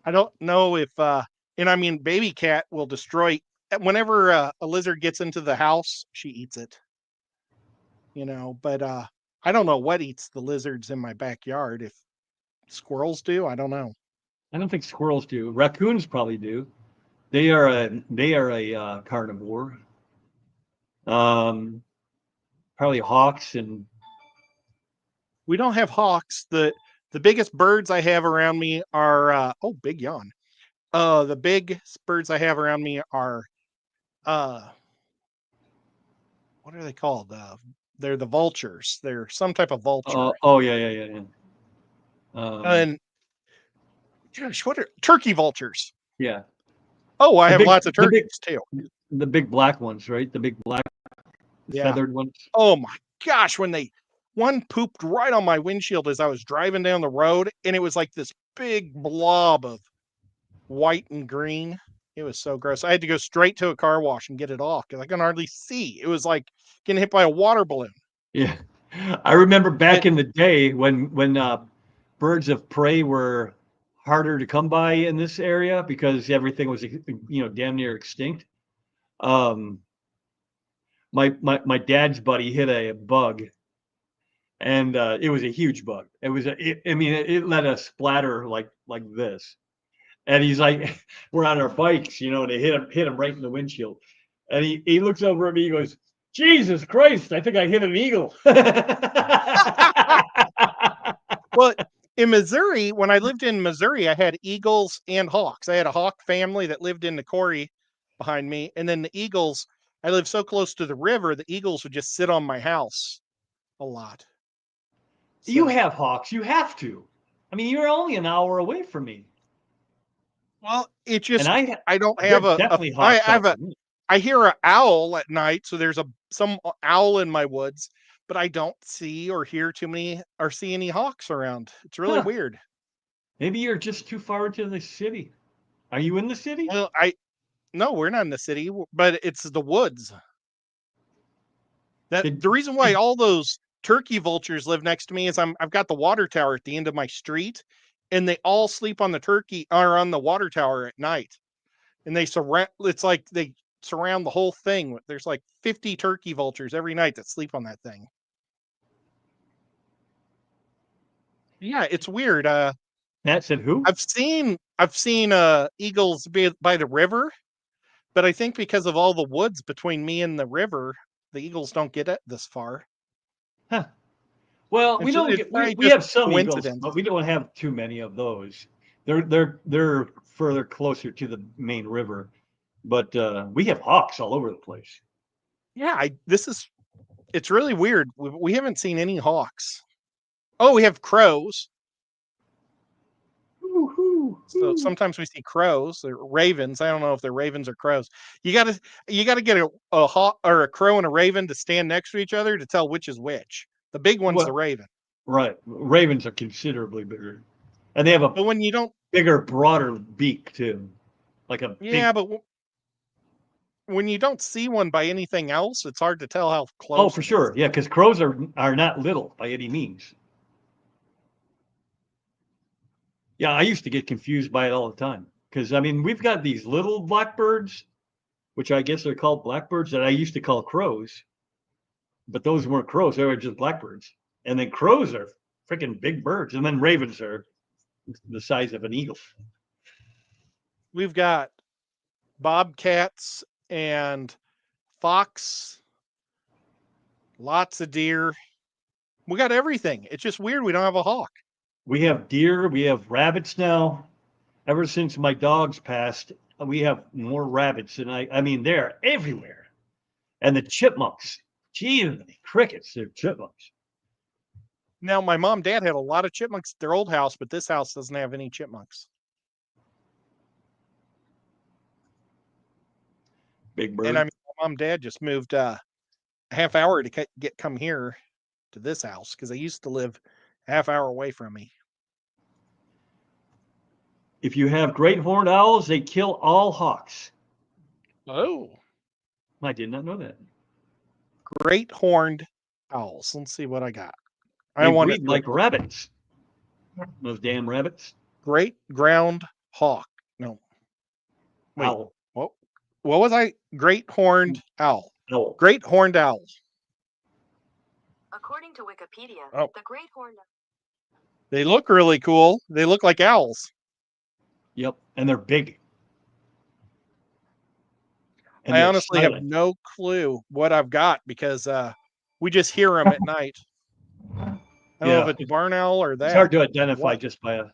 I don't know if, and I mean, baby cat will destroy, whenever a lizard gets into the house, she eats it, but I don't know what eats the lizards in my backyard. If squirrels do, I don't know.
I don't think squirrels do. Raccoons probably do. They are a carnivore. Probably hawks, and
we don't have hawks. The biggest birds I have around me are big yawn. The biggest birds I have around me are what are they called? They're the vultures. They're some type of vulture.
Yeah.
And gosh, what are turkey vultures?
Yeah.
Oh, I have lots of turkeys too.
The big black ones, right? The big black feathered ones.
Oh my gosh, one pooped right on my windshield as I was driving down the road, and it was like this big blob of white and green. It was so gross. I had to go straight to a car wash and get it off because I can hardly see. It was like getting hit by a water balloon.
Yeah. I remember back in the day when birds of prey were harder to come by in this area because everything was, damn near extinct. My dad's buddy hit a bug, and it was a huge bug. It was it let us splatter like this. And he's like, we're on our bikes, and they hit him right in the windshield. And he looks over at me, he goes, Jesus Christ, I think I hit an eagle.
Well, in Missouri, when I lived in Missouri, I had eagles and hawks. I had a hawk family that lived in the quarry behind me. And then the eagles, I live so close to the river, the eagles would just sit on my house a lot.
So, you have hawks. You have to. I mean, you're only an hour away from me.
Well, it just,
and
I don't have I hear an owl at night. So there's some owl in my woods, but I don't see or hear too many or see any hawks around. It's really weird.
Maybe you're just too far into the city. Are you in the city?
Well, no, we're not in the city, but it's the woods. The reason why all those turkey vultures live next to me is I've got the water tower at the end of my street, and they all sleep on the turkey or on the water tower at night. And they surround, it's like they surround the whole thing. There's like 50 turkey vultures every night that sleep on that thing. Yeah, it's weird.
Matt said who?
I've seen eagles by the river, but I think because of all the woods between me and the river, the eagles don't get it this far.
Huh. Well, we
It's
don't
just-
get,
it's
we
probably
have
just
some eagles,
coincidence.
but we don't have too many of those. They're further closer to the main river, but we have hawks all over the place.
Yeah, it's really weird. We haven't seen any hawks. Oh, we have crows. So sometimes we see crows or ravens. I don't know if they're ravens or crows. You gotta get a hawk or a crow and a raven to stand next to each other to tell which is which. The big one's the raven.
Right. Ravens are considerably bigger. And they have a
But when you don't
bigger, broader beak too. Like a
Yeah,
big,
but when you don't see one by anything else, it's hard to tell how close.
oh, for
it is.
sure. Yeah, because crows are not little by any means. Yeah, I used to get confused by it all the time. Because I mean, we've got these little blackbirds, which I guess are called blackbirds, that I used to call crows. But those weren't crows, they were just blackbirds. And then crows are freaking big birds. And then ravens are the size of an eagle.
We've got bobcats and fox, lots of deer. We got everything. It's just weird we don't have a hawk.
We have deer, we have rabbits now. Ever since my dogs passed, we have more rabbits, and I mean they're everywhere. And the chipmunks, gee, the crickets, they're chipmunks.
Now, my mom and dad had a lot of chipmunks at their old house, but this house doesn't have any chipmunks.
Big bird.
And I mean, my mom and dad just moved a half hour to come here to this house because they used to live a half hour away from me.
If you have great horned owls, they kill all hawks.
Oh,
I did not know that.
great horned owls. Let's see what I got.
They
I want
breed like rabbits. Those damn rabbits.
great ground hawk. No, wait.
Owl.
What was I? Great horned owl.
Owl.
Great horned owl.
According to Wikipedia,
Oh.
the great horned
They look really cool. They look like owls.
Yep, and they're big. And
I
they're
honestly have
silent.
no clue what I've got because we just hear them at night. I don't know if it's barn owl or that.
It's hard to identify
What?
just by a.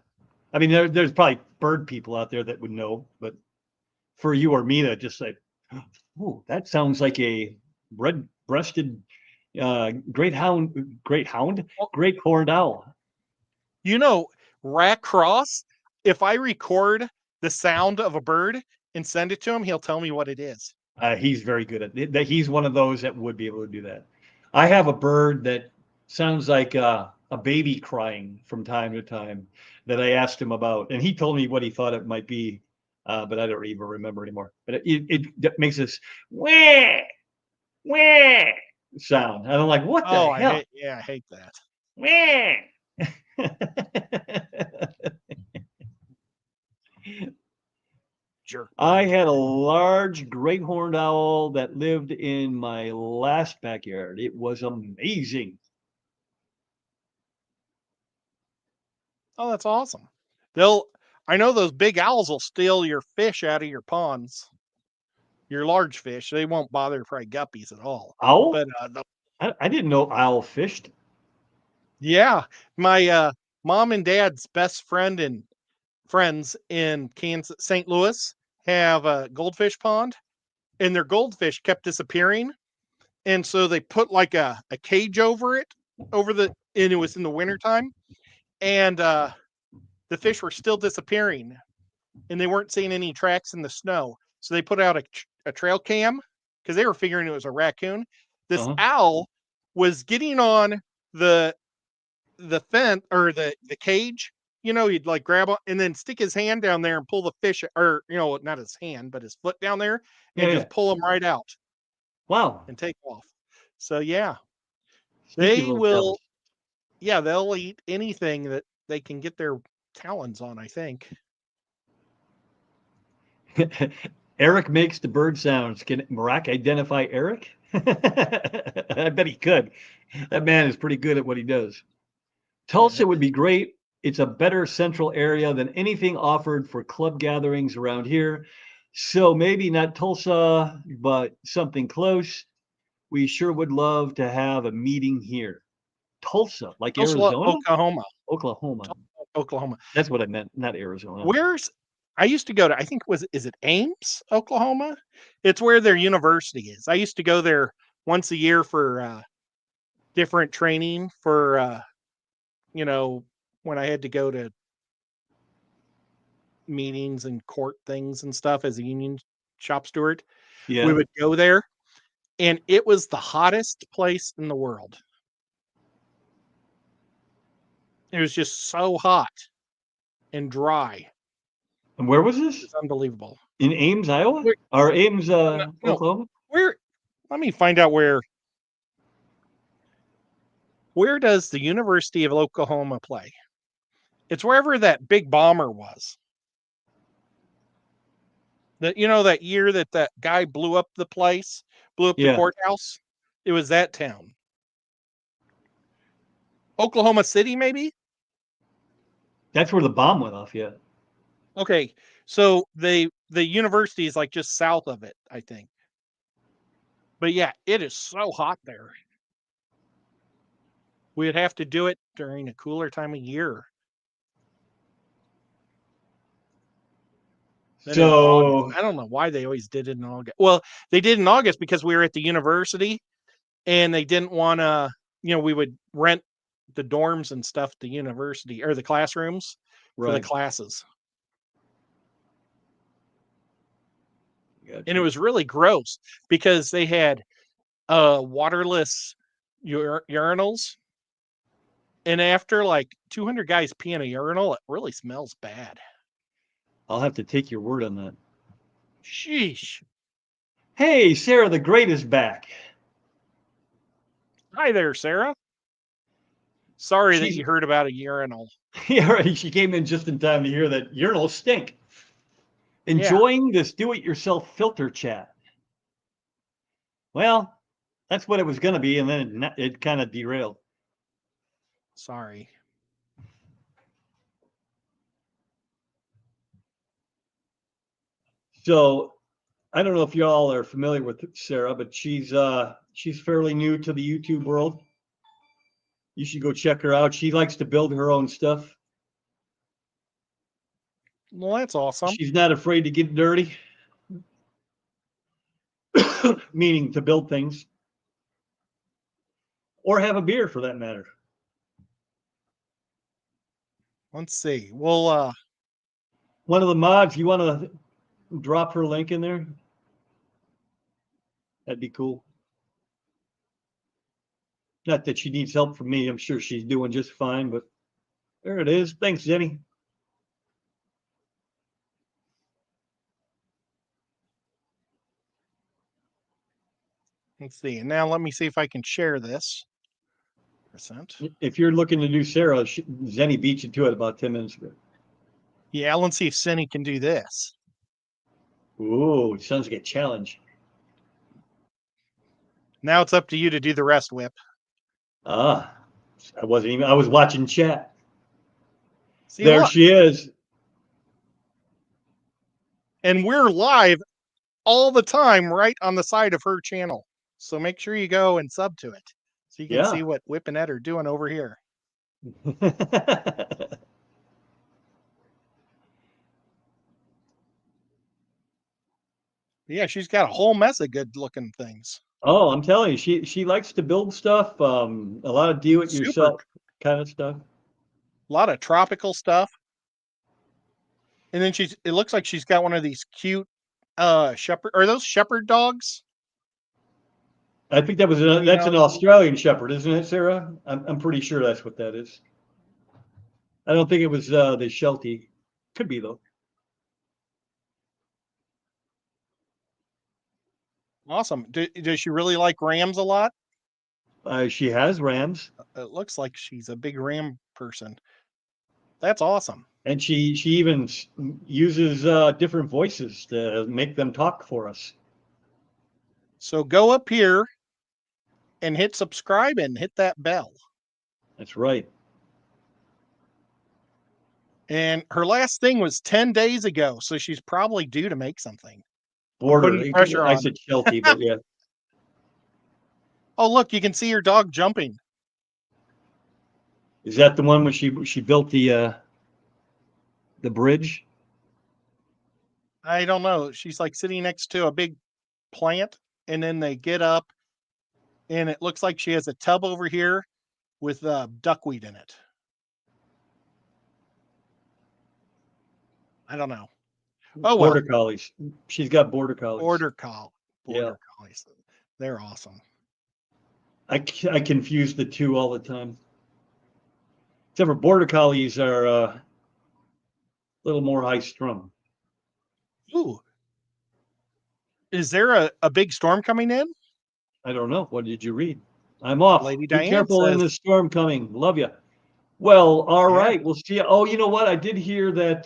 I mean, there's probably bird people out there that would know, but for you or me to just say, "Oh, that sounds like a red-breasted great horned owl."
You know, Rack Cross, if I record the sound of a bird and send it to him, he'll tell me what it is.
He's very good at that. He's one of those that would be able to do that. I have a bird that sounds like a baby crying from time to time that I asked him about, and he told me what he thought it might be, but I don't even remember anymore. But it makes this wah, wah sound. And I'm like, what the hell?
I hate that.
Wah.
Jerk.
I had a large great horned owl that lived in my last backyard. It was amazing.
Oh, that's awesome. I know those big owls will steal your fish out of your ponds. Your large fish. They won't bother fry guppies at all.
Owl?
But
I didn't know owl fished.
yeah, my mom and dad's best friend and friends in Kansas, St. Louis have a goldfish pond, and their goldfish kept disappearing. And so they put like a cage over it, and it was in the wintertime. And the fish were still disappearing, and they weren't seeing any tracks in the snow. So they put out a trail cam because they were figuring it was a raccoon. This owl was getting on the fence or the cage. You know, he'd like grab it and then stick his hand down there and pull the fish, or not his hand, but his foot down there, and just pull him right out.
Wow.
And take off. So yeah,
Sneaky
they
little
will. Yeah, they'll eat anything that they can get their talons on, I think.
devils. Eric makes the bird sounds. Can Marak identify Eric? I bet he could. That man is pretty good at what he does. Tulsa would be great. It's a better central area than anything offered for club gatherings around here. So maybe not Tulsa, but something close. We sure would love to have a meeting here. Tulsa, like
Tulsa,
Arizona?
Oklahoma.
Oklahoma.
Oklahoma.
That's what I meant, not Arizona.
Where's I used to go to, I think is it Ames, Oklahoma? It's where their university is. I used to go there once a year for different training for you know, when I had to go to meetings and court things and stuff as a union shop steward.
Yeah.
We would go there and it was the hottest place in the world. It was just so hot and dry.
And where was this?
It's unbelievable.
In Ames, Iowa?
Where-
Or Ames,
No.
Oklahoma?
Let me find out where does the University of Oklahoma play? It's wherever that big bomber was. That that year that guy blew up the place, blew up the
Yeah.
courthouse. It was that town. Oklahoma City, maybe?
That's where the bomb went off, yeah.
Okay. So the university is like just south of it, I think. But yeah, it is so hot there. We'd have to do it during a cooler time of year. Then in
So
August. I don't know why they always did it in August. Well, they did in August because we were at the university and they didn't want to, we would rent the dorms and stuff at the university or the classrooms for the
right.
classes.
Gotcha.
And it was really gross because they had waterless urinals. And after like 200 guys pee in a urinal, it really smells bad.
I'll have to take your word on that.
Sheesh.
Hey, Sarah the Great is back.
Hi there, Sarah. Sorry that
She's-
you heard about a urinal.
Yeah, right. She came in just in time to hear that urinals stink. Enjoying this do-it-yourself filter chat. Well, that's what it was going to be, and then it kind of derailed.
Sorry.
So, I don't know if y'all are familiar with Sarah, but she's fairly new to the YouTube world. You should go check her out. She likes to build her own stuff.
Well, that's awesome.
She's not afraid to get dirty, meaning to build things or have a beer for that matter.
Let's see. Well,
One of the mods, you want to drop her link in there? That'd be cool. Not that she needs help from me. I'm sure she's doing just fine, but there it is. Thanks, Jenny.
let's see. And now let me see if I can share this. Percent.
If you're looking to do Sarah, Zenny beat you to it about 10 minutes ago.
Yeah, let's see if Cindy can do this.
Ooh, it sounds like a challenge.
Now it's up to you to do the rest, Whip.
Ah, I was watching chat.
See,
There
look.
she is.
And we're live all the time right on the side of her channel. So make sure you go and sub to it so you can see what Whip and Ed are doing over here. Yeah, she's got a whole mess of good looking things.
Oh, I'm telling you, she likes to build stuff. A lot of do-it-yourself kind of stuff.
A lot of tropical stuff. And then it looks like she's got one of these cute shepherd. Are those shepherd dogs?
I think that's an Australian Shepherd, isn't it, Sarah? I'm pretty sure that's what that is. I don't think it was the Sheltie. Could be though.
Awesome. Does she really like rams a lot?
She has rams,
It looks like she's a big ram person. That's awesome.
and she even uses different voices to make them talk for us.
So go up here and hit subscribe and hit that bell.
That's right.
And her last thing was 10 days ago, so she's probably due to make something.
Border.
putting pressure
I
on.
said Sheltie, but yeah.
Oh, look, you can see your dog jumping.
Is that the one when she built the bridge?
I don't know. She's like sitting next to a big plant, and then they get up, and it looks like she has a tub over here with duckweed in it. I don't know. Oh, well.
Border collies. She's got border collies.
Border
Yeah.
collies. They're awesome.
I confuse the two all the time. Except for border collies are a little more high strung.
Ooh. Is there a big storm coming in?
I don't know. What did you read? I'm off.
Lady
Be
Diane
careful in
says-
the storm coming. Love you. Well, all
Yeah.
right. We'll see. Oh, you know what? I did hear that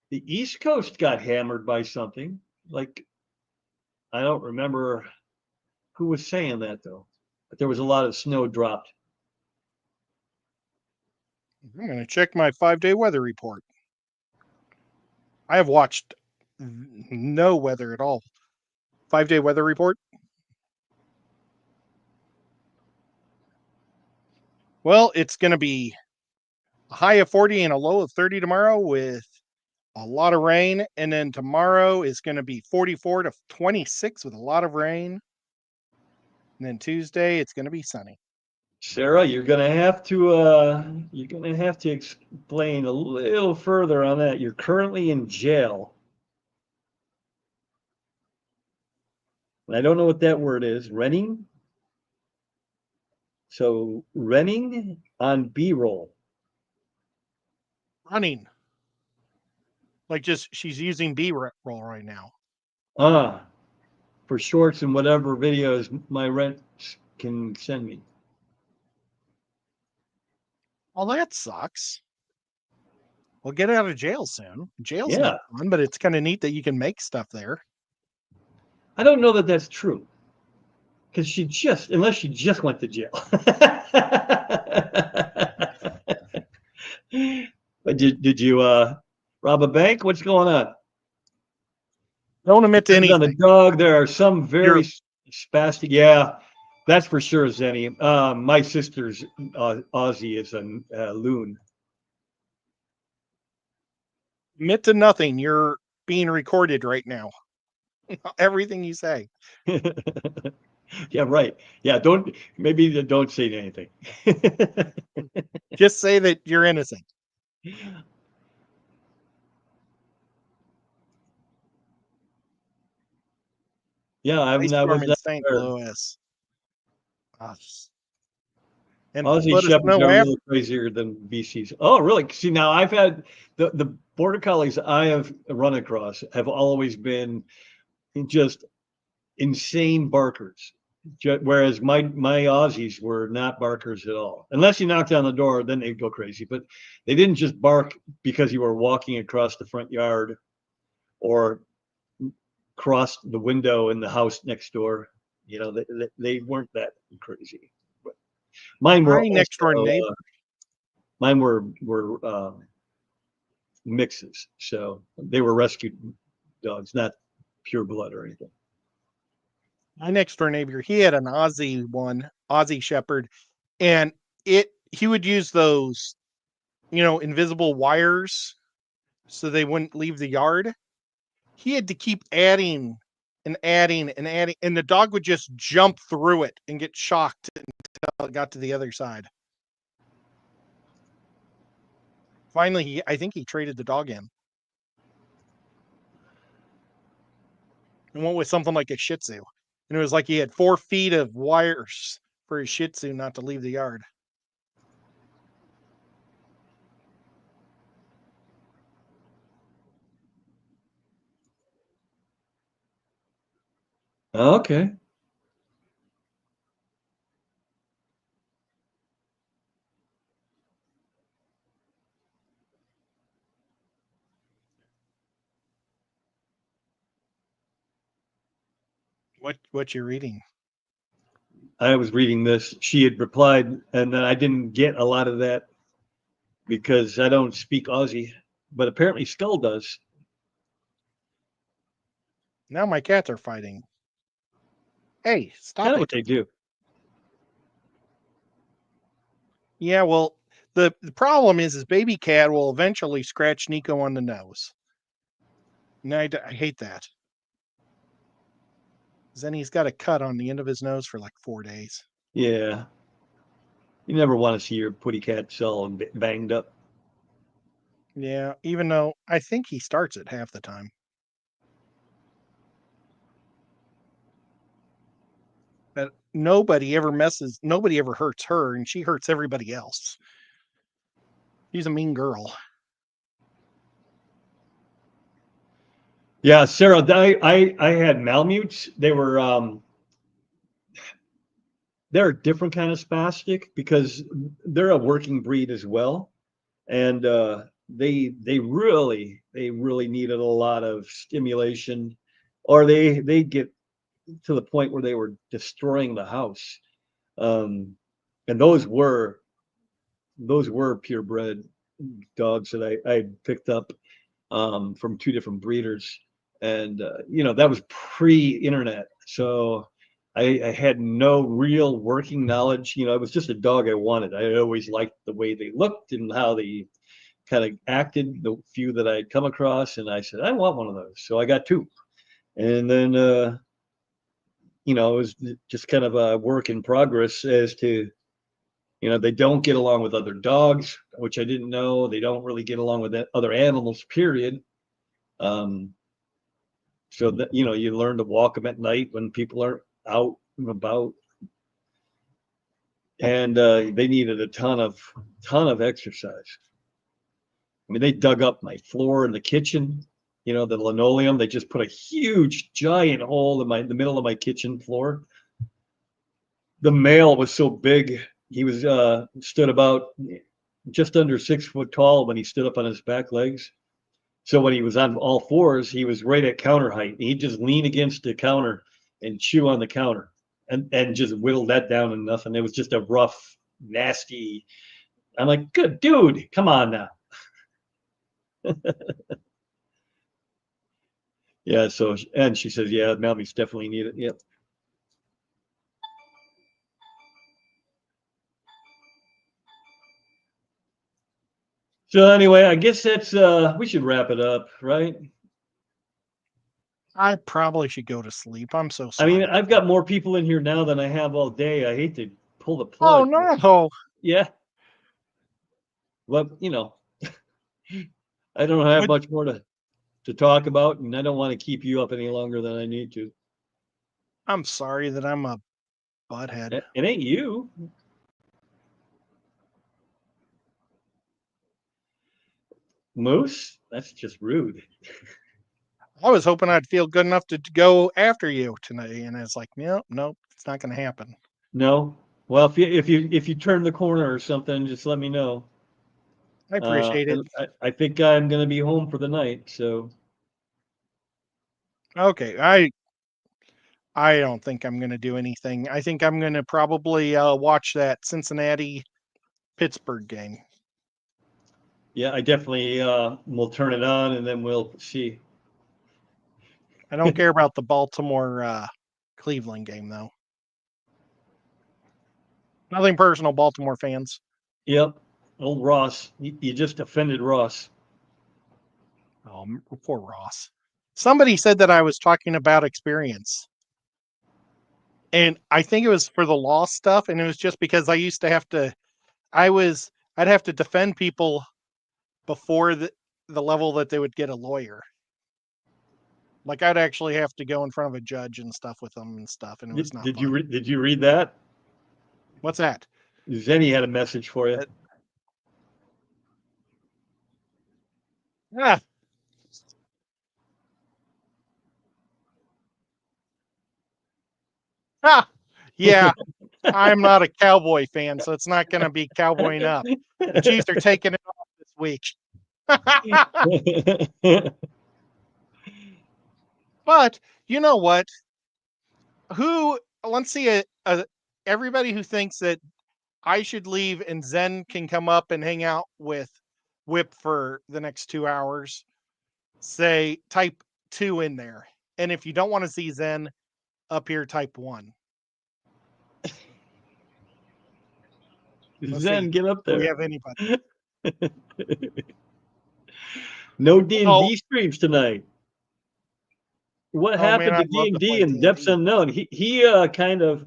the East Coast got hammered by something. Like, I don't remember who was saying that though. But there was a lot of snow dropped.
I'm going to check my 5-day weather report. I have watched no weather at all. 5-day weather report. Well, it's going to be a high of 40 and a low of 30 tomorrow with a lot of rain. And then tomorrow is going to be 44 to 26 with a lot of rain. And then Tuesday, it's going to be sunny.
Sarah, you're gonna have to explain a little further on that. You're currently in jail. I don't know what that word is. Renting? So renting on B-roll.
Running. Like just she's using B-roll right now.
For shorts and whatever videos my rents can send me.
Well, that sucks. We'll get out of jail soon. Jail's
Yeah.
not fun, but it's kind of neat that you can make stuff there.
I don't know that that's true. Because unless she just went to jail. But did you rob a bank? What's going on?
Don't admit to
Depends on
anything.
the dog. There are some very
You're-
spastic. Yeah, that's for sure, Zenny. My sister's Aussie is a loon.
Admit to nothing. You're being recorded right now. Everything you say.
Yeah, right. Yeah, don't say anything.
Just say that you're innocent.
Yeah, I
Ice storm
was
in
not
St.
there.
Louis. And
Aussie
let us
Shepherds
know
are
after.
really crazier than BCs. Oh, really? See, now I've had the border collies I have run across have always been just insane barkers. Whereas my Aussies were not barkers at all. Unless you knocked on the door, then they'd go crazy. But they didn't just bark because you were walking across the front yard or crossed the window in the house next door. You know, they weren't that crazy. But mine were
My next door neighbor.
Mine were mixes, so they were rescued dogs, not pure blood or anything.
My next door neighbor, he had an Aussie Shepherd, and he would use those, invisible wires so they wouldn't leave the yard. He had to keep adding and adding and adding, and the dog would just jump through it and get shocked until it got to the other side. Finally, I think he traded the dog in. And went with something like a Shih Tzu. And it was like he had 4 feet of wires for his Shih Tzu not to leave the yard.
Okay.
What you reading?
I was reading this. She had replied, and then I didn't get a lot of that because I don't speak Aussie, but apparently Skull does.
Now my cats are fighting. Hey, stop
Kind of
it.
what they do.
Yeah, well, the problem is baby cat will eventually scratch Nico on the nose. And I hate that. 'Cause then he's got a cut on the end of his nose for like 4 days.
Yeah. You never want to see your putty cat all banged up.
Yeah, even though I think he starts it half the time. But nobody ever hurts her, and she hurts everybody else. She's a mean girl.
Yeah, Sarah, I had Malamutes. They're a different kind of spastic because they're a working breed as well, and they really needed a lot of stimulation, or they get to the point where they were destroying the house, and those were purebred dogs that I picked up from 2 different breeders, and that was pre-internet, so I had no real working knowledge. It was just a dog I wanted. I always liked the way they looked and how they kind of acted, the few that I'd come across, and I said, I want one of those. So I got 2. And then, it was just kind of a work in progress as to, they don't get along with other dogs, which I didn't know. They don't really get along with other animals, period. So that, you learn to walk them at night when people aren't out and about. And they needed a ton of exercise. I mean, they dug up my floor in the kitchen, the linoleum. They just put a huge, giant hole in the middle of my kitchen floor. The male was so big, he was stood about just under 6 foot tall when he stood up on his back legs. So when he was on all fours, he was right at counter height. He'd just lean against the counter and chew on the counter and just whittle that down to nothing. It was just a rough, nasty. I'm like, good dude, come on now. Yeah, so, and she says, yeah, Malby's definitely need it. Yep. So anyway, I guess that's we should wrap it up, right?
I probably should go to sleep. I'm so
I
sorry.
mean, I've got more people in here now than I have all day. I hate to pull the
Oh
plug.
no.
Yeah. Well, I don't have
What-
much more to talk about, and I don't want to keep you up any longer than I need to.
I'm sorry that I'm a butthead.
It ain't you. Moose? That's just rude.
I was hoping I'd feel good enough to go after you tonight, and it's like, nope, it's not going to happen.
No. Well, if you turn the corner or something, just let me know.
I appreciate it.
I think I'm going to be home for the night, so.
Okay, I don't think I'm going to do anything. I think I'm going to probably watch that Cincinnati Pittsburgh game.
Yeah, I definitely will turn it on, and then we'll see.
I don't care about the Baltimore Cleveland game though. Nothing personal, Baltimore fans.
Yep. Old Ross. You just offended Ross.
Oh, poor Ross. Somebody said that I was talking about experience. And I think it was for the law stuff, and it was just because I used to have to I'd have to defend people before the level that they would get a lawyer. Like I'd actually have to go in front of a judge and stuff with them and stuff, and it was not
Did
fun.
did you read that?
What's that?
Zenny had a message for you.
Ah. Ah. Yeah. I'm not a Cowboy fan, so it's not going to be cowboying up. The Chiefs are taking it off this week. But you know what? let's see, everybody who thinks that I should leave and Zen can come up and hang out with Whip for the next 2 hours, say type 2 in there. And if you don't want to see Zen up here, type 1. Let's
Zen,
see.
get up
Do we
there.
have anybody?
No D&D
Oh,
streams tonight. What
oh man,
happened to
I'd love to
D&D
play
and Depths
D&D.
Unknown? He kind of,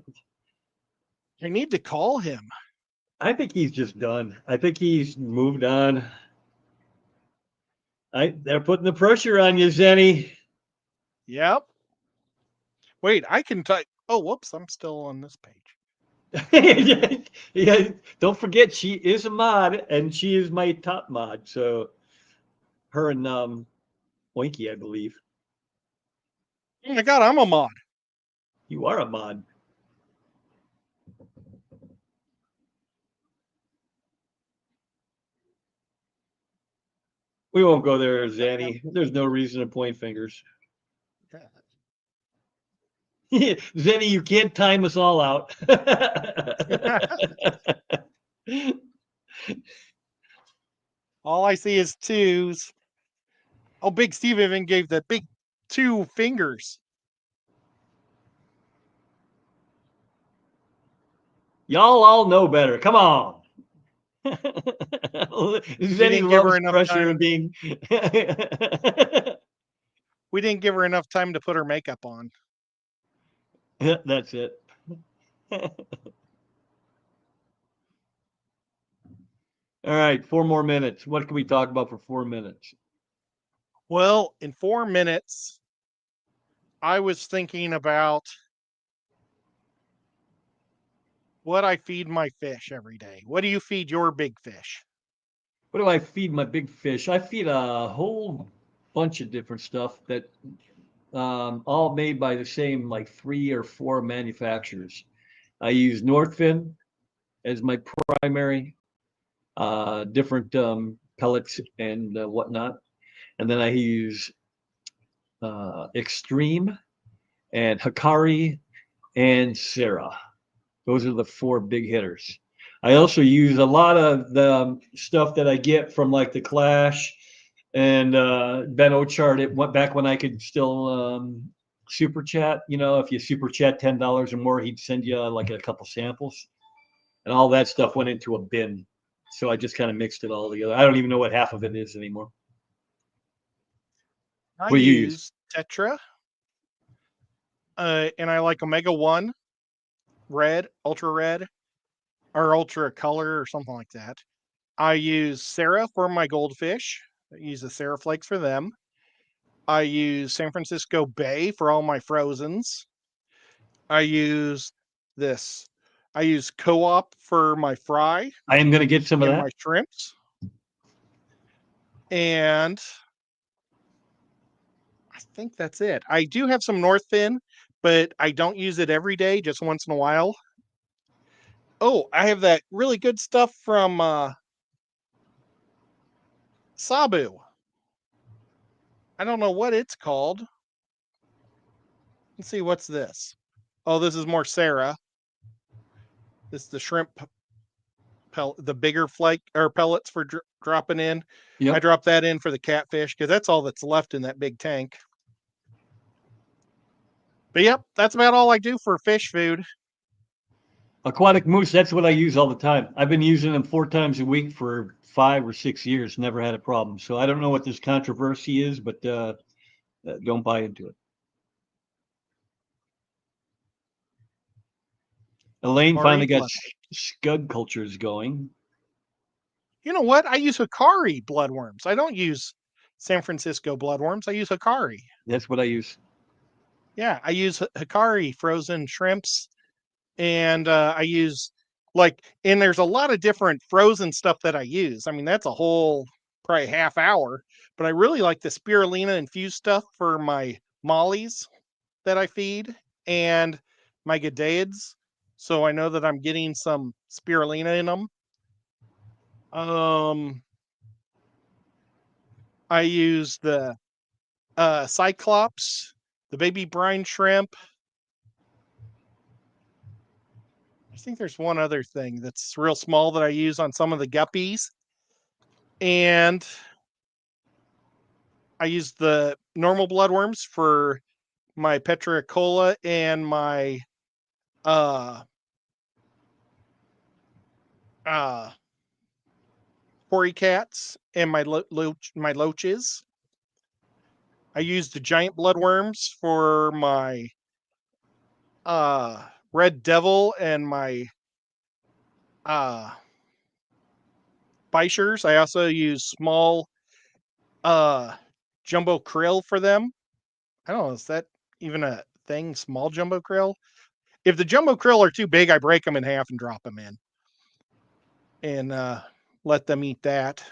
I need to call him.
I think he's just done. I think he's moved on. They're putting the pressure on you, Zenny.
Yep. Wait, I can type. Oh, whoops, I'm still on this page.
Yeah, don't forget she is a mod and she is my top mod. So her and Oinky, I believe.
Oh my god, I'm a mod.
You are a mod. We won't go there, Zanny. There's no reason to point fingers. Zenny, you can't time us all out.
All I see is 2s. Oh, Big Steve even gave the big 2 fingers.
Y'all all know better. Come on. Zenny
give her
loves
enough
pressure
time.
and being.
We didn't give her enough time to put her makeup on.
That's it. All right, 4 more minutes. What can we talk about for 4 minutes?
Well, in 4 minutes, I was thinking about what I feed my fish every day. What do you feed your big fish?
What do I feed my big fish? I feed a whole bunch of different stuff that all made by the same like 3 or 4 manufacturers. I use Northfin as my primary, different pellets and whatnot. And then I use Extreme and Hikari and Sarah. Those are the 4 big hitters. I also use a lot of the stuff that I get from like the Clash and Ben Ochart. It went back when I could still super chat. You know, if you super chat $10 or more, he'd send you like a couple samples, and all that stuff went into a bin. So I just kind of mixed it all together. I don't even know what half of it is anymore.
I
What do you use?
use Tetra, and I like Omega 1, red, ultra, or ultra color, or something like that. I use Sarah for my goldfish. I use the Sarah flakes for them. I use San Francisco Bay for all my frozens. I use this. I use Co-op for my fry
I am going to get some of
and
that.
my shrimps. And I think that's it. I do have some Northfin, but I don't use it every day, just once in a while. Oh, I have that really good stuff from Sabu. I don't know what it's called. Let's see, what's this? Oh, this is more Sarah. This is the shrimp the bigger flake or pellets for dropping in.
Yep.
I drop that in for the catfish because that's all that's left in that big tank. But yep, that's about all I do for fish food.
Aquatic Moose, that's what I use all the time. I've been using them 4 times a week for 5 or 6 years, never had a problem. So I don't know what this controversy is, but don't buy into it. Elaine finally got scud cultures going.
You know what? I use Hikari bloodworms. I don't use San Francisco bloodworms. I use Hikari.
That's what I use.
Yeah, I use Hikari frozen shrimps, and I use and there's a lot of different frozen stuff that I use. I mean, that's a whole probably half hour, but I really like the spirulina infused stuff for my mollies that I feed and my gadaids. So I know that I'm getting some spirulina in them. I use the Cyclops, the baby brine shrimp, think there's one other thing that's real small that I use on some of the guppies. And I use the normal bloodworms for my Petricola and my Porycats and my my loaches. I use the giant bloodworms for my Red Devil and my Bichers. I also use small jumbo krill for them. I don't know, is that even a thing? Small jumbo krill? If the jumbo krill are too big, I break them in half and drop them in. And let them eat that.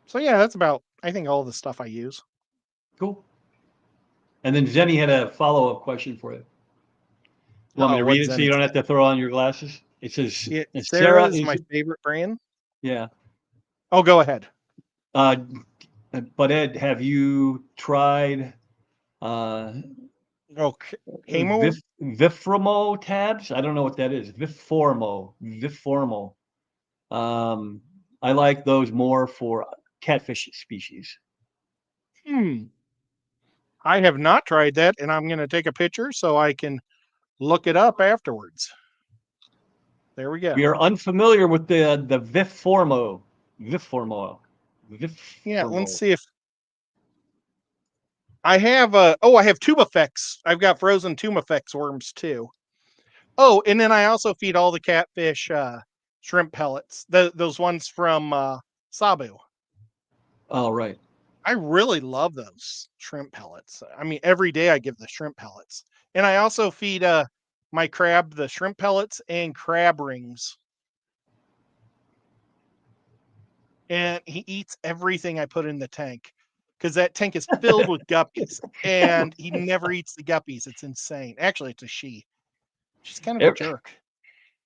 So yeah, that's about, I think, all the stuff I use.
Cool. And then Zenny had a follow-up question for you. Want me to read it so you don't have to throw on your glasses? It says,
Yeah,
Sarah
Sarah is my favorite brand.
Yeah.
Oh, go ahead.
But Ed, have you tried
Hamo?
Vifromo tabs? I don't know what that is. Viformo. I like those more for catfish species.
I have not tried that, and I'm going to take a picture so I can look it up afterwards. There we go.
We are unfamiliar with the Viformo.
Yeah, let's see if I have I have Tubifex. I've got frozen Tubifex worms too. Oh, and then I also feed all the catfish shrimp pellets. Those ones from Sabu.
Oh, right.
I really love those shrimp pellets. I mean, every day I give the shrimp pellets. And I also feed my crab the shrimp pellets and crab rings. And he eats everything I put in the tank because that tank is filled with guppies, and he never eats the guppies. It's insane. Actually, it's a she. She's kind of a jerk.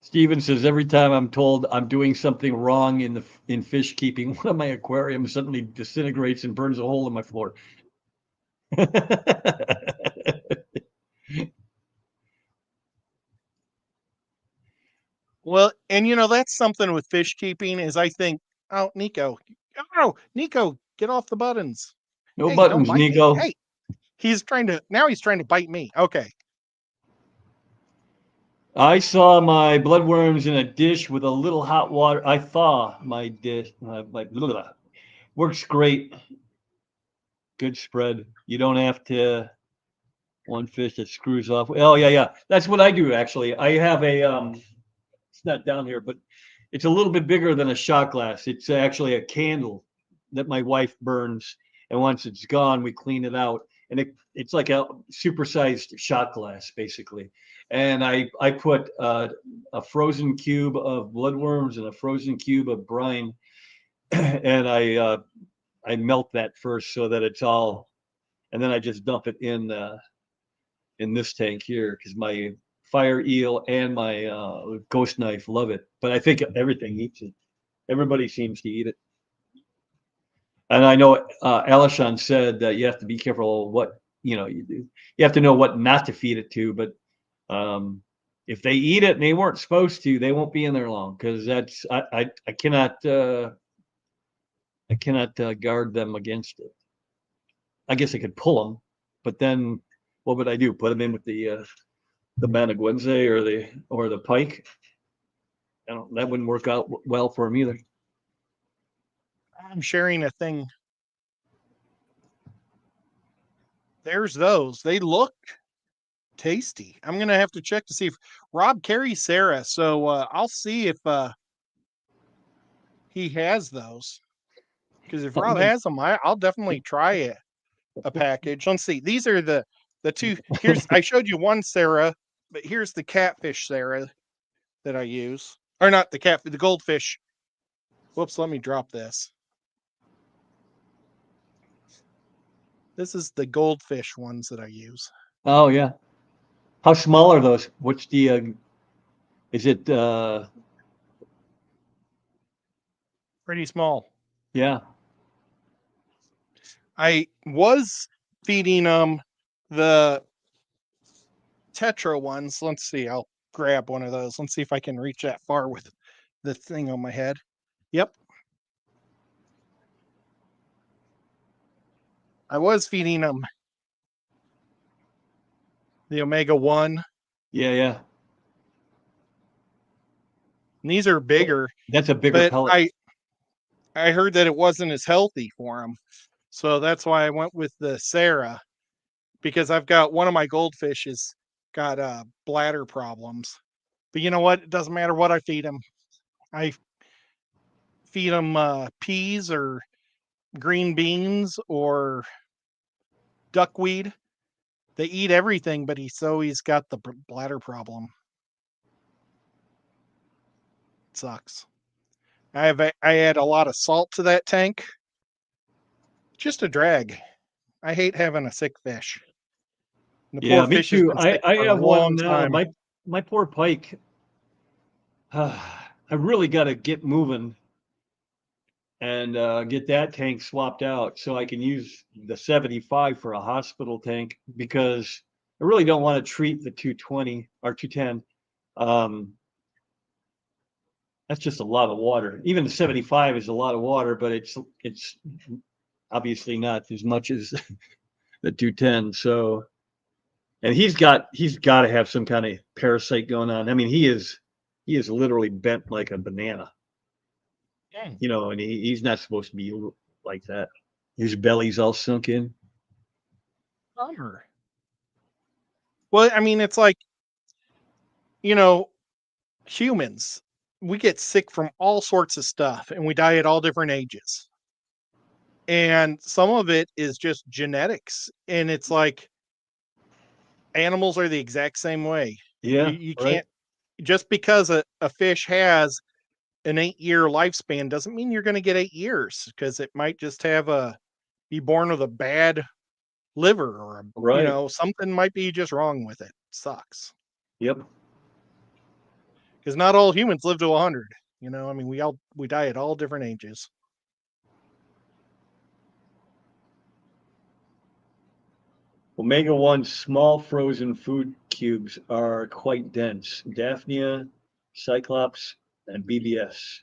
Steven says every time I'm told I'm doing something wrong in fish keeping, one of my aquariums suddenly disintegrates and burns a hole in my floor.
Well, and that's something with fish keeping is I think, oh, Nico, get off the buttons.
No buttons, Nico.
Hey, he's trying to bite me. Okay.
I saw my bloodworms in a dish with a little hot water. I thaw my dish. Works great. Good spread. You don't have to one fish that screws off. Oh yeah. That's what I do actually. I have a it's not down here, but it's a little bit bigger than a shot glass. It's actually a candle that my wife burns, and once it's gone, we clean it out, and it's like a supersized shot glass basically. And I put a frozen cube of bloodworms and a frozen cube of brine, and I melt that first so that it's all, and then I just dump it in this tank here because my fire eel and my ghost knife love it. But I think everything eats it. Everybody seems to eat it. And I know Alishon said that you have to be careful what you have to know what not to feed it to. But if they eat it and they weren't supposed to, they won't be in there long because that's I cannot guard them against it. I guess I could pull them, but then what would I do? Put them in with the Managuense or the pike? That wouldn't work out well for them either.
I'm sharing a thing. There's those. They look tasty. I'm gonna have to check to see if Rob carries Sarah. So I'll see if he has those. Because if Rob has them, I'll definitely try a package. Let's see. These are the two. I showed you one Sarah, but here's the catfish Sarah that I use. Or not the goldfish. Whoops, let me drop this. This is the goldfish ones that I use.
Oh yeah. How small are those? What's the is it
Pretty small.
Yeah.
I was feeding the Tetra ones. Let's see. I'll grab one of those. Let's see if I can reach that far with the thing on my head. Yep. I was feeding them the omega-1.
Yeah, yeah.
And these are bigger,
That's a bigger
but
pellet.
I heard that it wasn't as healthy for them. So that's why I went with the Sarah, because I've got one of my goldfish has got bladder problems. But you know what? It doesn't matter what I feed them. I feed them peas or green beans or duckweed. They eat everything, but he's got the bladder problem. It sucks. I add a lot of salt to that tank. Just a drag. I hate having a sick fish. The
Yeah,
poor
me
fish has
too.
been
I
sick
I
for a
have one
long
now.
time.
My poor pike. I really got to get moving and get that tank swapped out so I can use the 75 for a hospital tank, because I really don't want to treat the 220 or 210. That's just a lot of water. Even the 75 is a lot of water, but it's obviously not as much as the 210. So, and he's got to have some kind of parasite going on. I mean, he is literally bent like a banana, you know, and he's not supposed to be like that. His belly's all sunk in.
Bummer. Well, I mean, it's like, you know, humans, we get sick from all sorts of stuff and we die at all different ages. And some of it is just genetics. And it's like animals are the exact same way.
Yeah,
You
right.
can't, just because a fish has an 8-year lifespan doesn't mean you're going to get 8 years, because it might just be born with a bad liver or
Right.
something might be just wrong with it. Sucks.
Yep.
Because not all humans live to 100. I mean, we die at all different ages.
Omega-1 small frozen food cubes are quite dense. Daphnia, Cyclops, and BBS.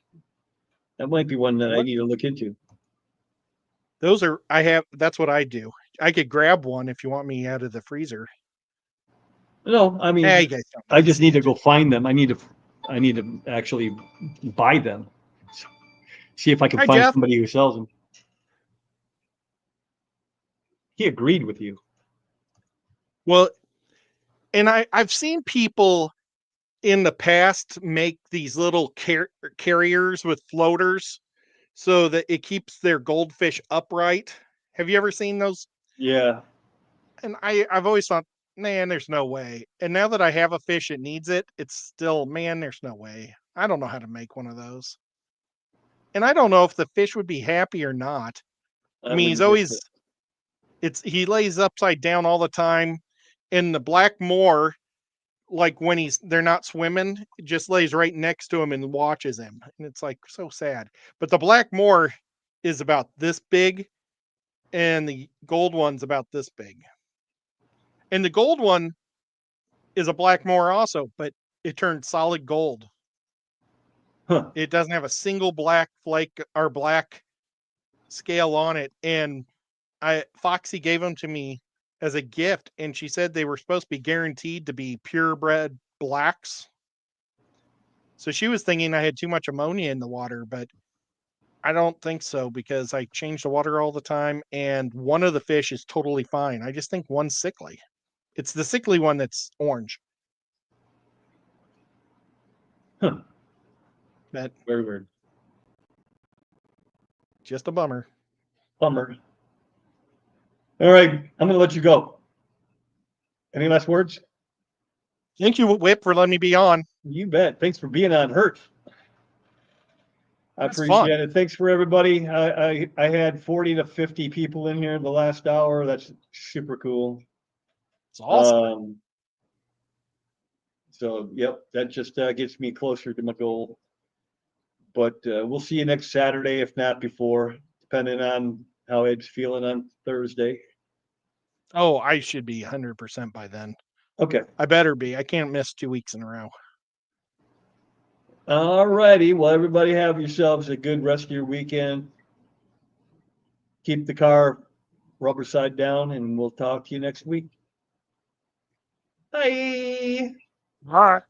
That might be one that I
What?
need to look into.
That's what I do. I could grab one if you want me out of the freezer.
No, I mean,
You guys don't
I
need to
just
see
need to
it.
go find them. I need to actually buy them. See if I can
Hi,
find
Jeff.
somebody who sells them. He agreed with you.
Well, and I've seen people in the past make these little carriers with floaters so that it keeps their goldfish upright. Have you ever seen those?
Yeah.
And I've always thought, man, there's no way. And now that I have a fish that needs it, it's still, man, there's no way. I don't know how to make one of those. And I don't know if the fish would be happy or not. I mean, he's always, he lays upside down all the time. And the black moor, like when they're not swimming, just lays right next to him and watches him. And it's like so sad. But the black moor is about this big and the gold one's about this big. And the gold one is a black moor also, but it turned solid gold.
Huh.
It doesn't have a single black flake or black scale on it. And Foxy gave them to me as a gift, and she said they were supposed to be guaranteed to be purebred blacks. So she was thinking I had too much ammonia in the water, but I don't think so, because I change the water all the time, and one of the fish is totally fine. I just think one's sickly. It's the sickly one that's orange.
Huh.
That
Very weird.
just a bummer.
Bummer. All right, I'm going to let you go. Any last words?
Thank you, Whip, for letting me be on.
You bet. Thanks for being on Hurt. I
That's
appreciate
fun.
it. Thanks for everybody. I had 40 to 50 people in here in the last hour. That's super cool.
It's awesome.
So, yep, that just gets me closer to my goal. But we'll see you next Saturday, if not before, depending on how Ed's feeling on Thursday.
Oh, I should be 100% by then.
Okay.
I better be. I can't miss 2 weeks in a row.
All righty. Well, everybody have yourselves a good rest of your weekend. Keep the car rubber side down, and we'll talk to you next week. Bye.
All right.